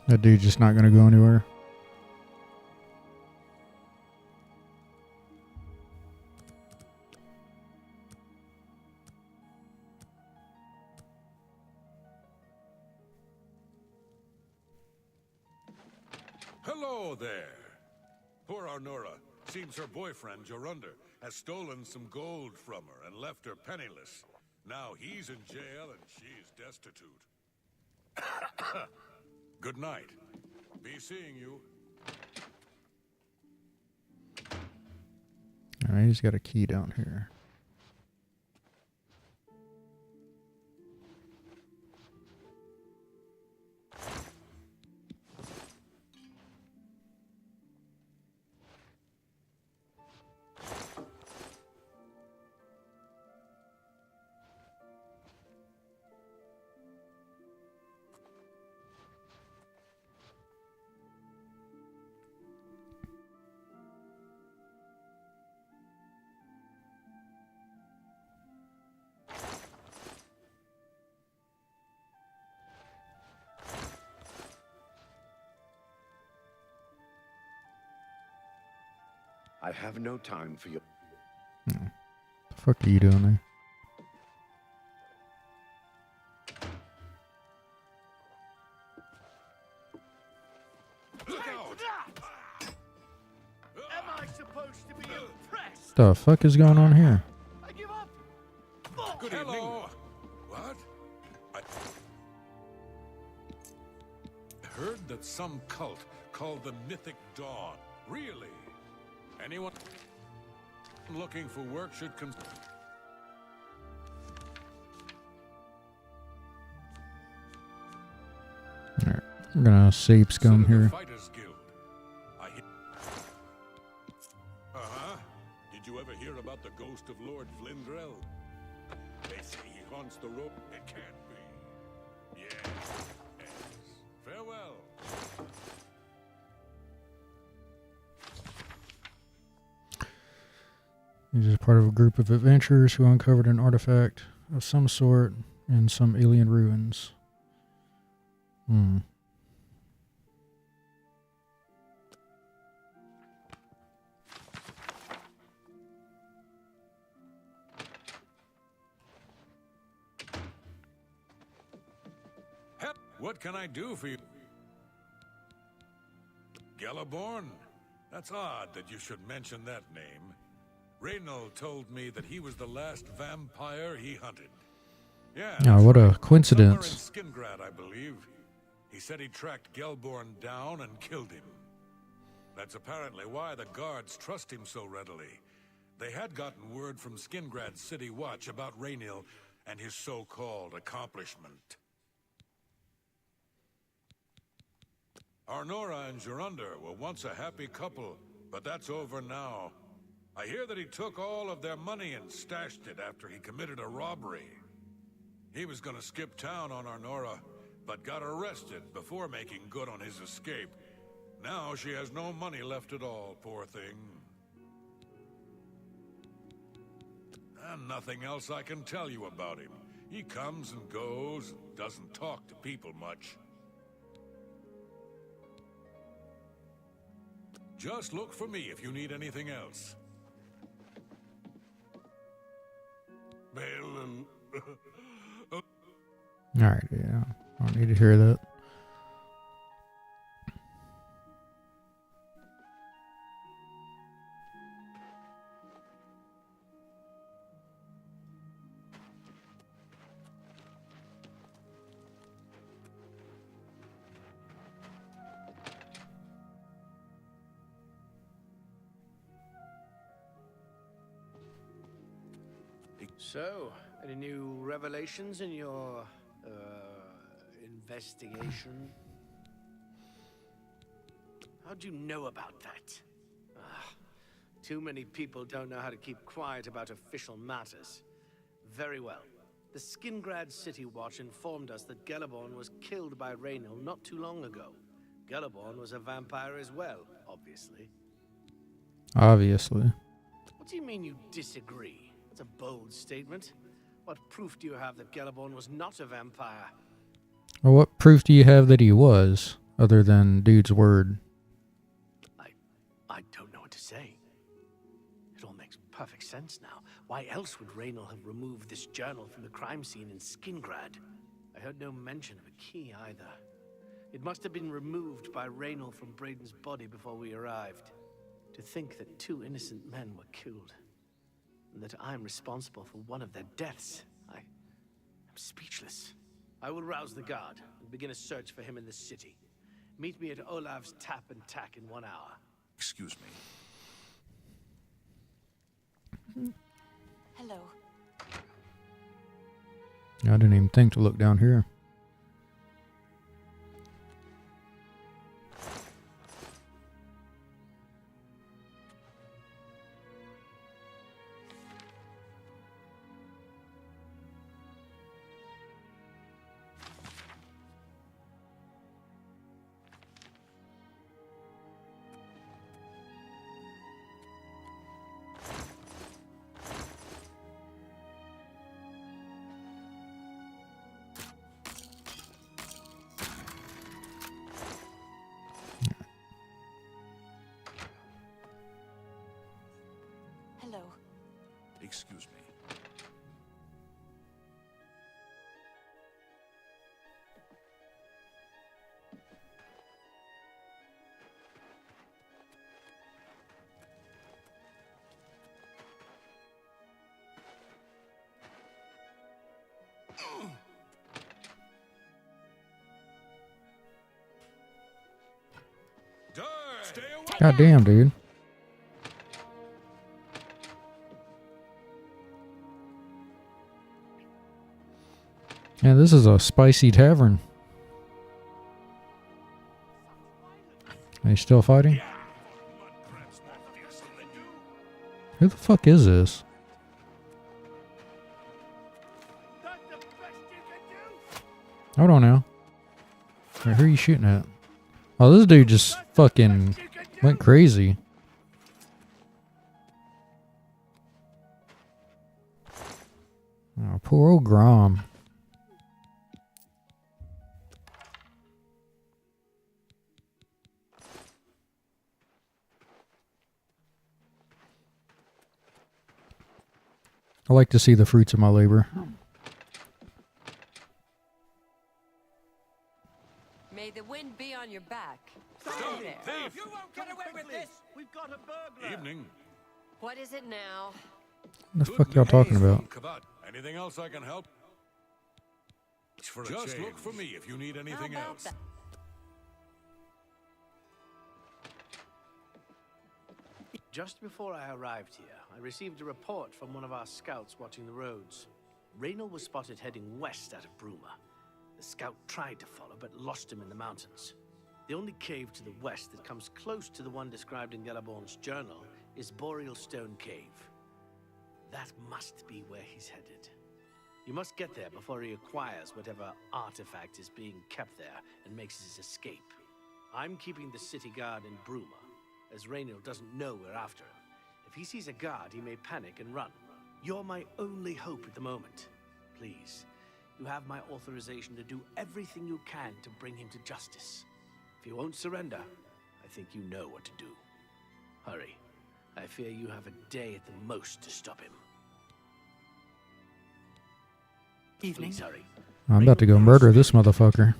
Speaker 1: That dude's just not going to go anywhere.
Speaker 20: Hello there. Poor Arnora. Seems her boyfriend, Jorunder, has stolen some gold from her and left her penniless. Now he's in jail and she's destitute. Good night. Be seeing you.
Speaker 1: All right, he's got a key down here.
Speaker 15: I have no time for your...
Speaker 1: The fuck are you doing there? the fuck is going on here?
Speaker 20: Good evening. What? I heard that some cult called the Mythic Dawn. Really? Anyone looking for work should
Speaker 1: Alright, I'm gonna save scum here.
Speaker 20: Did you ever hear about the ghost of Lord Flindrell? They say he haunts the road. It can't be. Yes. Farewell.
Speaker 1: He's just part of a group of adventurers who uncovered an artifact of some sort in some alien ruins.
Speaker 20: What can I do for you? Galaborn? That's odd that you should mention that name. Reynald told me that he was the last vampire he hunted. Yeah.
Speaker 1: Oh, what a coincidence.
Speaker 20: Somewhere in Skingrad, I believe. He said he tracked Gelborn down and killed him. That's apparently why the guards trust him so readily. They had gotten word from Skingrad's City Watch about Raynil and his so-called accomplishment. Arnora and Jorunda were once a happy couple, but that's over now. I hear that he took all of their money and stashed it after he committed a robbery. He was gonna skip town on Arnora, but got arrested before making good on his escape. Now she has no money left at all, poor thing. And nothing else I can tell you about him. He comes and goes, and doesn't talk to people much. Just look for me if you need anything else.
Speaker 1: Alright, yeah. I don't need to hear that.
Speaker 12: So, any new revelations in your, investigation? How'd you know about that? Too many people don't know how to keep quiet about official matters. Very well. The Skingrad City Watch informed us that Galaborn was killed by Reynil not too long ago. Galaborn was a vampire as well, obviously.
Speaker 1: Obviously.
Speaker 12: What do you mean you disagree? That's a bold statement. What proof do you have that Galaborn was not a vampire?
Speaker 1: Well, what proof do you have that he was, other than dude's word?
Speaker 12: I don't know what to say. It all makes perfect sense now. Why else would Reynil have removed this journal from the crime scene in Skingrad? I heard no mention of a key either. It must have been removed by Reynil from Braden's body before we arrived. To think that 2 innocent men were killed, and that I'm responsible for one of their deaths, I'm speechless. I will rouse the guard and begin a search for him in the city. Meet me at Olav's Tap and Tack in 1 hour.
Speaker 3: Excuse me.
Speaker 18: Hello.
Speaker 1: I didn't even think to look down here.
Speaker 3: Excuse me.
Speaker 1: God damn, dude. Yeah, this is a spicy tavern. Are you still fighting? Who the fuck is this? Hold on now. Wait, who are you shooting at? Oh, this dude just fucking went crazy. Oh, poor old Grom. I like to see the fruits of my labor.
Speaker 21: May the wind be on your back.
Speaker 13: Stop it! Thief! You won't get away with this! We've got a burglar!
Speaker 20: Evening.
Speaker 21: What is it now?
Speaker 1: What the fuck y'all talking about?
Speaker 20: Anything else I can help? Just look for me if you need anything else.
Speaker 12: Just before I arrived here, I received a report from one of our scouts watching the roads. Raynor was spotted heading west out of Bruma. The scout tried to follow, but lost him in the mountains. The only cave to the west that comes close to the one described in Galaborn's journal is Boreal Stone Cave. That must be where he's headed. You must get there before he acquires whatever artifact is being kept there and makes his escape. I'm keeping the city guard in Bruma, as Raynor doesn't know we're after him. If he sees a guard, he may panic and run. You're my only hope at the moment. Please, you have my authorization to do everything you can to bring him to justice. If he won't surrender, I think you know what to do. Hurry. I fear you have a day at the most to stop him.
Speaker 8: Evening.
Speaker 12: Please hurry.
Speaker 1: I'm about to go murder this motherfucker.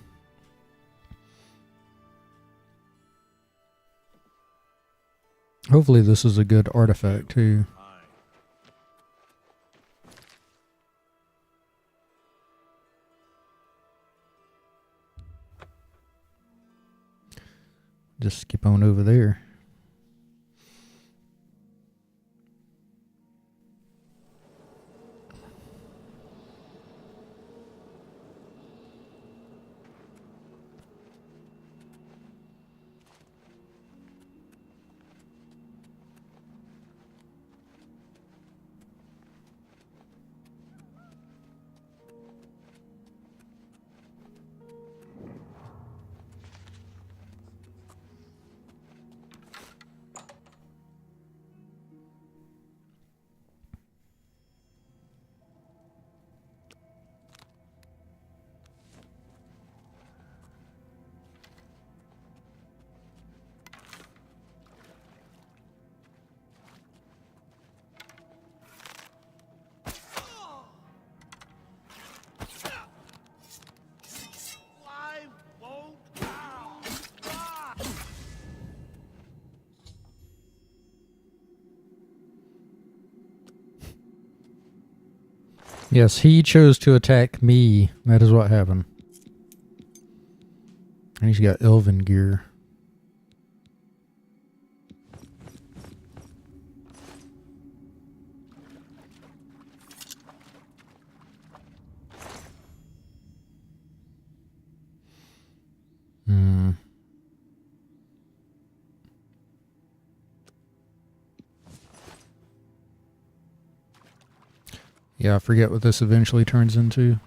Speaker 1: Hopefully this is a good artifact too. Just skip on over there. Yes, he chose to attack me. That is what happened. And he's got elven gear. Yeah, I forget what this eventually turns into.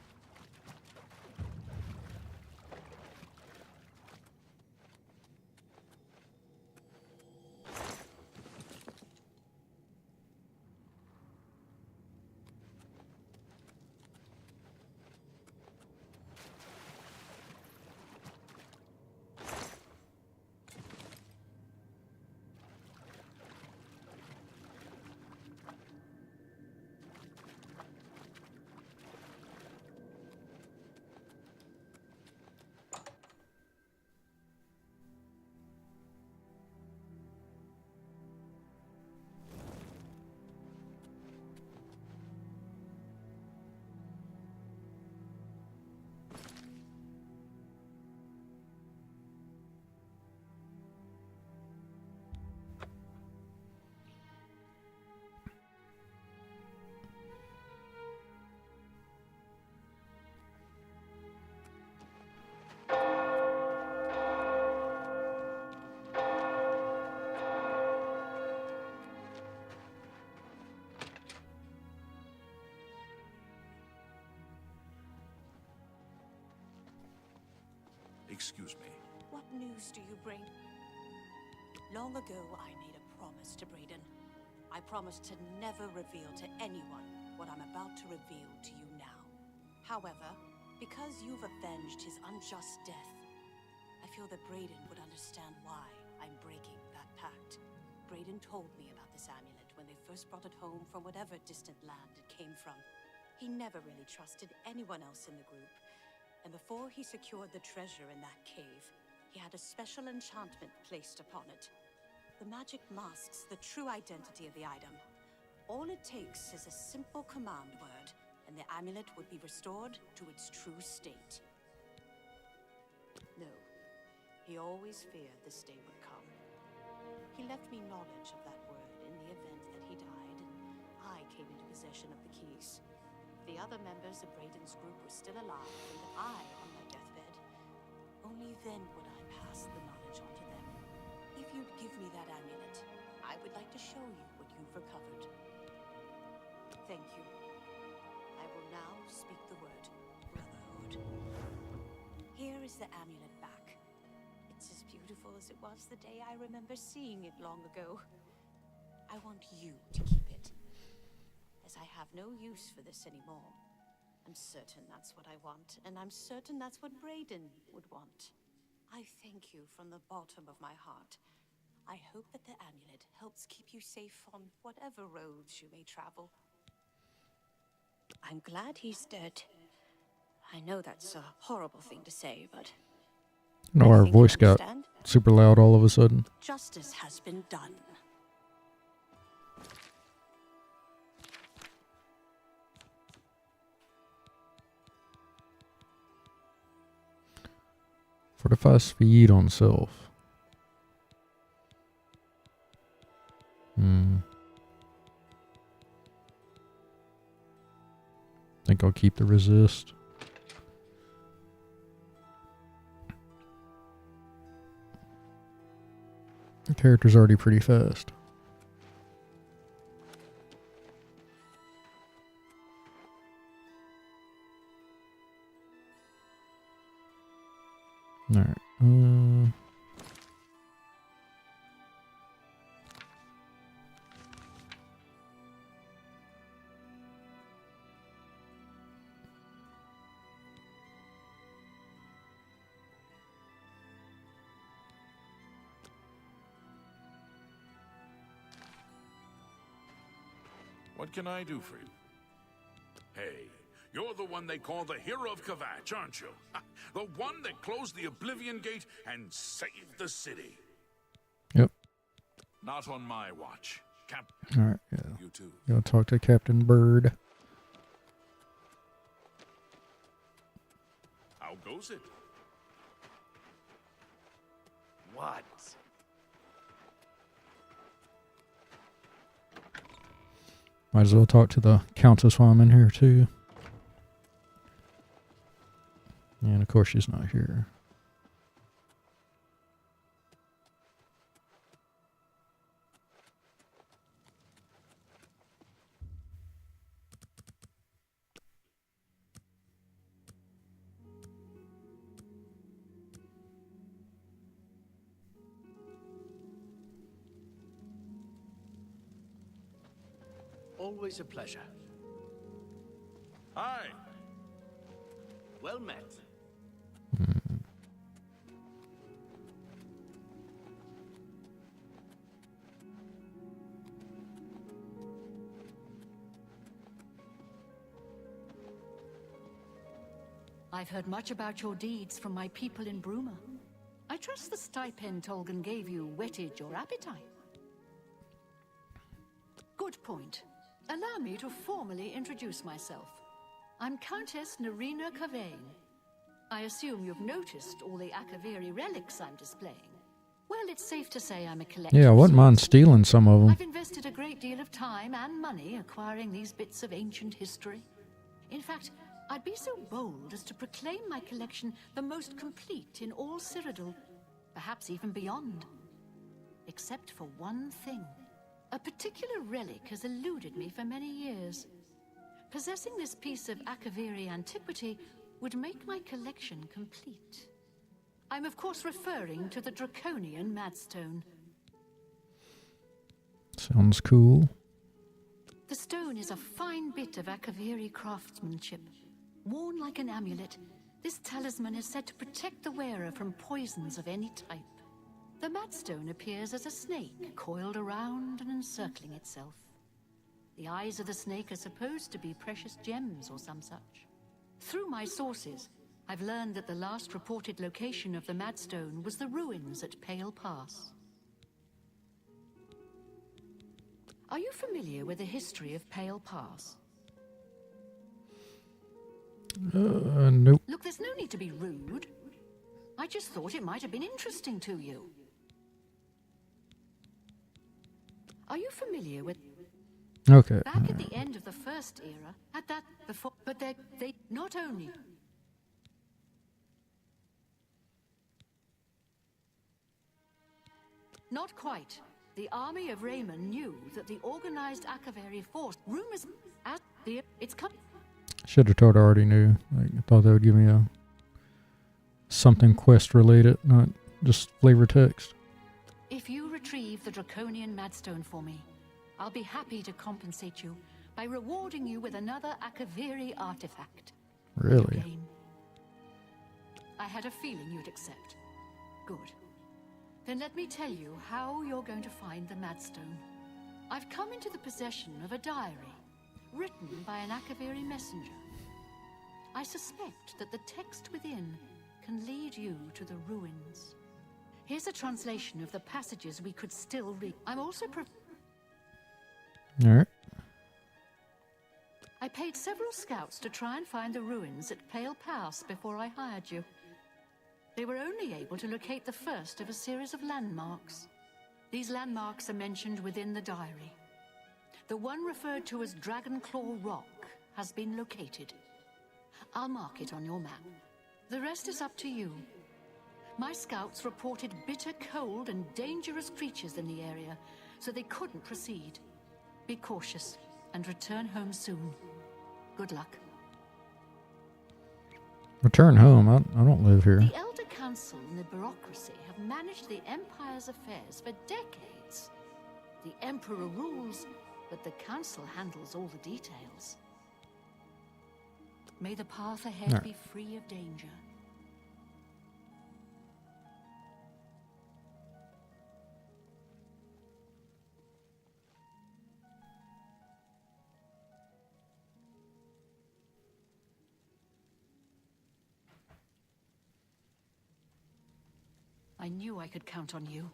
Speaker 3: excuse me.
Speaker 18: What news do you bring? Long ago, I made a promise to Brayden. I promised to never reveal to anyone what I'm about to reveal to you now. However, because you've avenged his unjust death, I feel that Brayden would understand why I'm breaking that pact. Brayden told me about this amulet when they first brought it home from whatever distant land it came from. He never really trusted anyone else in the group, and before he secured the treasure in that cave, he had a special enchantment placed upon it. The magic masks the true identity of the item. All it takes is a simple command word, and the amulet would be restored to its true state. No, he always feared this day would come. He left me knowledge of that word in the event that he died, and I came into possession of the keys. The other members of Brayden's group were still alive, and I on my deathbed. Only then would I pass the knowledge on to them. If you'd give me that amulet, I would like to show you what you've recovered. Thank you. I will now speak the word Brotherhood. Here is the amulet back. It's as beautiful as it was the day I remember seeing it long ago. I want you to keep it, as I have no use for this anymore. I'm certain that's what I want, and I'm certain that's what Brayden would want. I thank you from the bottom of my heart. I hope that the amulet helps keep you safe on whatever roads you may travel. I'm glad he's dead. I know that's a horrible thing to say, but
Speaker 1: No, our voice got super loud all of a sudden.
Speaker 18: justice has been done.
Speaker 1: Fortifies feed on self. Think I'll keep the resist. The character's already pretty fast. Alright.
Speaker 3: What can I do for you? Hey, you're the one they call the hero of Kvatch, aren't you? The one that closed the Oblivion Gate and saved the city.
Speaker 1: Yep.
Speaker 3: Not on my watch, Captain.
Speaker 1: Alright, yeah.
Speaker 3: You too.
Speaker 1: Go talk to Captain Bird.
Speaker 3: How goes it?
Speaker 12: What?
Speaker 1: Might as well talk to the Countess while I'm in here too. And of course she's not here.
Speaker 12: Always a pleasure.
Speaker 3: Hi.
Speaker 12: Well met.
Speaker 5: I've heard much about your deeds from my people in Bruma. I trust the stipend Tolgan gave you whetted your appetite. Good point. Allow me to formally introduce myself. I'm Countess Nerina Kavain. I assume you've noticed all the Akaviri relics I'm displaying. Well, it's safe to say I'm a collector.
Speaker 1: Yeah, I wouldn't mind stealing some of them.
Speaker 5: I've invested a great deal of time and money acquiring these bits of ancient history. In fact, I'd be so bold as to proclaim my collection the most complete in all Cyrodiil, perhaps even beyond. Except for one thing. A particular relic has eluded me for many years. Possessing this piece of Akaviri antiquity would make my collection complete. I'm of course referring to the Draconian Madstone.
Speaker 1: Sounds cool.
Speaker 5: The stone is a fine bit of Akaviri craftsmanship. Worn like an amulet, this talisman is said to protect the wearer from poisons of any type. The Madstone appears as a snake, coiled around and encircling itself. The eyes of the snake are supposed to be precious gems or some such. Through my sources, I've learned that the last reported location of the Madstone was the ruins at Pale Pass. Are you familiar with the history of Pale Pass?
Speaker 1: Nope.
Speaker 5: Look, there's no need to be rude. I just thought it might have been interesting to you. Are you familiar with...
Speaker 1: Okay.
Speaker 5: Back at the end of the First Era, at that before... But they not only... Not quite. The army of Raymond knew that the organized Akaviri force... Rumors... At the... It's come...
Speaker 1: Should have told I already knew. Like, I thought they would give me a... something quest related, not just flavor text.
Speaker 5: If you retrieve the Draconian Madstone for me, I'll be happy to compensate you by rewarding you with another Akaviri artifact.
Speaker 1: Really?
Speaker 5: Again. I had a feeling you'd accept. Good. Then let me tell you how you're going to find the Madstone. I've come into the possession of a diary, written by an Akaviri messenger. I suspect that the text within can lead you to the ruins. Here's a translation of the passages we could still read. I'm also
Speaker 1: Alright.
Speaker 5: I paid several scouts to try and find the ruins at Pale Pass before I hired you. They were only able to locate the first of a series of landmarks. These landmarks are mentioned within the diary. The one referred to as Dragonclaw Rock has been located. I'll mark it on your map. The rest is up to you. My scouts reported bitter cold and dangerous creatures in the area, so they couldn't proceed. Be cautious and return home soon. Good luck.
Speaker 1: Return home. I don't live here.
Speaker 5: The Elder Council and the bureaucracy have managed the Empire's affairs for decades. The Emperor rules, but the Council handles all the details. May the path ahead be free of danger. I knew I could count on you.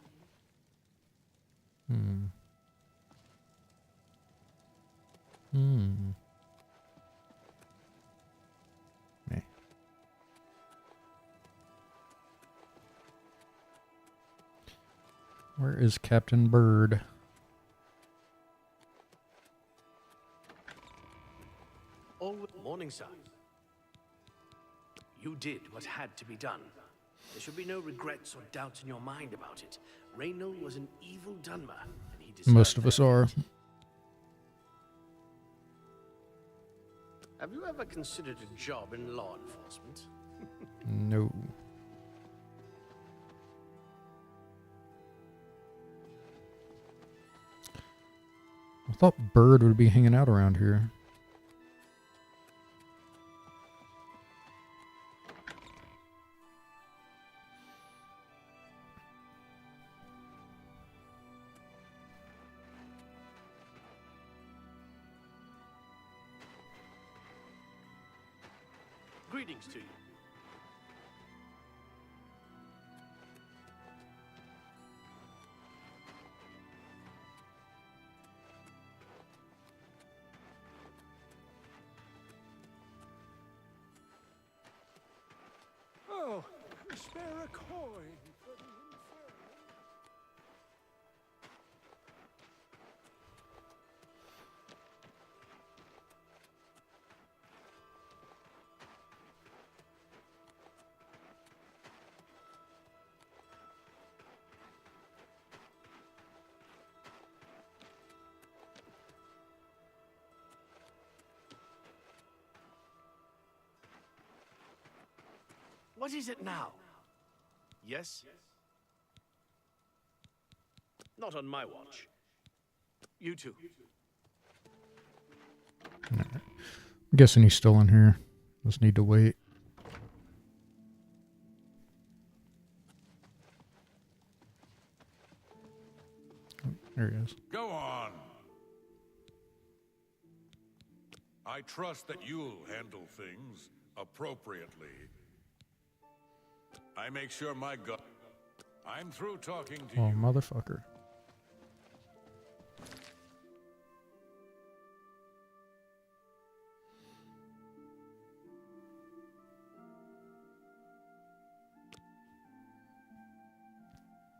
Speaker 1: Meh. Where is Captain Bird?
Speaker 12: Morning, sir. You did what had to be done. There should be no regrets or doubts in your mind about it. Raynal was an evil Dunmer, and he deserved
Speaker 1: Most of us are.
Speaker 12: Have you ever considered a job in law enforcement?
Speaker 1: No. I thought Bird would be hanging out around here.
Speaker 12: Greetings to you.
Speaker 7: Oh, spare a coin for the infernal.
Speaker 12: What is it now? Yes? Not on my watch. You too.
Speaker 1: I'm guessing he's still in here. Just need to wait. Oh, there he is.
Speaker 20: Go on. I trust that you'll handle things appropriately. I make sure my gut. I'm through talking to
Speaker 1: Oh,
Speaker 20: you.
Speaker 1: motherfucker.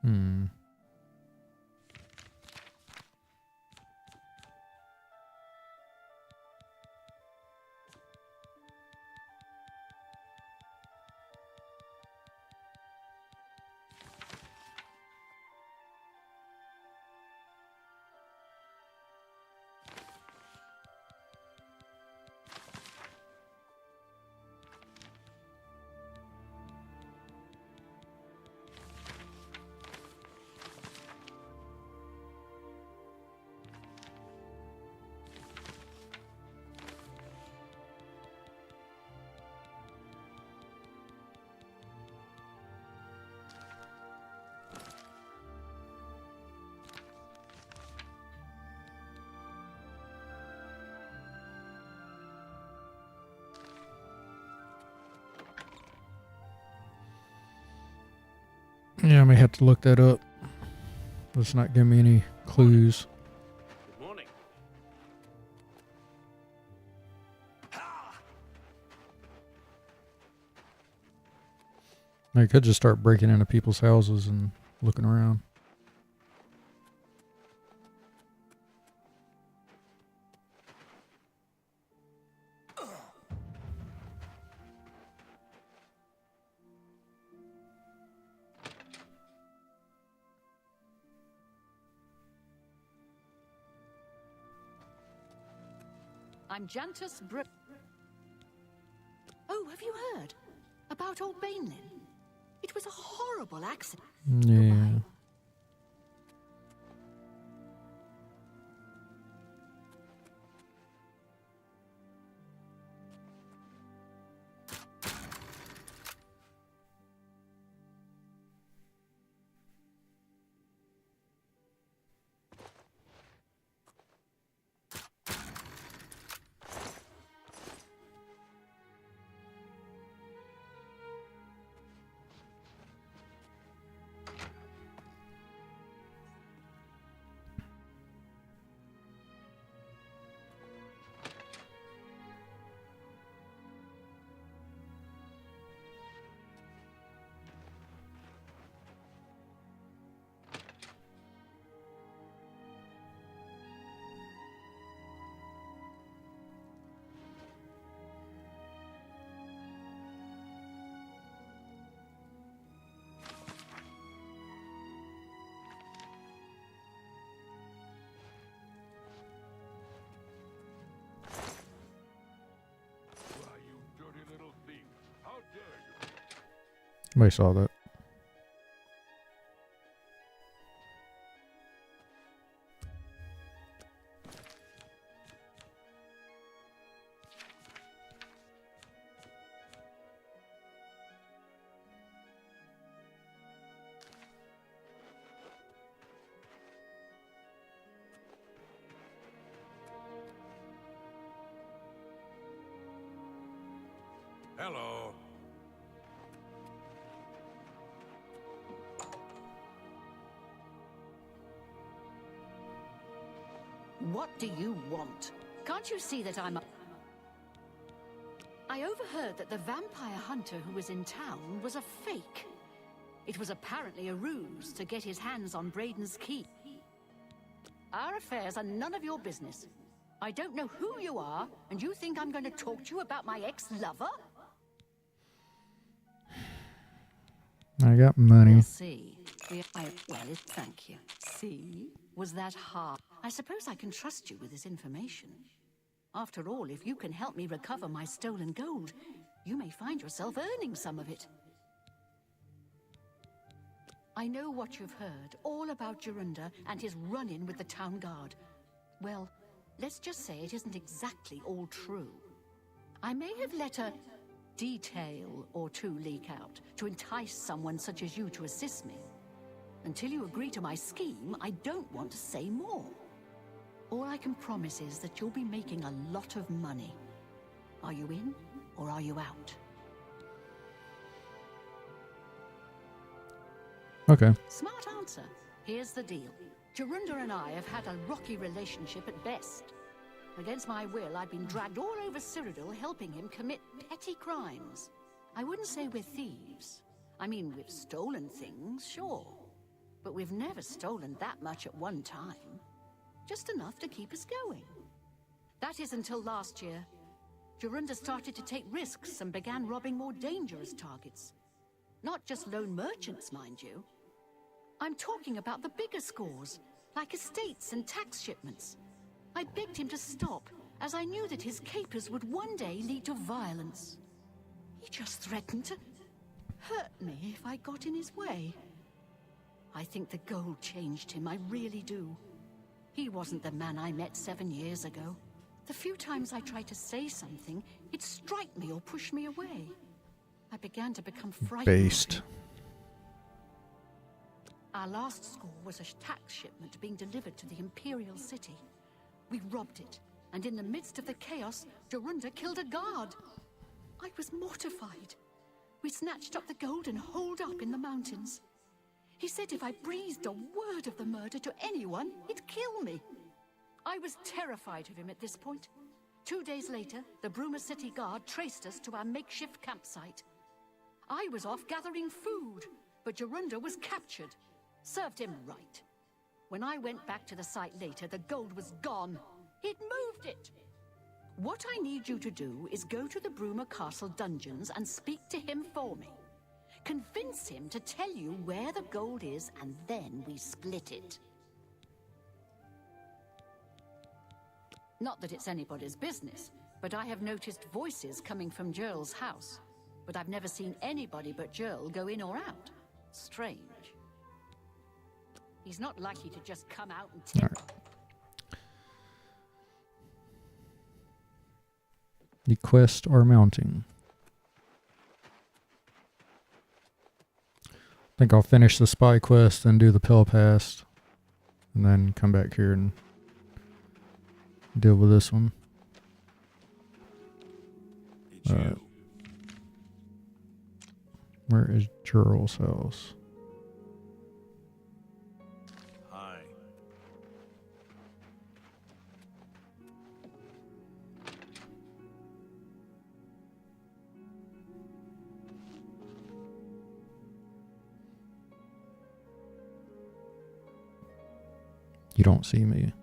Speaker 1: Hmm. Yeah, I may have to look that up. Let's not give me any clues.
Speaker 12: Good morning.
Speaker 1: I could just start breaking into people's houses and looking around.
Speaker 5: I'm Jantus Br... Oh, have you heard? About old Bainlin? It was a horrible accident.
Speaker 1: Yeah. Somebody saw that.
Speaker 20: Hello.
Speaker 5: What do you want? Can't you see that I'm a... I overheard that the vampire hunter who was in town was a fake. It was apparently a ruse to get his hands on Braden's key. Our affairs are none of your business. I don't know who you are, and you think I'm going to talk to you about my ex-lover?
Speaker 1: I got money.
Speaker 5: We'll see. Thank you. See? Was that hard? I suppose I can trust you with this information. After all, if you can help me recover my stolen gold, you may find yourself earning some of it. I know what you've heard, all about Jorunda and his run-in with the town guard. Well, let's just say it isn't exactly all true. I may have let a detail or two leak out to entice someone such as you to assist me. Until you agree to my scheme, I don't want to say more. All I can promise is that you'll be making a lot of money. Are you in, or are you out?
Speaker 1: Okay.
Speaker 5: Smart answer. Here's the deal. Jorunda and I have had a rocky relationship at best. Against my will, I've been dragged all over Cyrodiil helping him commit petty crimes. I wouldn't say we're thieves. I mean, we've stolen things, sure. But we've never stolen that much at one time. Just enough to keep us going. That is until last year. Jorunda started to take risks and began robbing more dangerous targets. Not just lone merchants, mind you. I'm talking about the bigger scores, like estates and tax shipments. I begged him to stop, as I knew that his capers would one day lead to violence. He just threatened to hurt me if I got in his way. I think the gold changed him, I really do. He wasn't the man I met 7 years ago. The few times I tried to say something, he'd strike me or push me away. I began to become frightened.
Speaker 1: Based.
Speaker 5: Our last score was a tax shipment being delivered to the Imperial City. We robbed it, and in the midst of the chaos, Jorunda killed a guard. I was mortified. We snatched up the gold and holed up in the mountains. He said if I breathed a word of the murder to anyone, he'd kill me. I was terrified of him at this point. 2 days later, the Bruma City Guard traced us to our makeshift campsite. I was off gathering food, but Jorunda was captured. Served him right. When I went back to the site later, the gold was gone. He'd moved it. What I need you to do is go to the Bruma Castle dungeons and speak to him for me. Convince him to tell you where the gold is, and then we split it. Not that it's anybody's business, but I have noticed voices coming from Jerl's house. But I've never seen anybody but Jerl go in or out. Strange. He's not likely to just come out and take...
Speaker 1: The quests are mounting. I think I'll finish the spy quest and do the pill pass, and then come back here and deal with this one. Where is Jerl's house?
Speaker 3: Hi.
Speaker 1: You don't see me.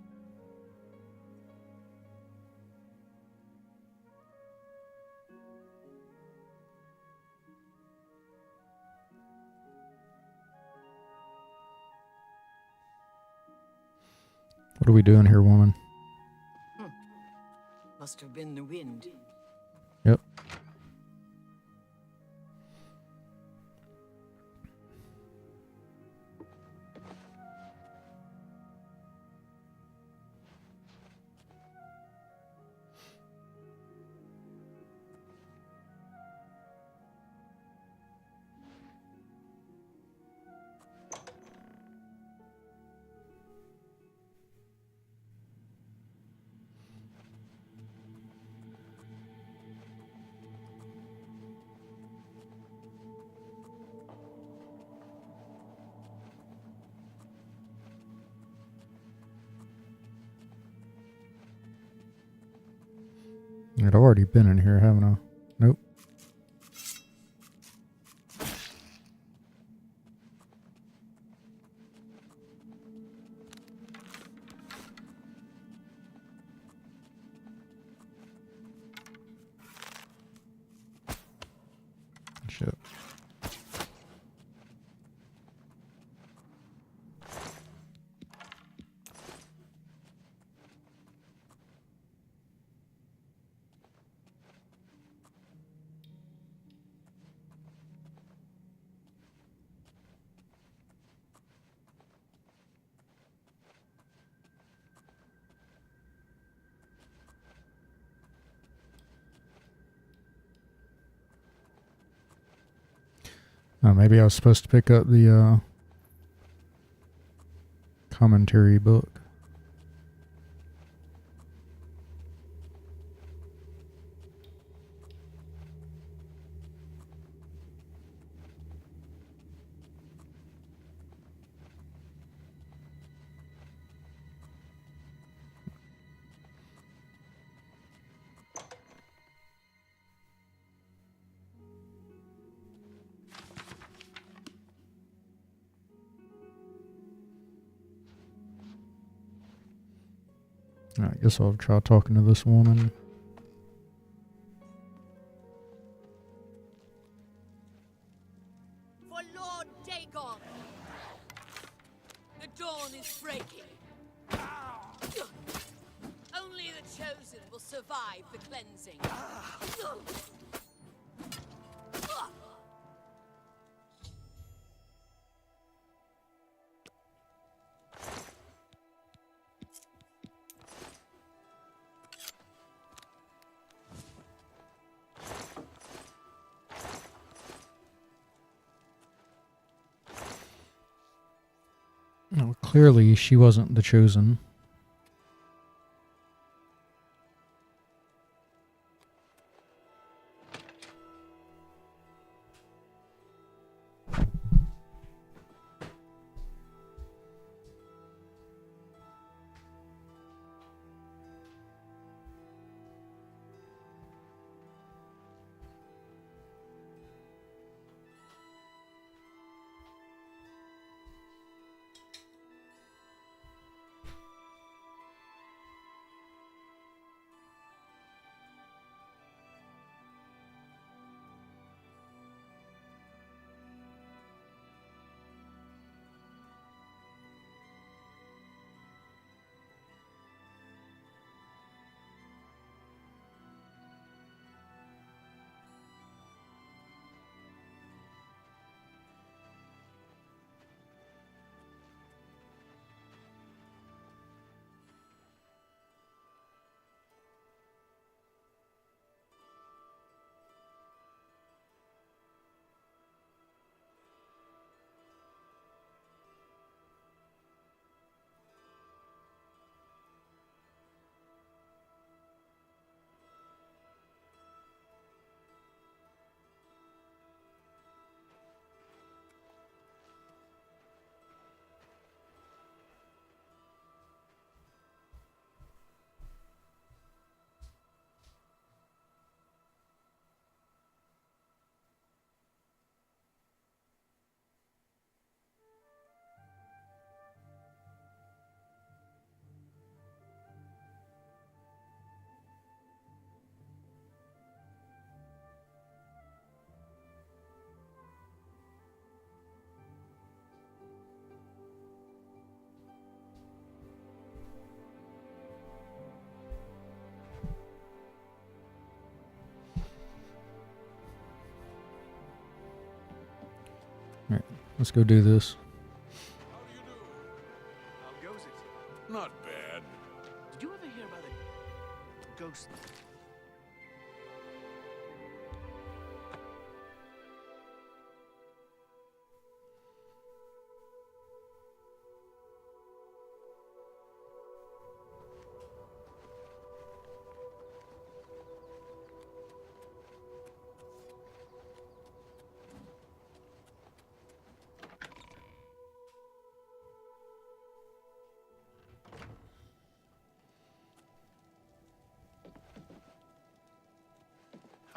Speaker 1: What are we doing here, woman?
Speaker 14: Must have been the wind.
Speaker 1: Yep. I'd already been in here, haven't I? Nope. Shit. Oh, maybe I was supposed to pick up the commentary book. I guess I'll try talking to this woman.
Speaker 17: For Lord Dagon! The dawn is breaking. Only the chosen will survive the cleansing.
Speaker 1: No, clearly she wasn't the chosen. Alright, let's go do this.
Speaker 19: How goes it?
Speaker 20: Not bad.
Speaker 12: Did you ever hear about a ghost?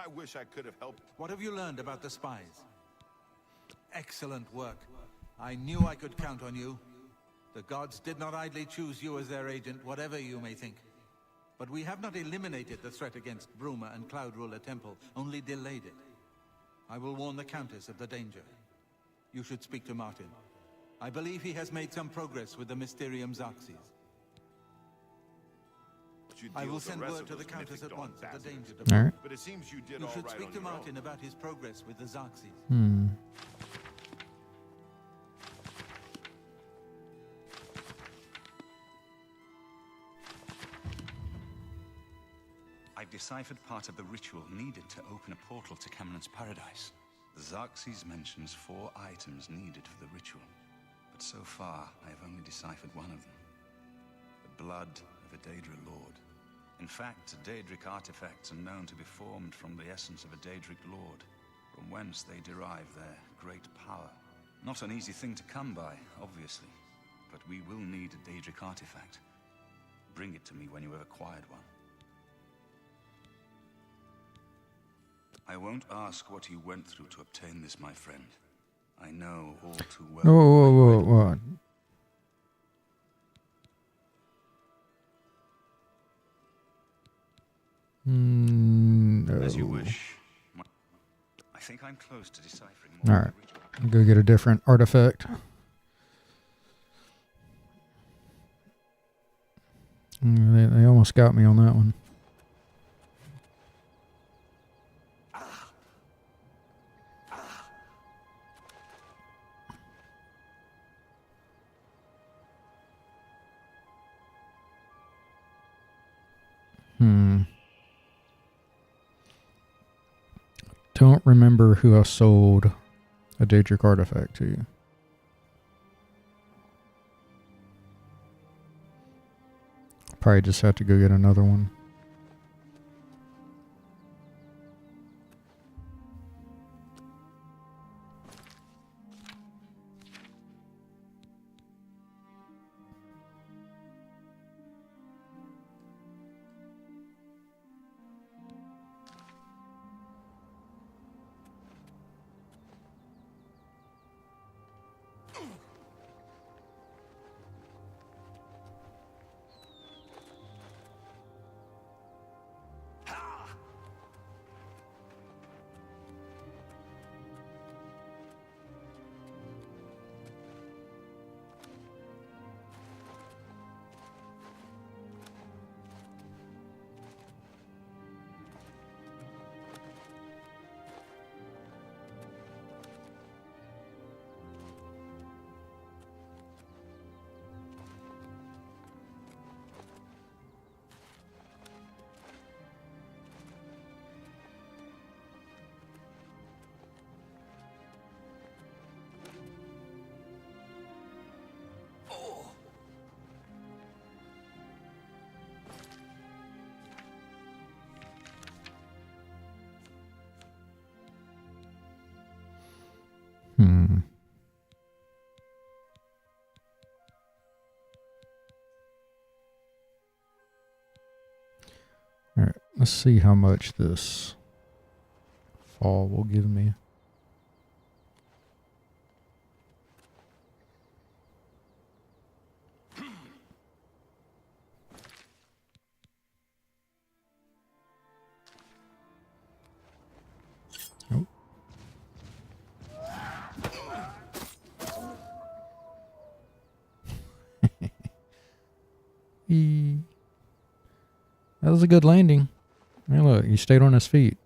Speaker 6: I wish I could have helped.
Speaker 2: What have you learned about the spies? Excellent work. I knew I could count on you. The gods did not idly choose you as their agent, whatever you may think. But we have not eliminated the threat against Bruma and Cloud Ruler Temple, only delayed it. I will warn the Countess of the danger. You should speak to Martin. I believe he has made some progress with the Mysterium Xarxes. I will send word to the Countess at once of the danger.
Speaker 1: All right.
Speaker 6: But it seems you did
Speaker 2: You
Speaker 6: all
Speaker 2: should
Speaker 6: right
Speaker 2: speak
Speaker 6: on
Speaker 2: to
Speaker 6: your
Speaker 2: Martin
Speaker 6: own.
Speaker 2: about his progress with the Xarxes.
Speaker 19: I've deciphered part of the ritual needed to open a portal to Cameron's paradise. Xerxes mentions 4 items needed for the ritual, but so far I have only deciphered one of them. The blood of a Daedra Lord. In fact, Daedric artifacts are known to be formed from the essence of a Daedric Lord, from whence they derive their great power. Not an easy thing to come by, obviously, but we will need a Daedric artifact. Bring it to me when you have acquired one. I won't ask what you went through to obtain this, my friend. I know all too well.
Speaker 1: Whoa. No.
Speaker 19: As you wish. I think I'm close to deciphering more.
Speaker 1: All right. I'll go get a different artifact. They almost got me on that one. Don't remember who I sold a Daedric artifact to. Probably just have to go get another one. Alright, let's see how much this fall will give me. Oh. That was a good landing. Hey, look, he stayed on his feet.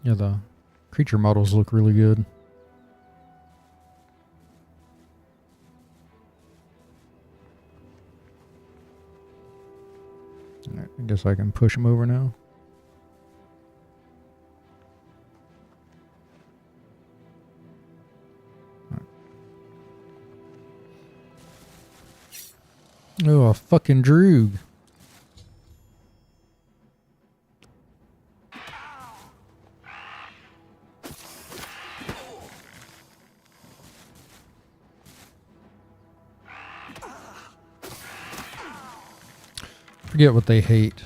Speaker 1: Yeah, the creature models look really good. Alright, I guess I can push him over now. Right. Oh, a fucking droog. Forget what they hate.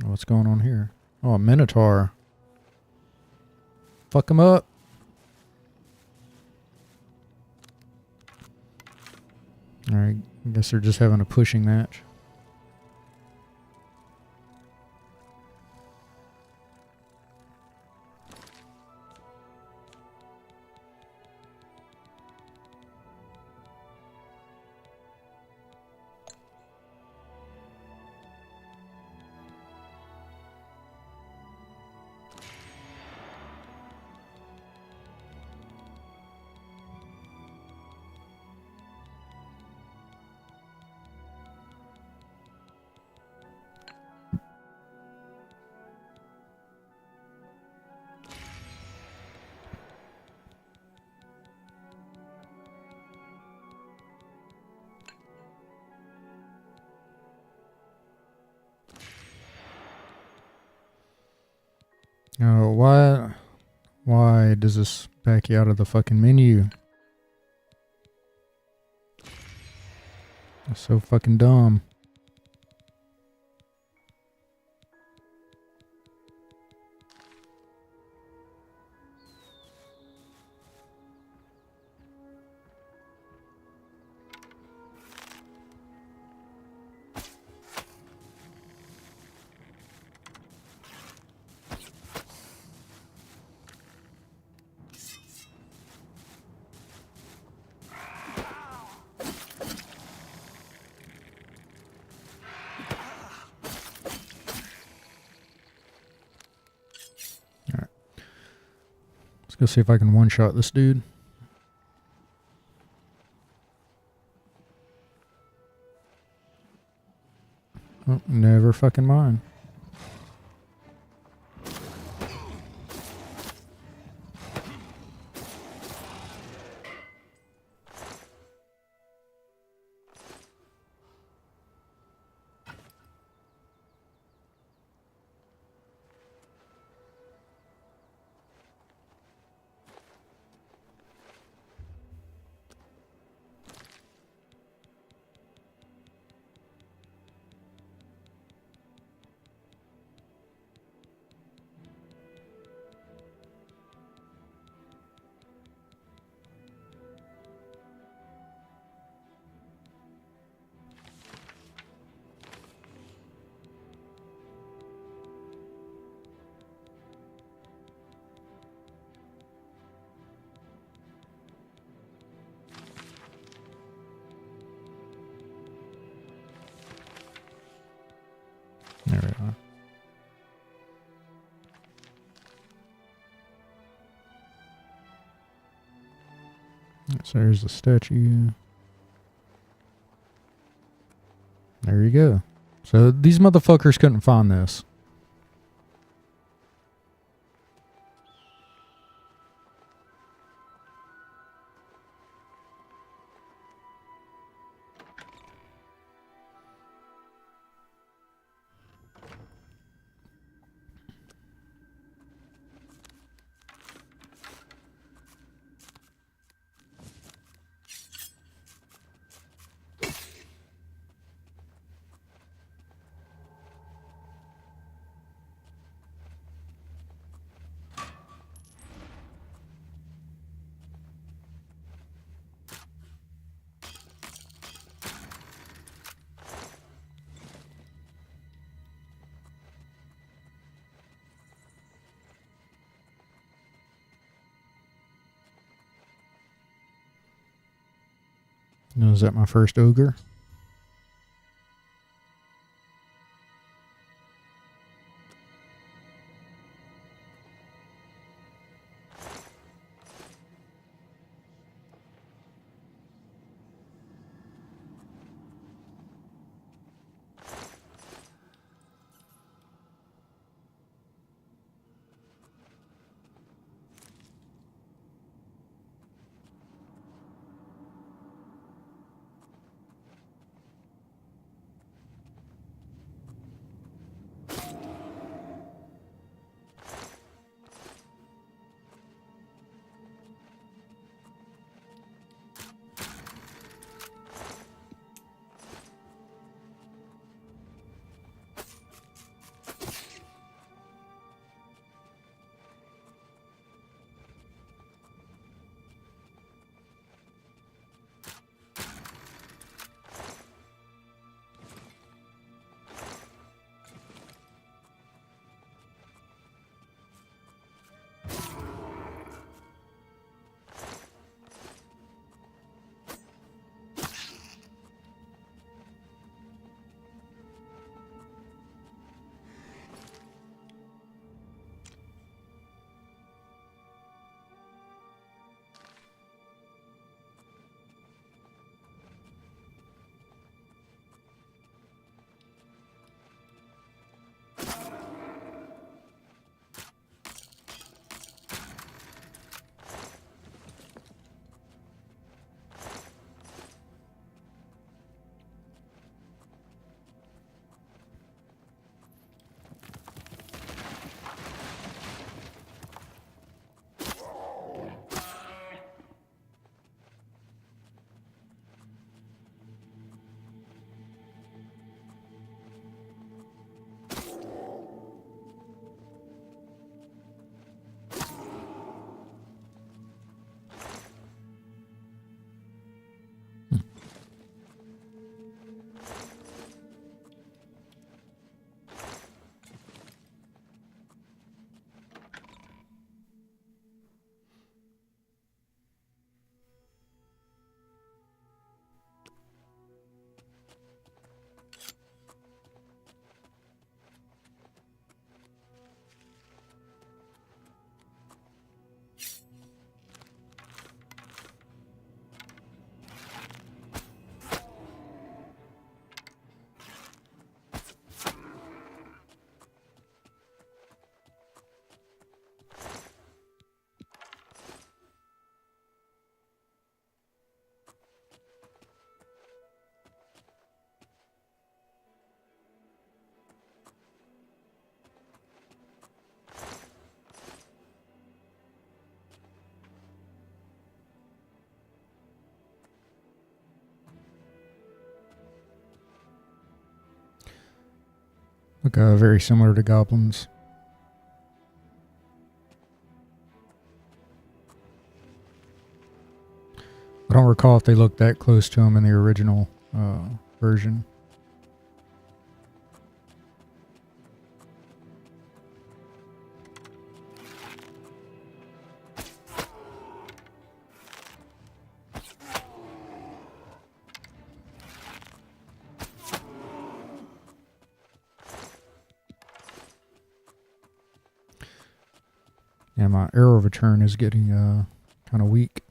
Speaker 1: What's going on here? Oh, a Minotaur. Fuck him up. Alright, I guess they're just having a pushing match. Oh, why does this back you out of the fucking menu? That's so fucking dumb. Let's go see if I can one-shot this dude. Oh, never fucking mind. There we are. So there's the statue. There you go. So these motherfuckers couldn't find this. Now, is that my first ogre? Look very similar to goblins. I don't recall if they looked that close to them in the original version. Yeah, my arrow return is getting kind of weak.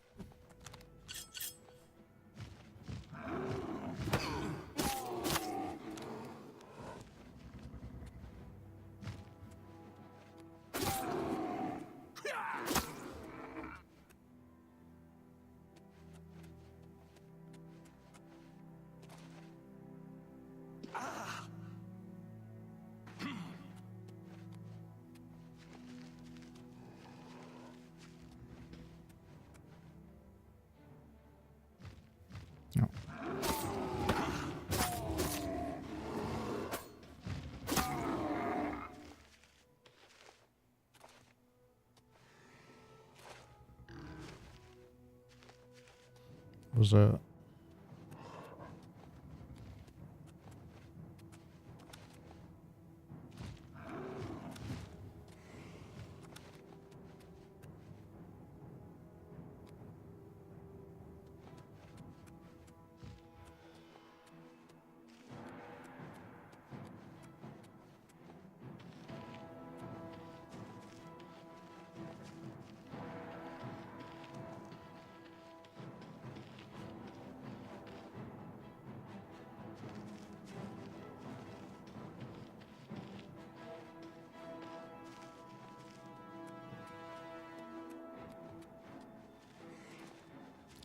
Speaker 1: Was that?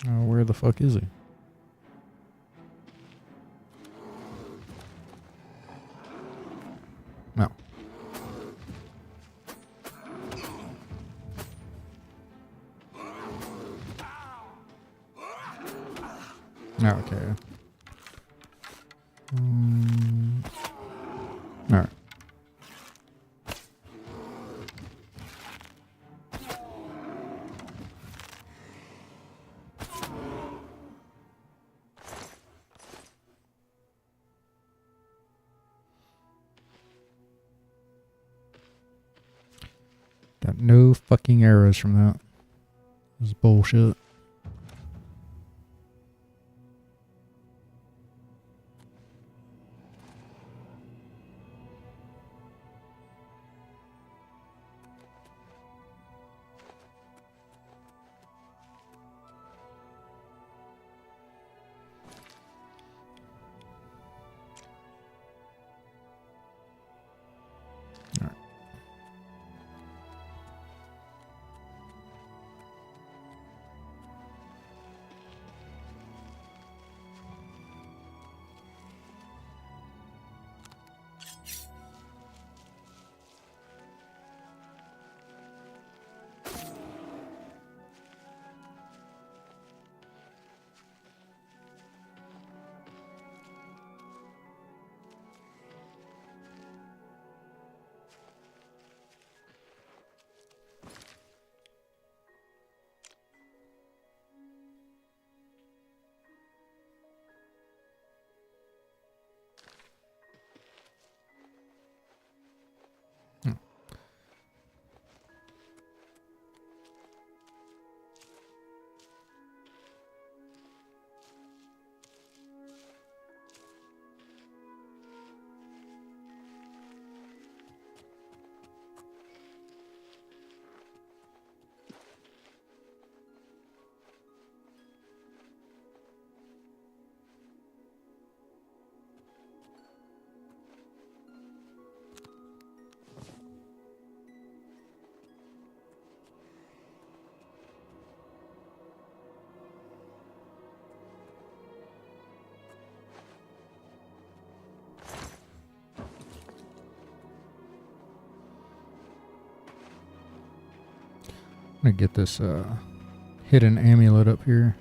Speaker 1: Where the fuck is he? No. Okay. All right. Got no fucking arrows from that. This is bullshit. I'm gonna get this hidden amulet up here.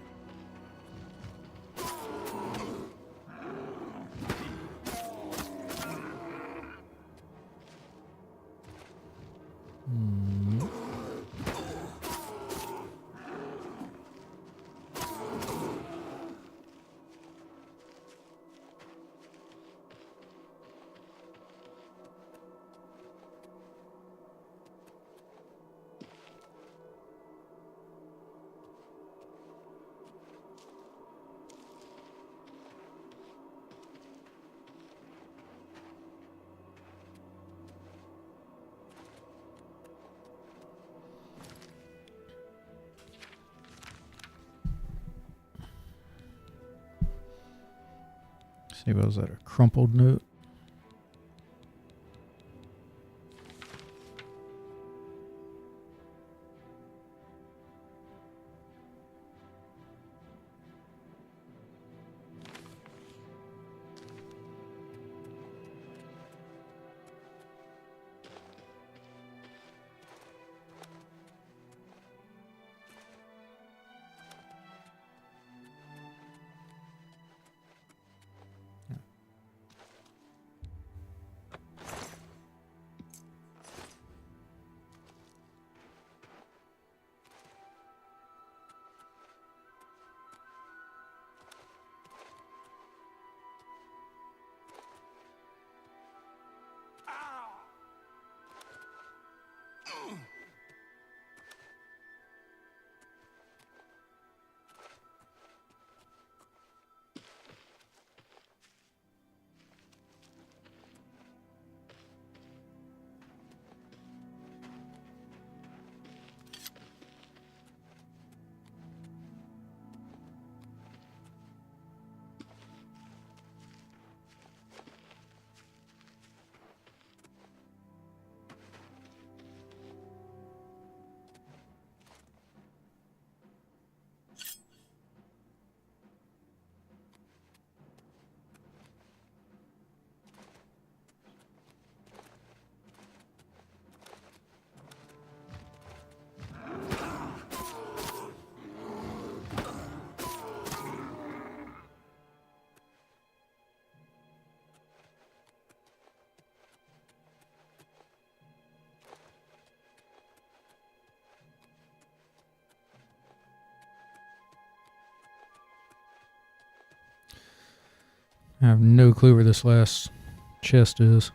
Speaker 1: See, what was that? A crumpled note? I have no clue where this last chest is.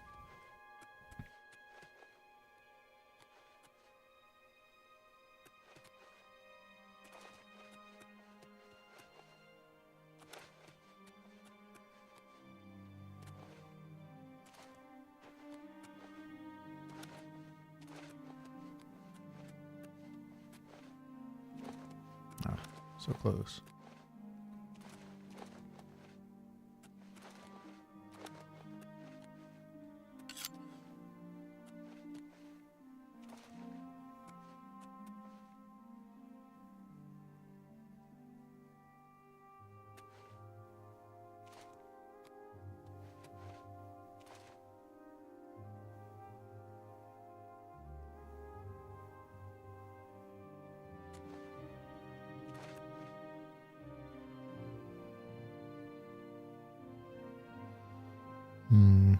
Speaker 1: Ah, so close. Hmm.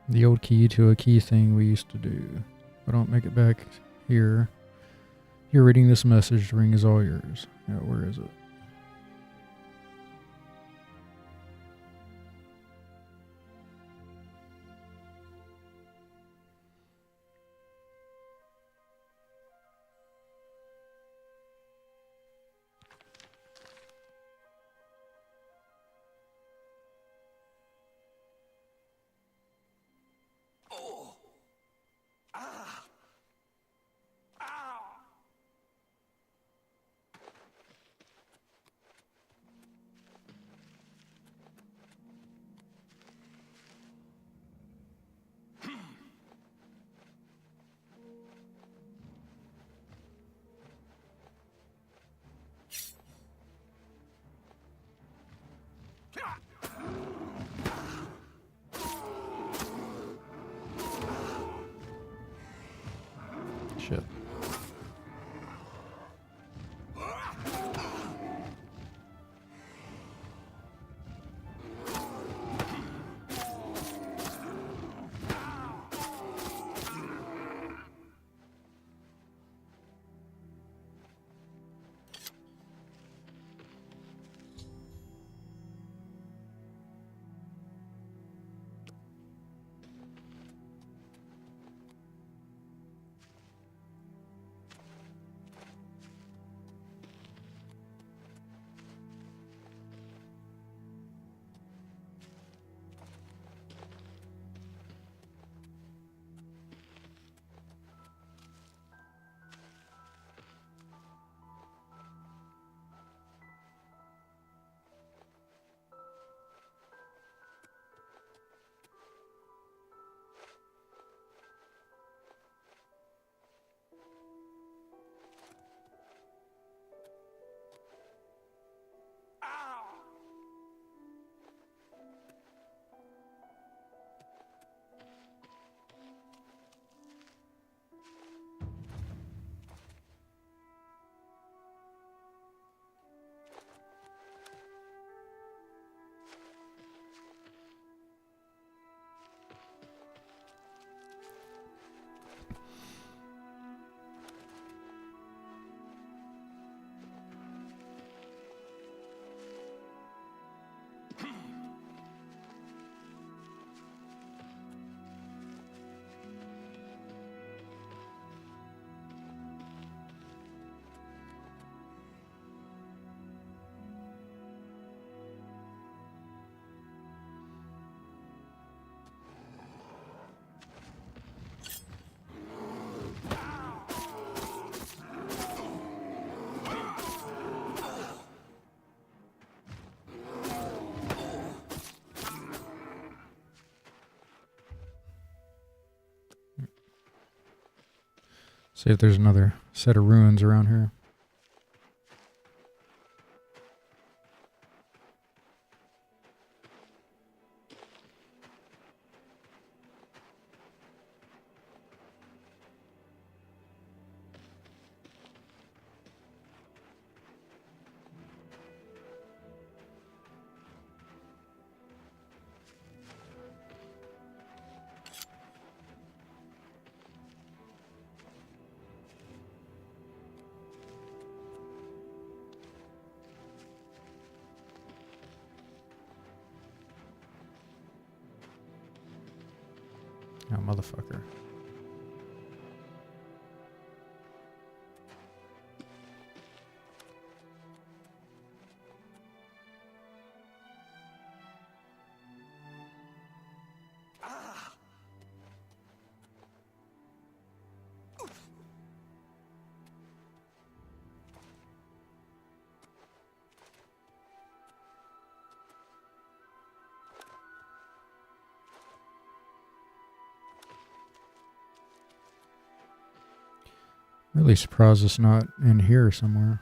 Speaker 1: The old key to a key thing we used to do. If I don't make it back here, you're reading this message. The ring is all yours. Yeah, where is it? Shit. See if there's another set of ruins around here. Oh, motherfucker. Really surprised it's not in here somewhere.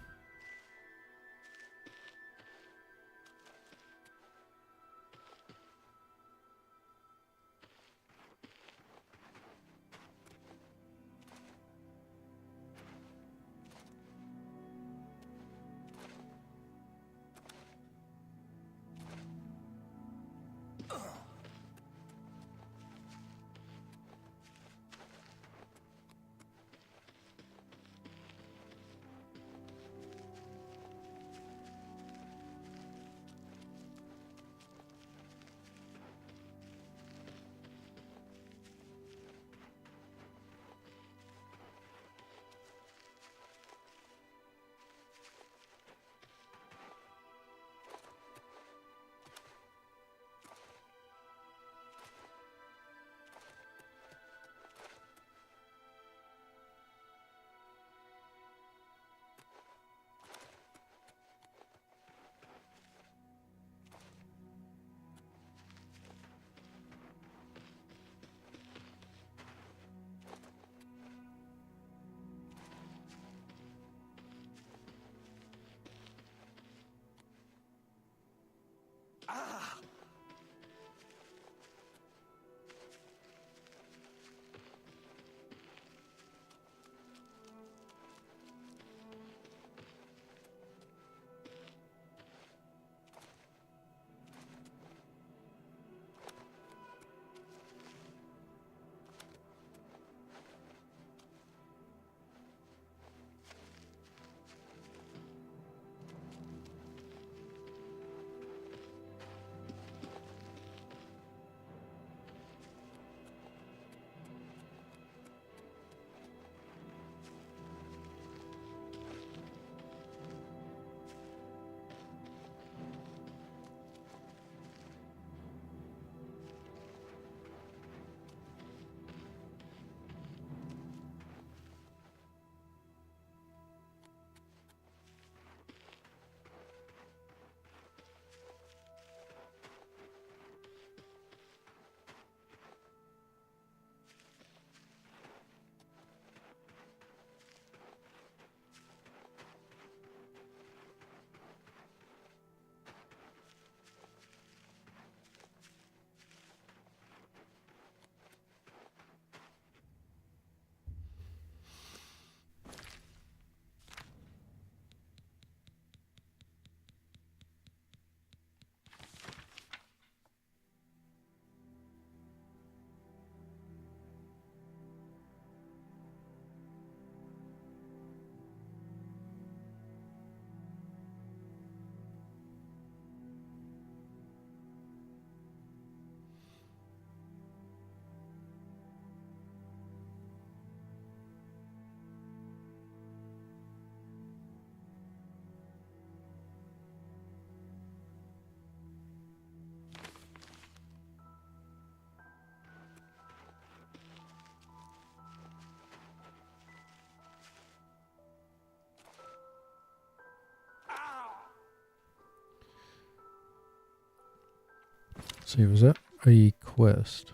Speaker 1: See, was that a quest?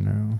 Speaker 1: No.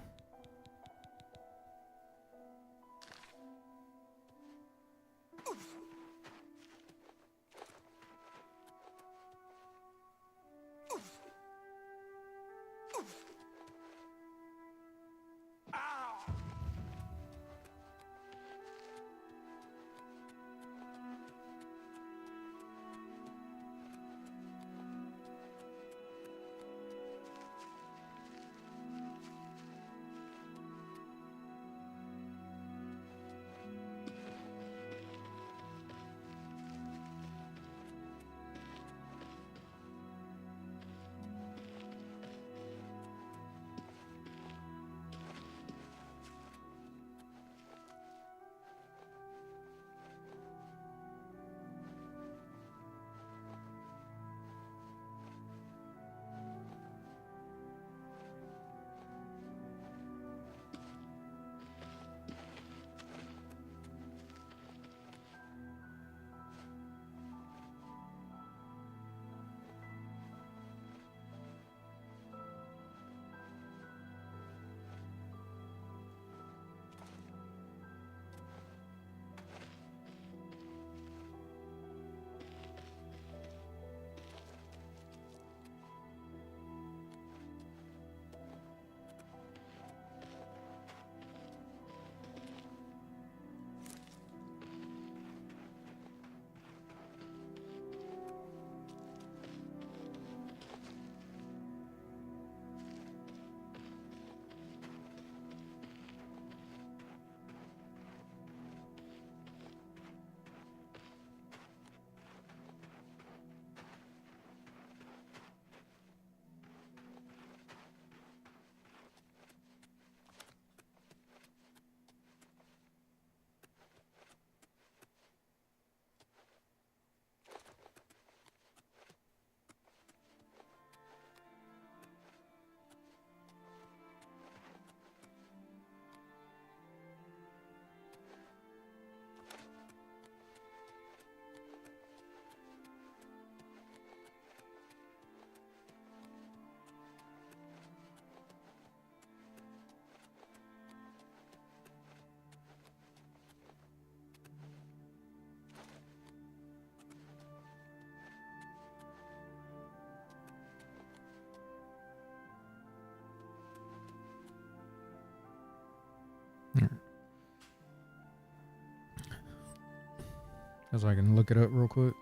Speaker 1: As I can look it up real quick.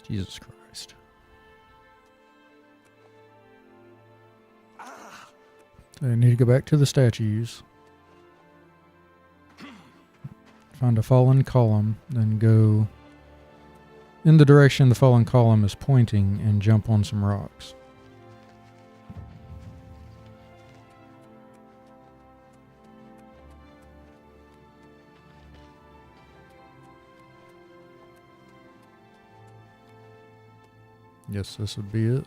Speaker 1: Jesus Christ. I need to go back to the statues. Find a fallen column, then go in the direction the fallen column is pointing and jump on some rocks. Yes, this would be it.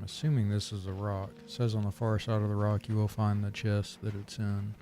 Speaker 1: I'm assuming this is a rock. It says on the far side of the rock you will find the chest that it's in.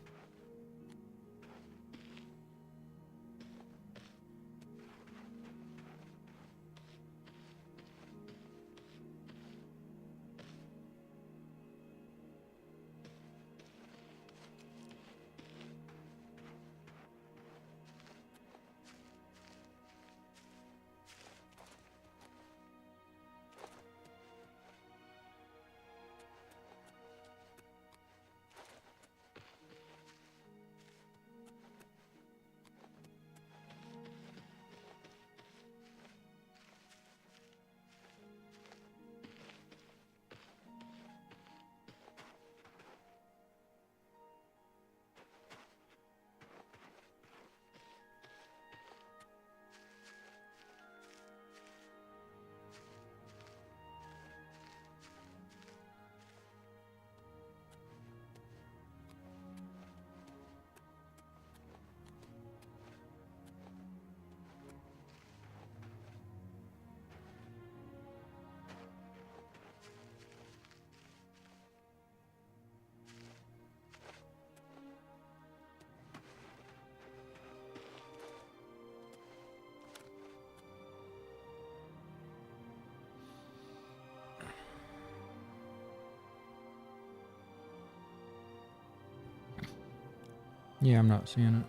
Speaker 1: Yeah, I'm not seeing it.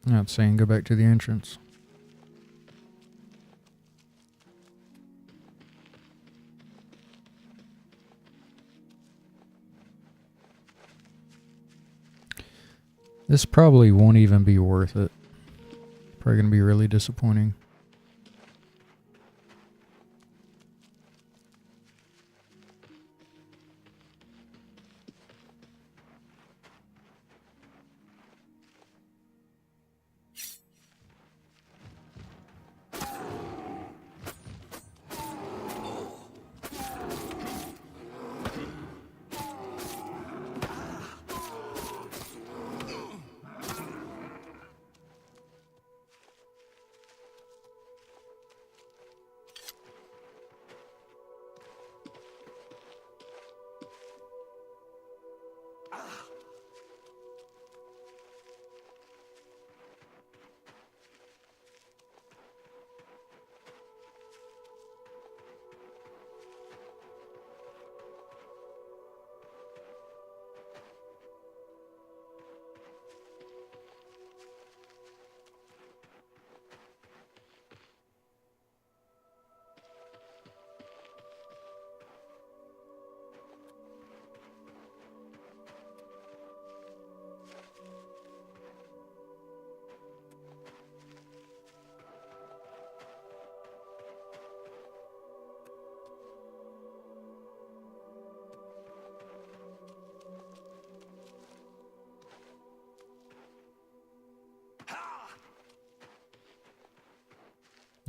Speaker 1: Not saying go back to the entrance. This probably won't even be worth it. Probably going to be really disappointing.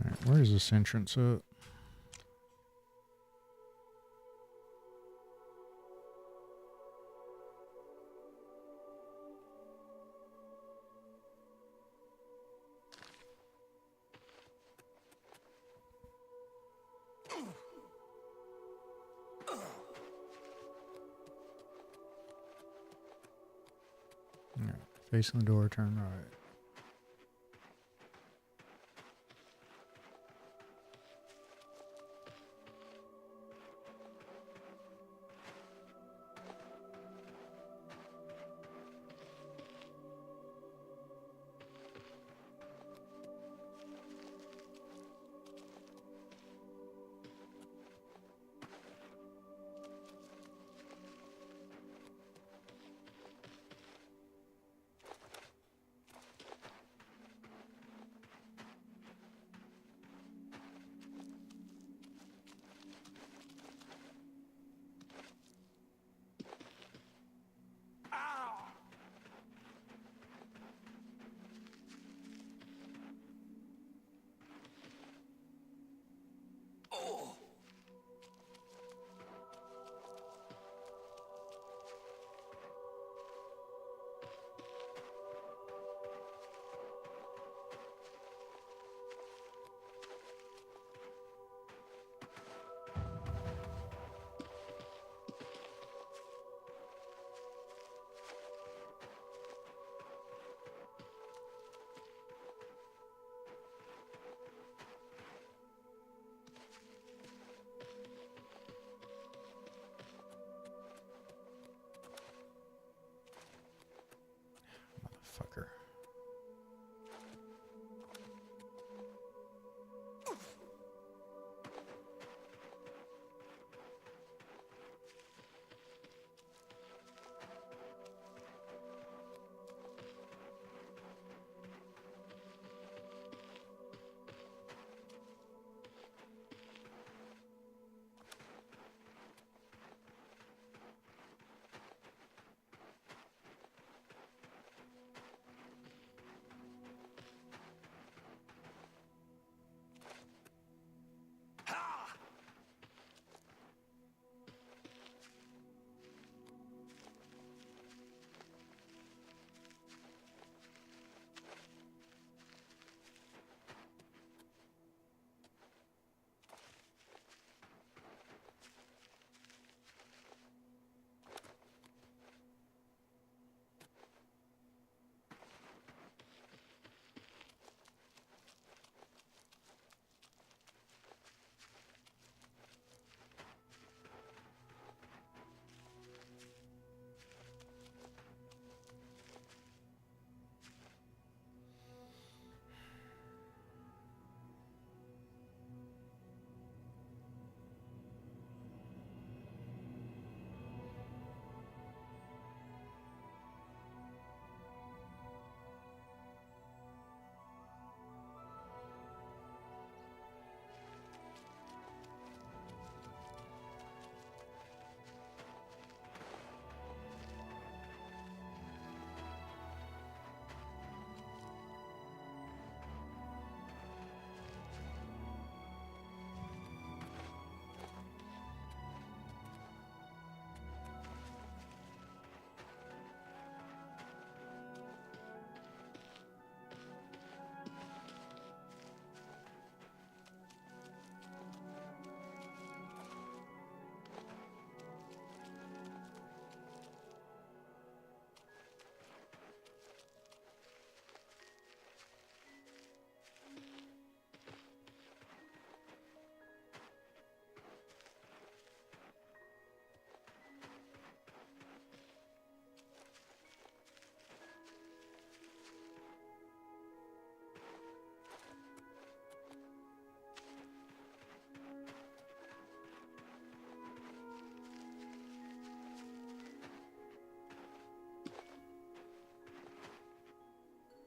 Speaker 1: Alright, where is this entrance at? Alright, facing the door, turn right.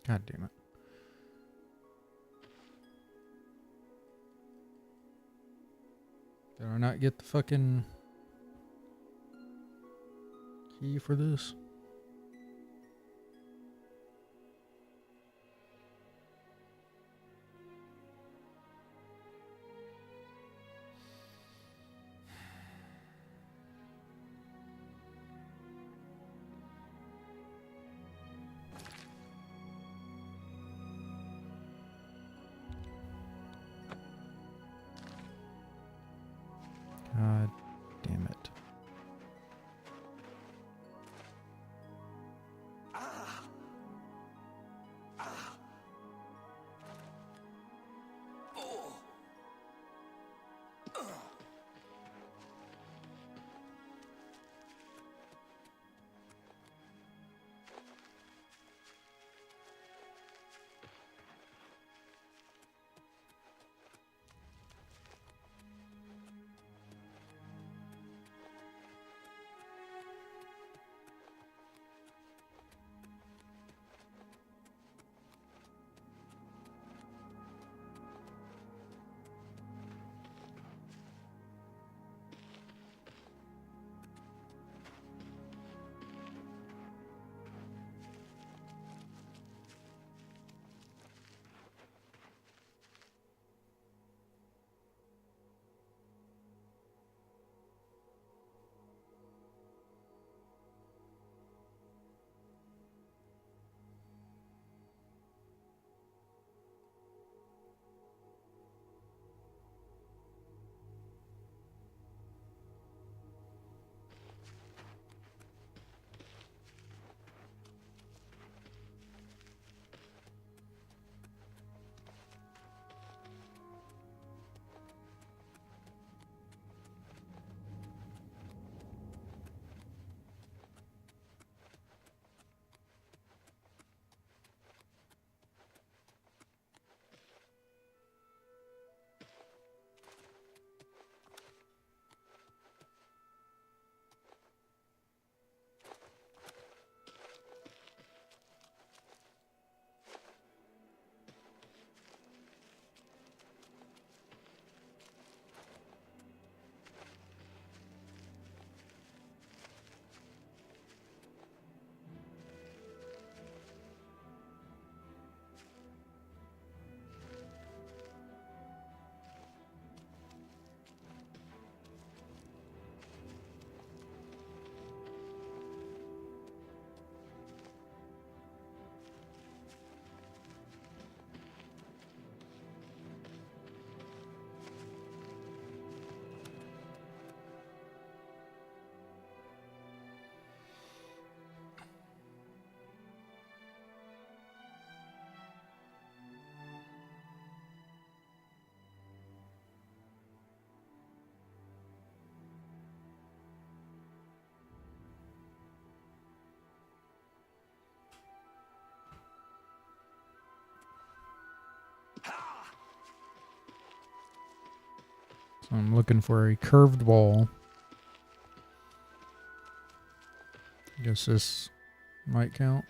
Speaker 1: God damn it. Did I not get the fucking key for this? God damn it. So I'm looking for a curved wall. Guess this might count.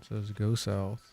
Speaker 1: It says go south.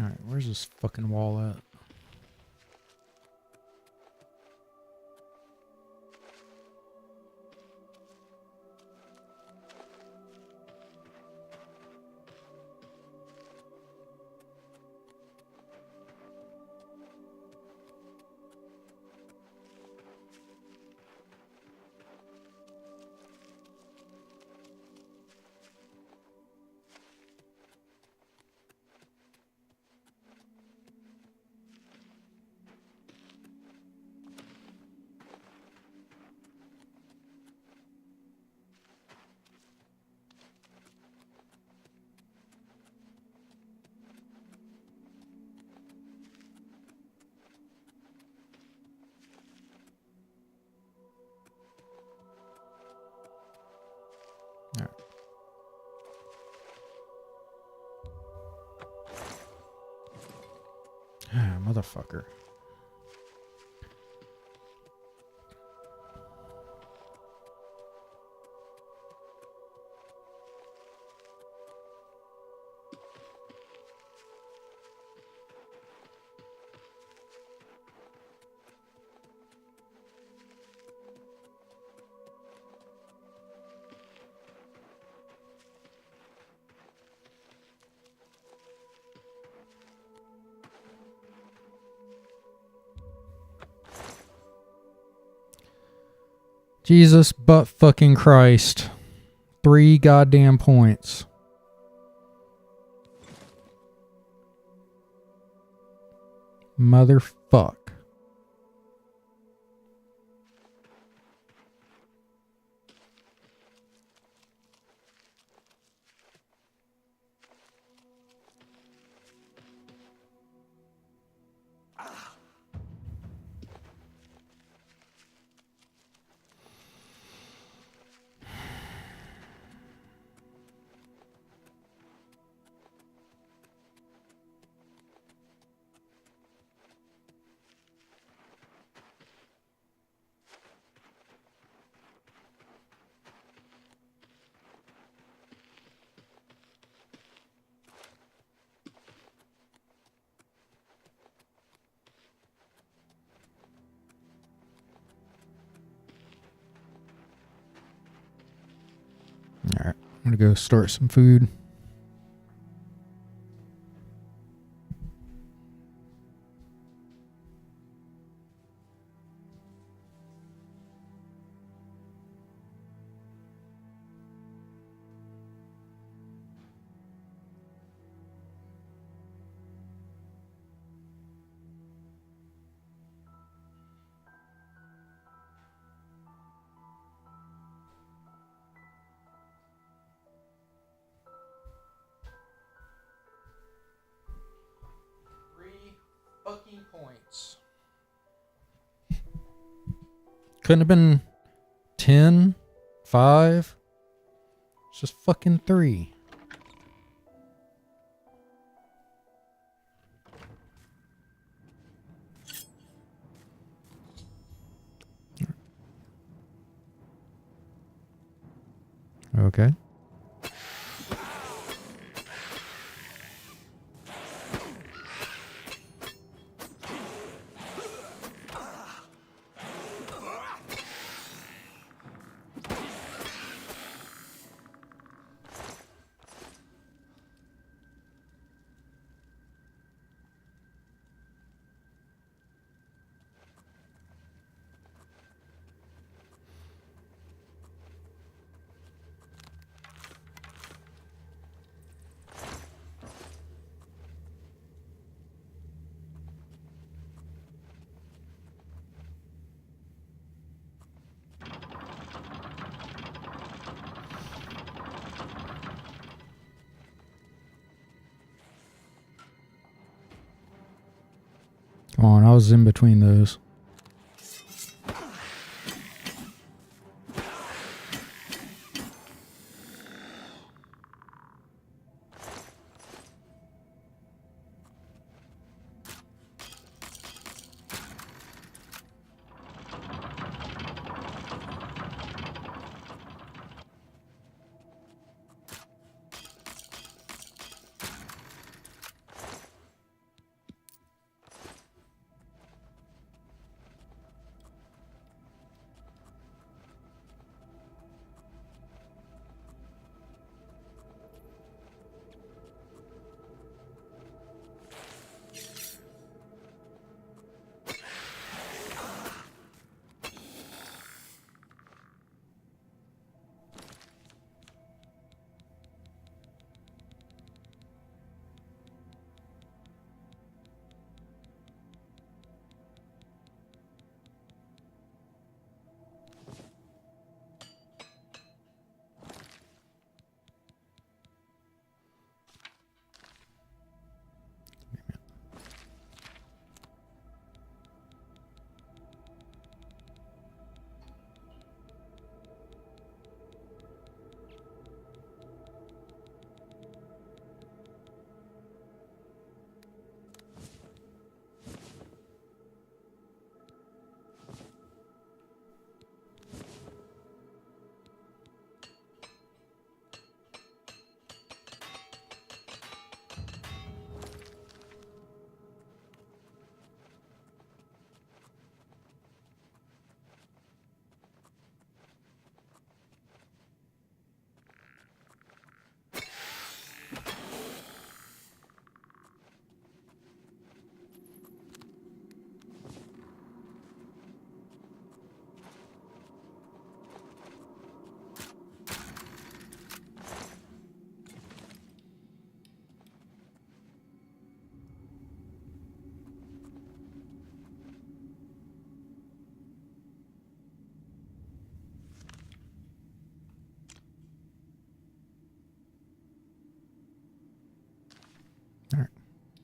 Speaker 1: Alright, where's this fucking wall at? Motherfucker. Jesus butt fucking Christ. 3 goddamn points. Motherfuck. Alright, I'm gonna go start some food. Fucking points. Couldn't have been 10, 5. It's just fucking 3. Okay. Come on, I was in between those.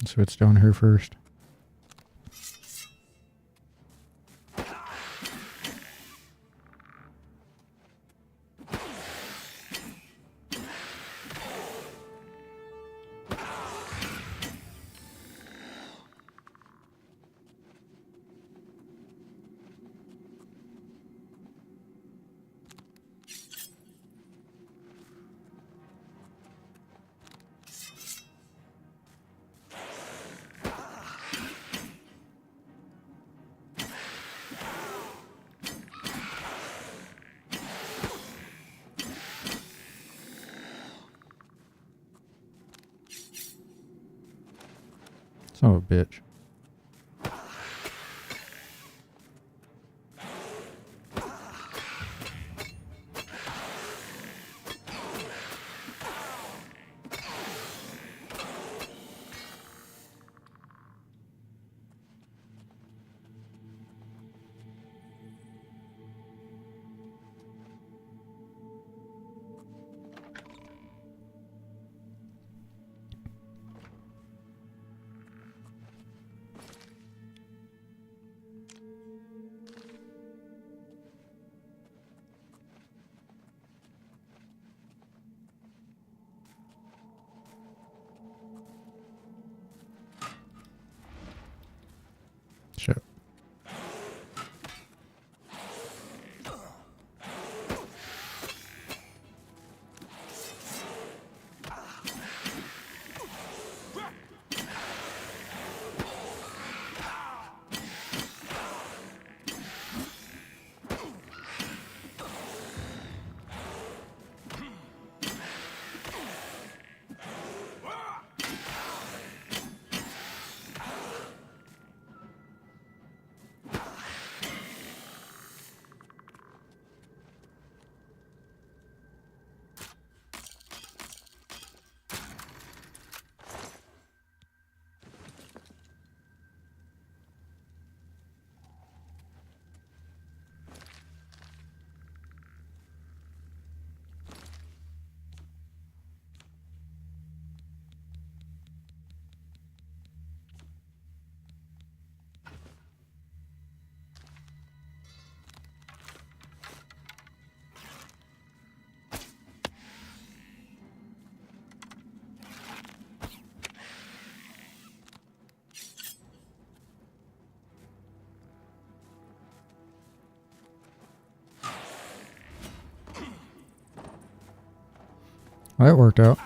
Speaker 1: So it's down here first. Son of a bitch. Shit. Well, that worked out.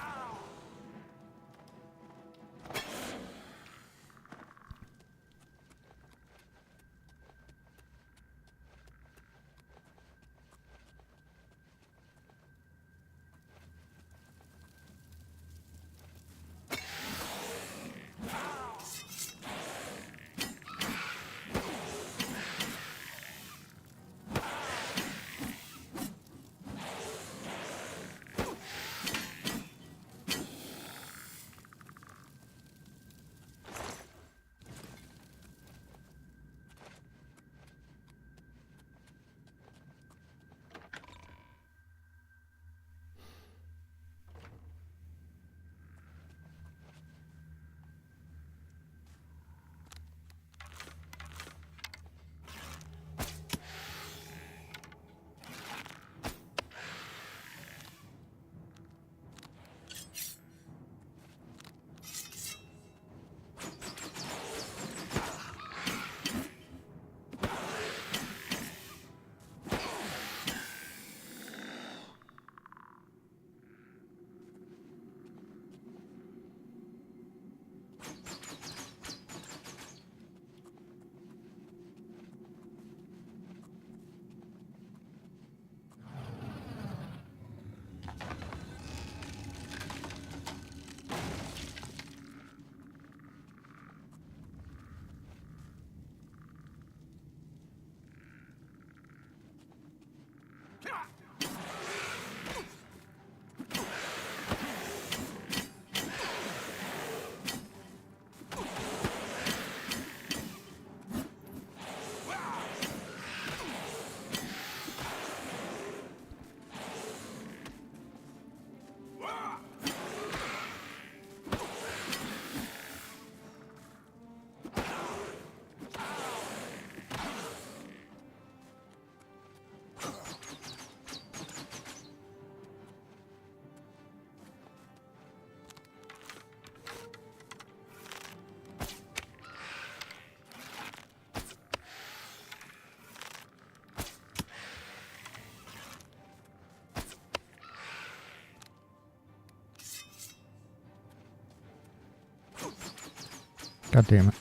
Speaker 1: God damn it.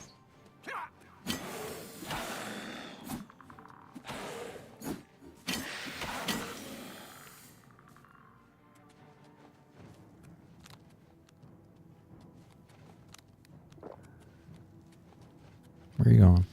Speaker 1: Where are you going?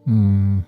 Speaker 1: Hmm.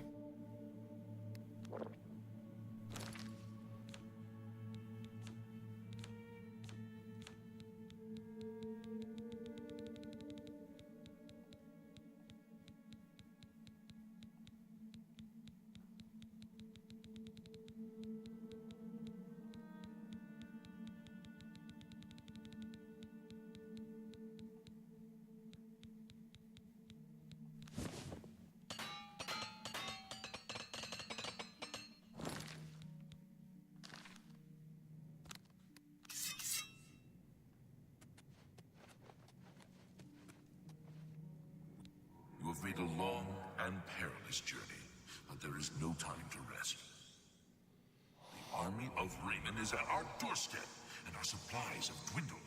Speaker 3: You have made a long and perilous journey, but there is no time to rest. The army of Raymond is at our doorstep, and our supplies have dwindled.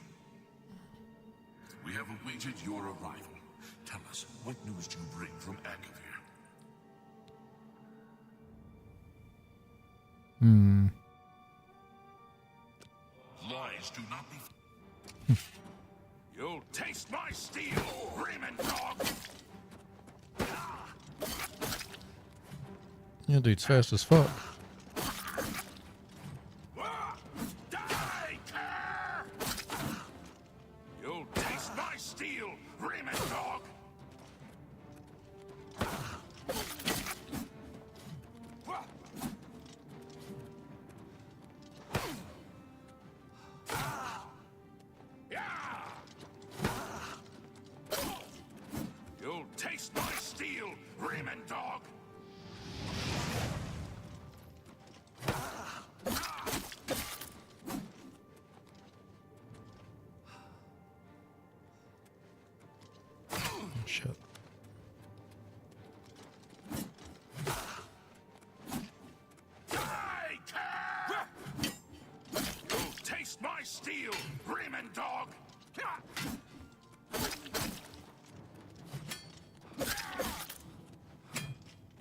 Speaker 3: We have awaited your arrival. Tell us, what news do you bring from Akavir?
Speaker 1: Hmm.
Speaker 3: Lies do not be... You'll taste my steel, Raymond dog!
Speaker 1: Yeah, dude's fast as fuck.
Speaker 3: You'll taste my steel, Raymond dog! You'll taste my steel, Raymond dog!
Speaker 1: Shit.
Speaker 3: You'll taste my steel, Raymond dog!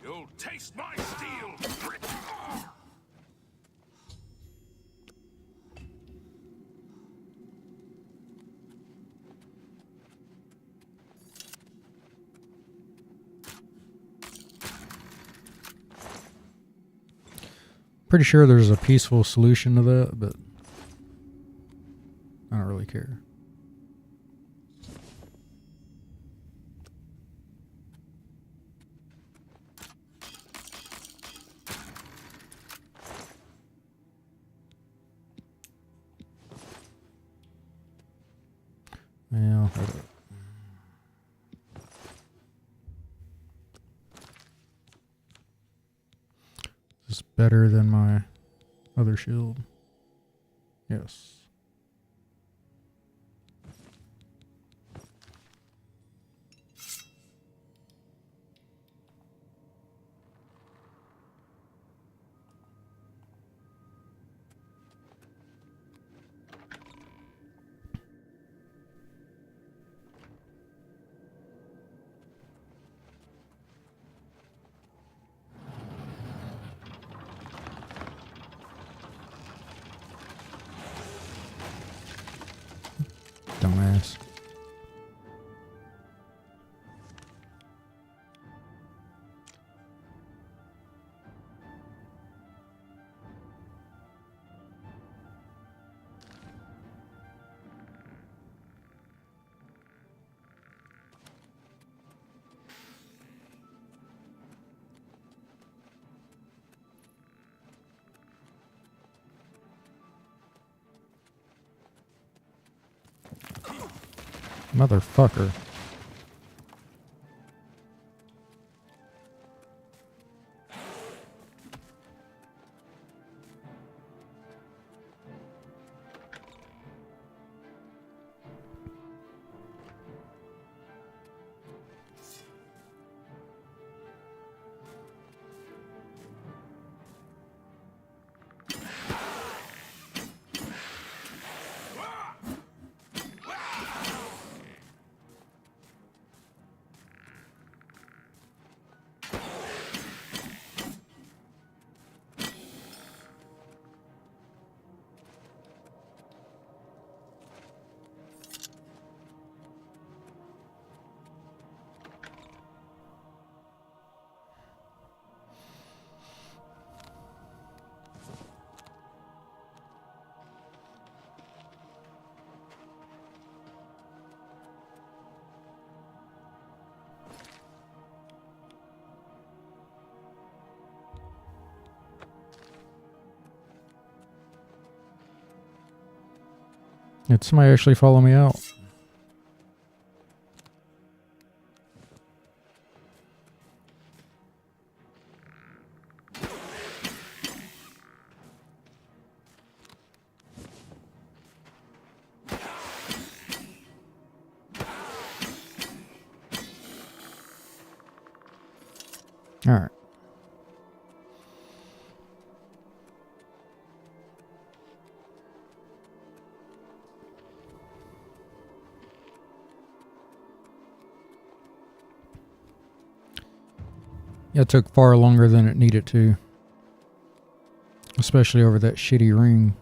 Speaker 3: You'll taste my steel!
Speaker 1: Pretty sure there's a peaceful solution to that, but I don't really care. Well, is this better than my other shield? Yes. Dumbass. Motherfucker. Did somebody actually follow me out? All right. It took far longer than it needed to. Especially over that shitty ring.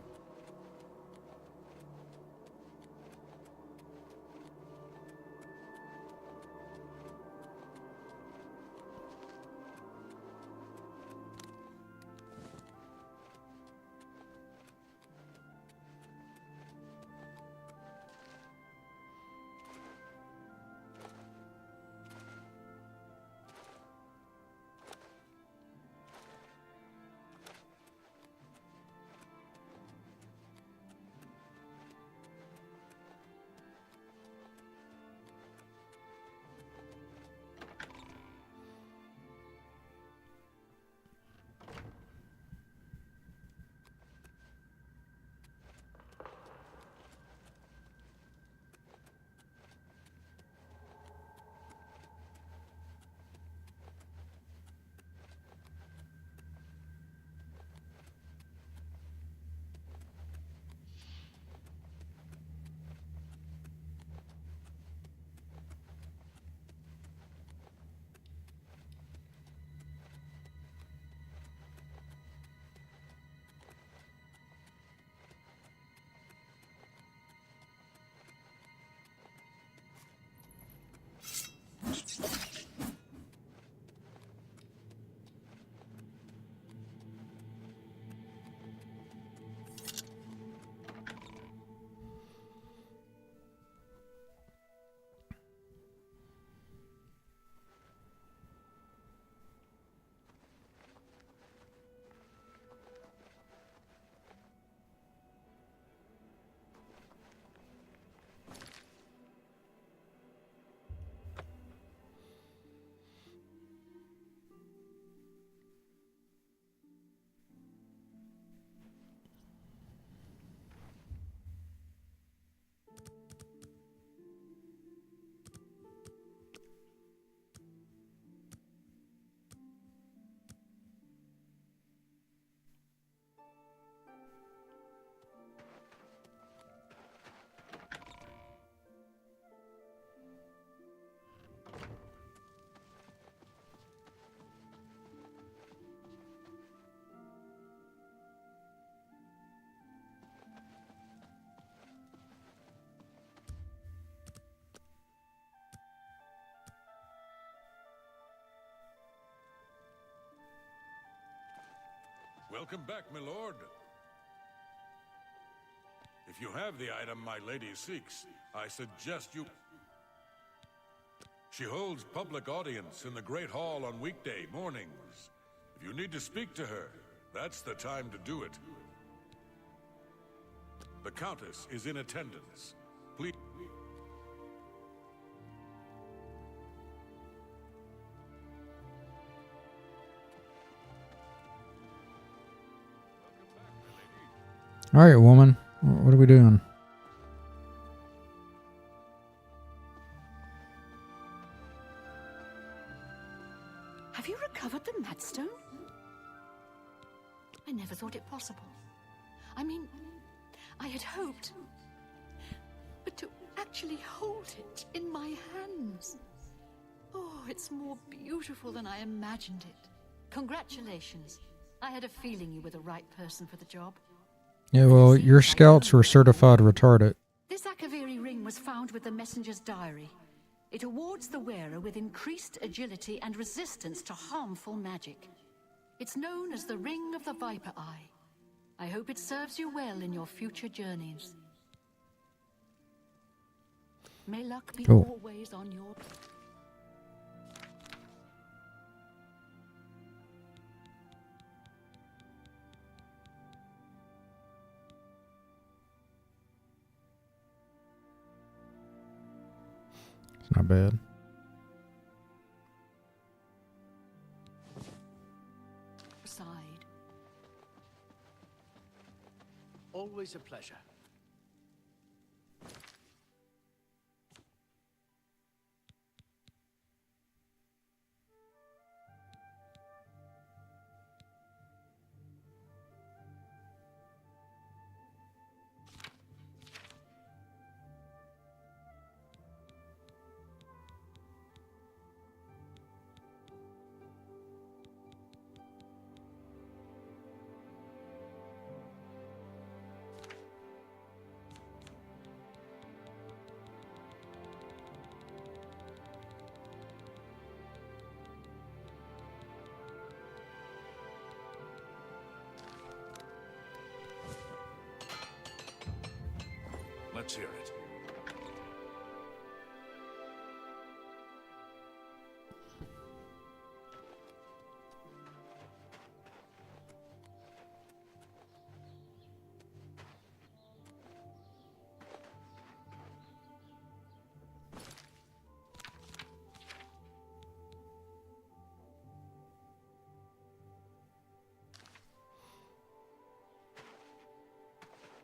Speaker 20: Welcome back, my lord. If you have the item my lady seeks, I suggest you... She holds public audience in the Great Hall on weekday mornings. If you need to speak to her, that's the time to do it. The Countess is in attendance. Please...
Speaker 1: All right, woman. What are we doing?
Speaker 5: Have you recovered the Madstone? I never thought it possible. I mean, I had hoped. But to actually hold it in my hands. Oh, it's more beautiful than I imagined it. Congratulations. I had a feeling you were the right person for the job.
Speaker 1: Yeah, well, your scouts were certified retarded.
Speaker 5: This Akaviri ring was found with the messenger's diary. It awards the wearer with increased agility and resistance to harmful magic. It's known as the Ring of the Viper Eye. I hope it serves you well in your future journeys. May luck be always on your...
Speaker 1: It's not bad.
Speaker 5: Side.
Speaker 12: Always a pleasure.
Speaker 3: Let's hear it.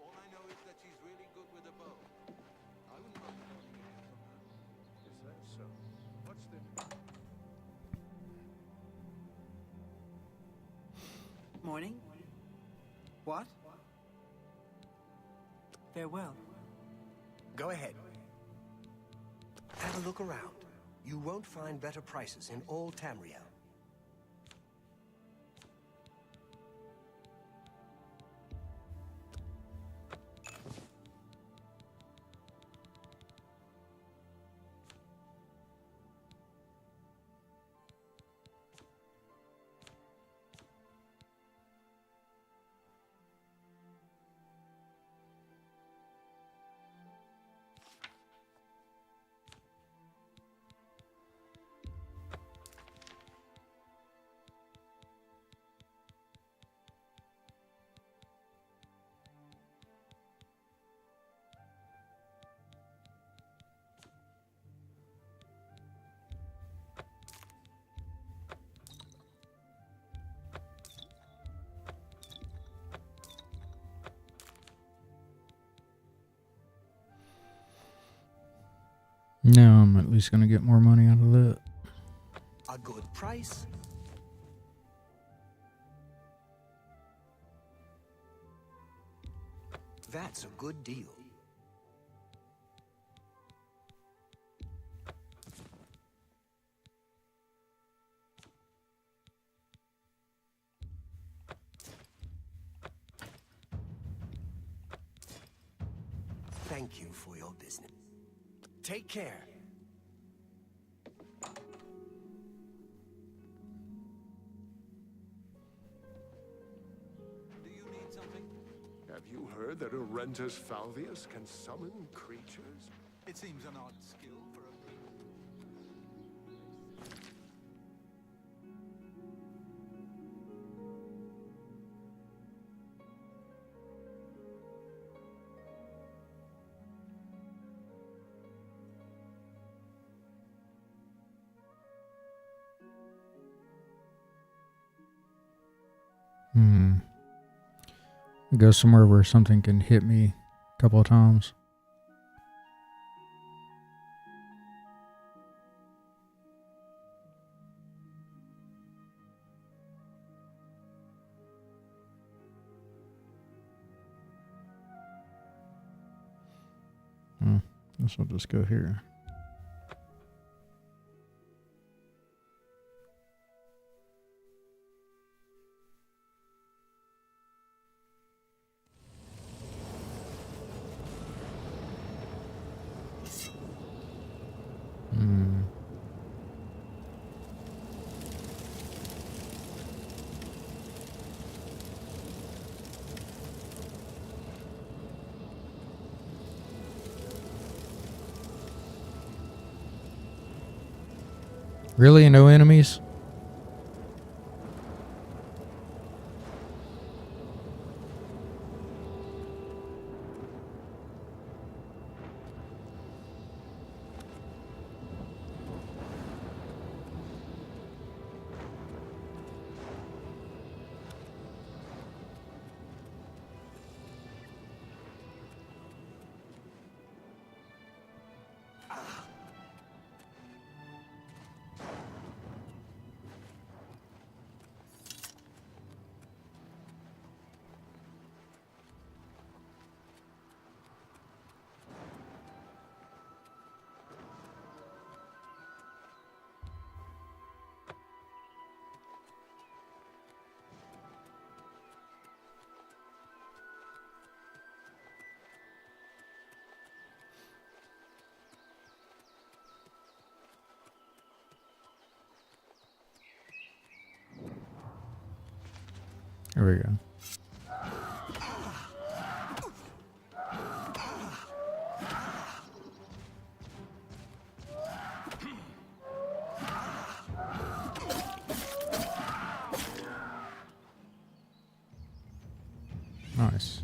Speaker 2: All I know is that she's really good with a bow. I wouldn't mind learning a bit from her.
Speaker 19: Is that so? What's the...
Speaker 4: Morning? What? Farewell.
Speaker 13: Go ahead. Have a look around. You won't find better prices in all Tamriel.
Speaker 1: Now I'm at least going to get more money out of that.
Speaker 13: A good price. That's a good deal. Thank you for your business. Take care.
Speaker 2: Do you need something?
Speaker 7: Have you heard that Orentus Falvius can summon creatures?
Speaker 2: It seems an odd skill for a priest.
Speaker 1: Go somewhere where something can hit me a couple of times. Guess I'll just go here. Really? No enemies? There we go. Nice.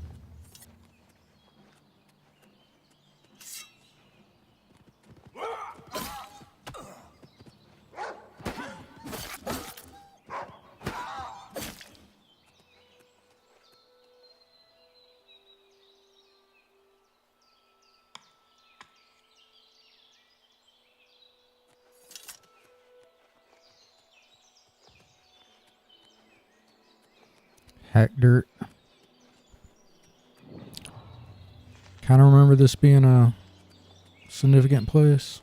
Speaker 1: Hack dirt. Kind of remember this being a significant place.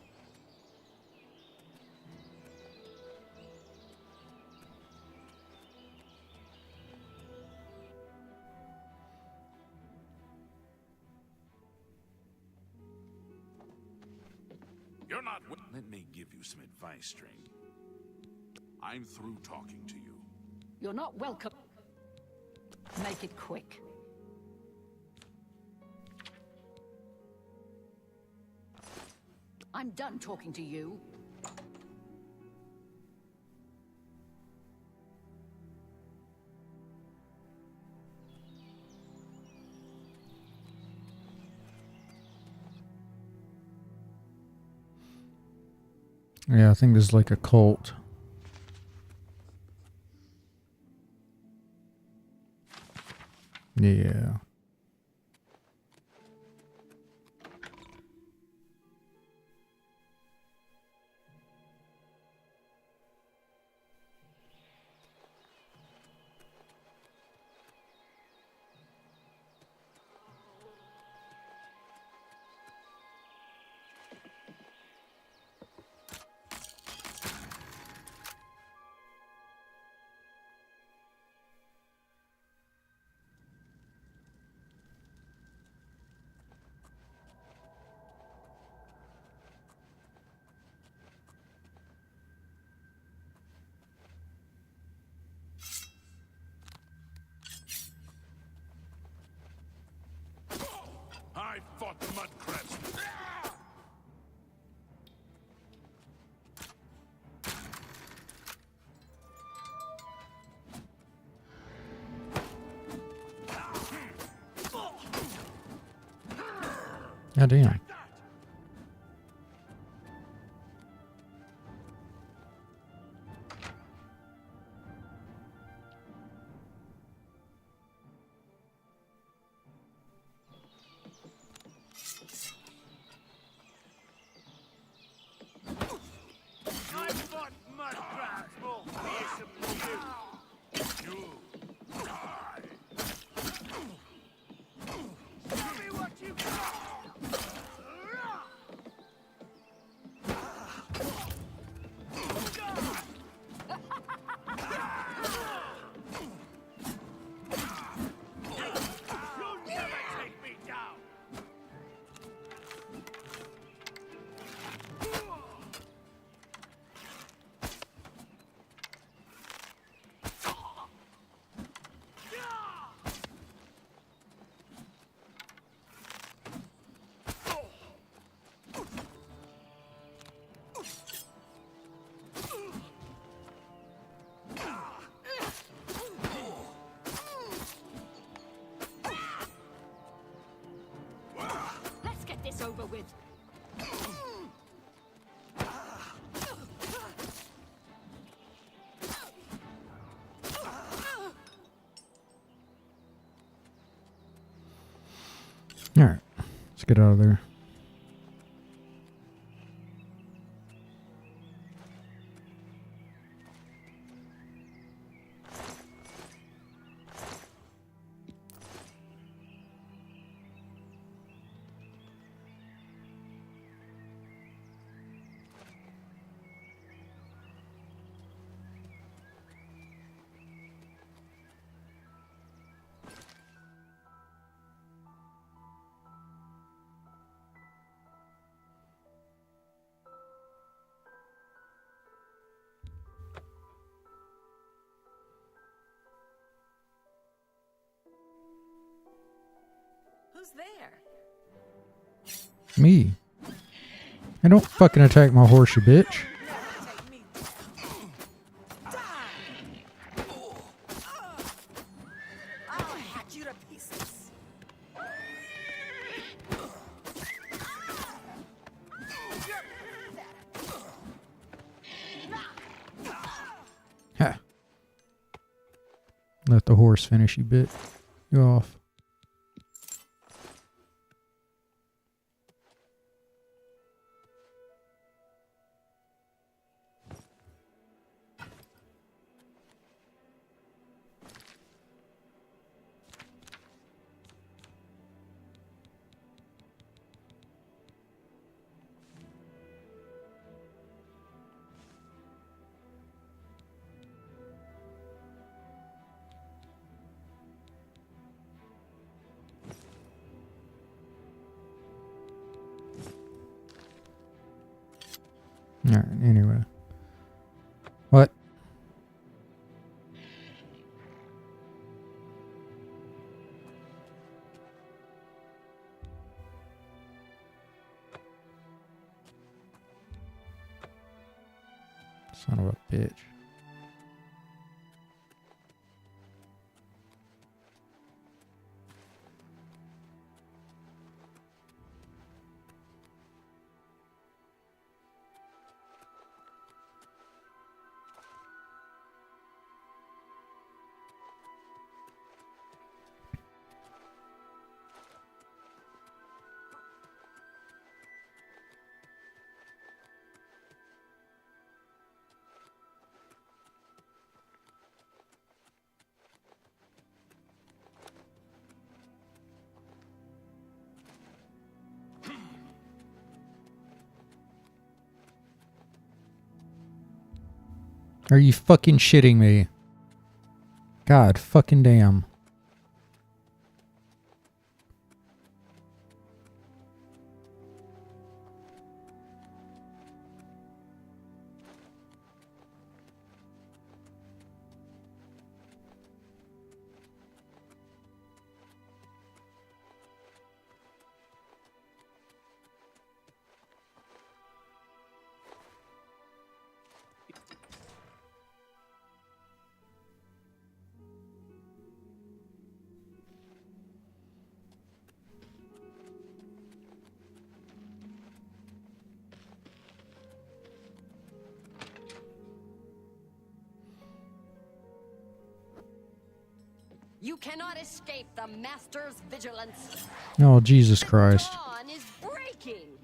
Speaker 3: You're not. Let me give you some advice, String. I'm through talking to you.
Speaker 5: You're not welcome. Make it quick. I'm done talking to you.
Speaker 1: Yeah, I think this is like a cult. Yeah.
Speaker 3: I fought the Mudcrest.
Speaker 1: God damn. Alright, let's get out of there.
Speaker 21: Who's there?
Speaker 1: Me. And don't fucking attack my horse, you bitch.
Speaker 13: I'll hack you to pieces.
Speaker 1: Ha. Let the horse finish, you bit. Go off. Alright, anyway. What? Son of a bitch. Are you fucking shitting me? God fucking damn.
Speaker 21: You cannot escape the Master's vigilance.
Speaker 1: Oh, Jesus Christ.
Speaker 21: Dawn is breaking.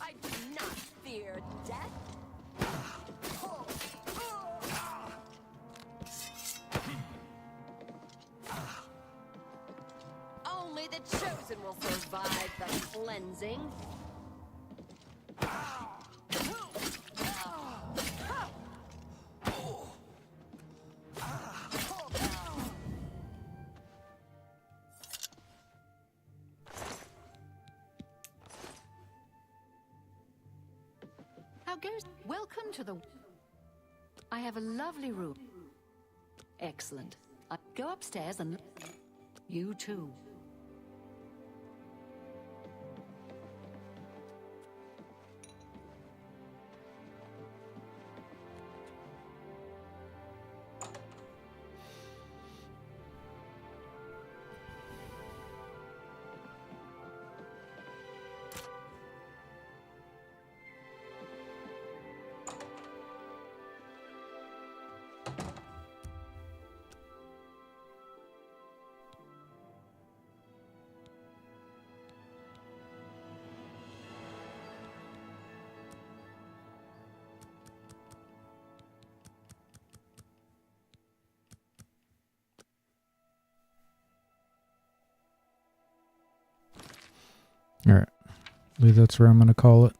Speaker 21: I do not fear death. Only the chosen will survive the cleansing.
Speaker 5: How goes? Welcome to the... I have a lovely room. Excellent. Go upstairs and... You too.
Speaker 1: I believe that's where I'm going to call it.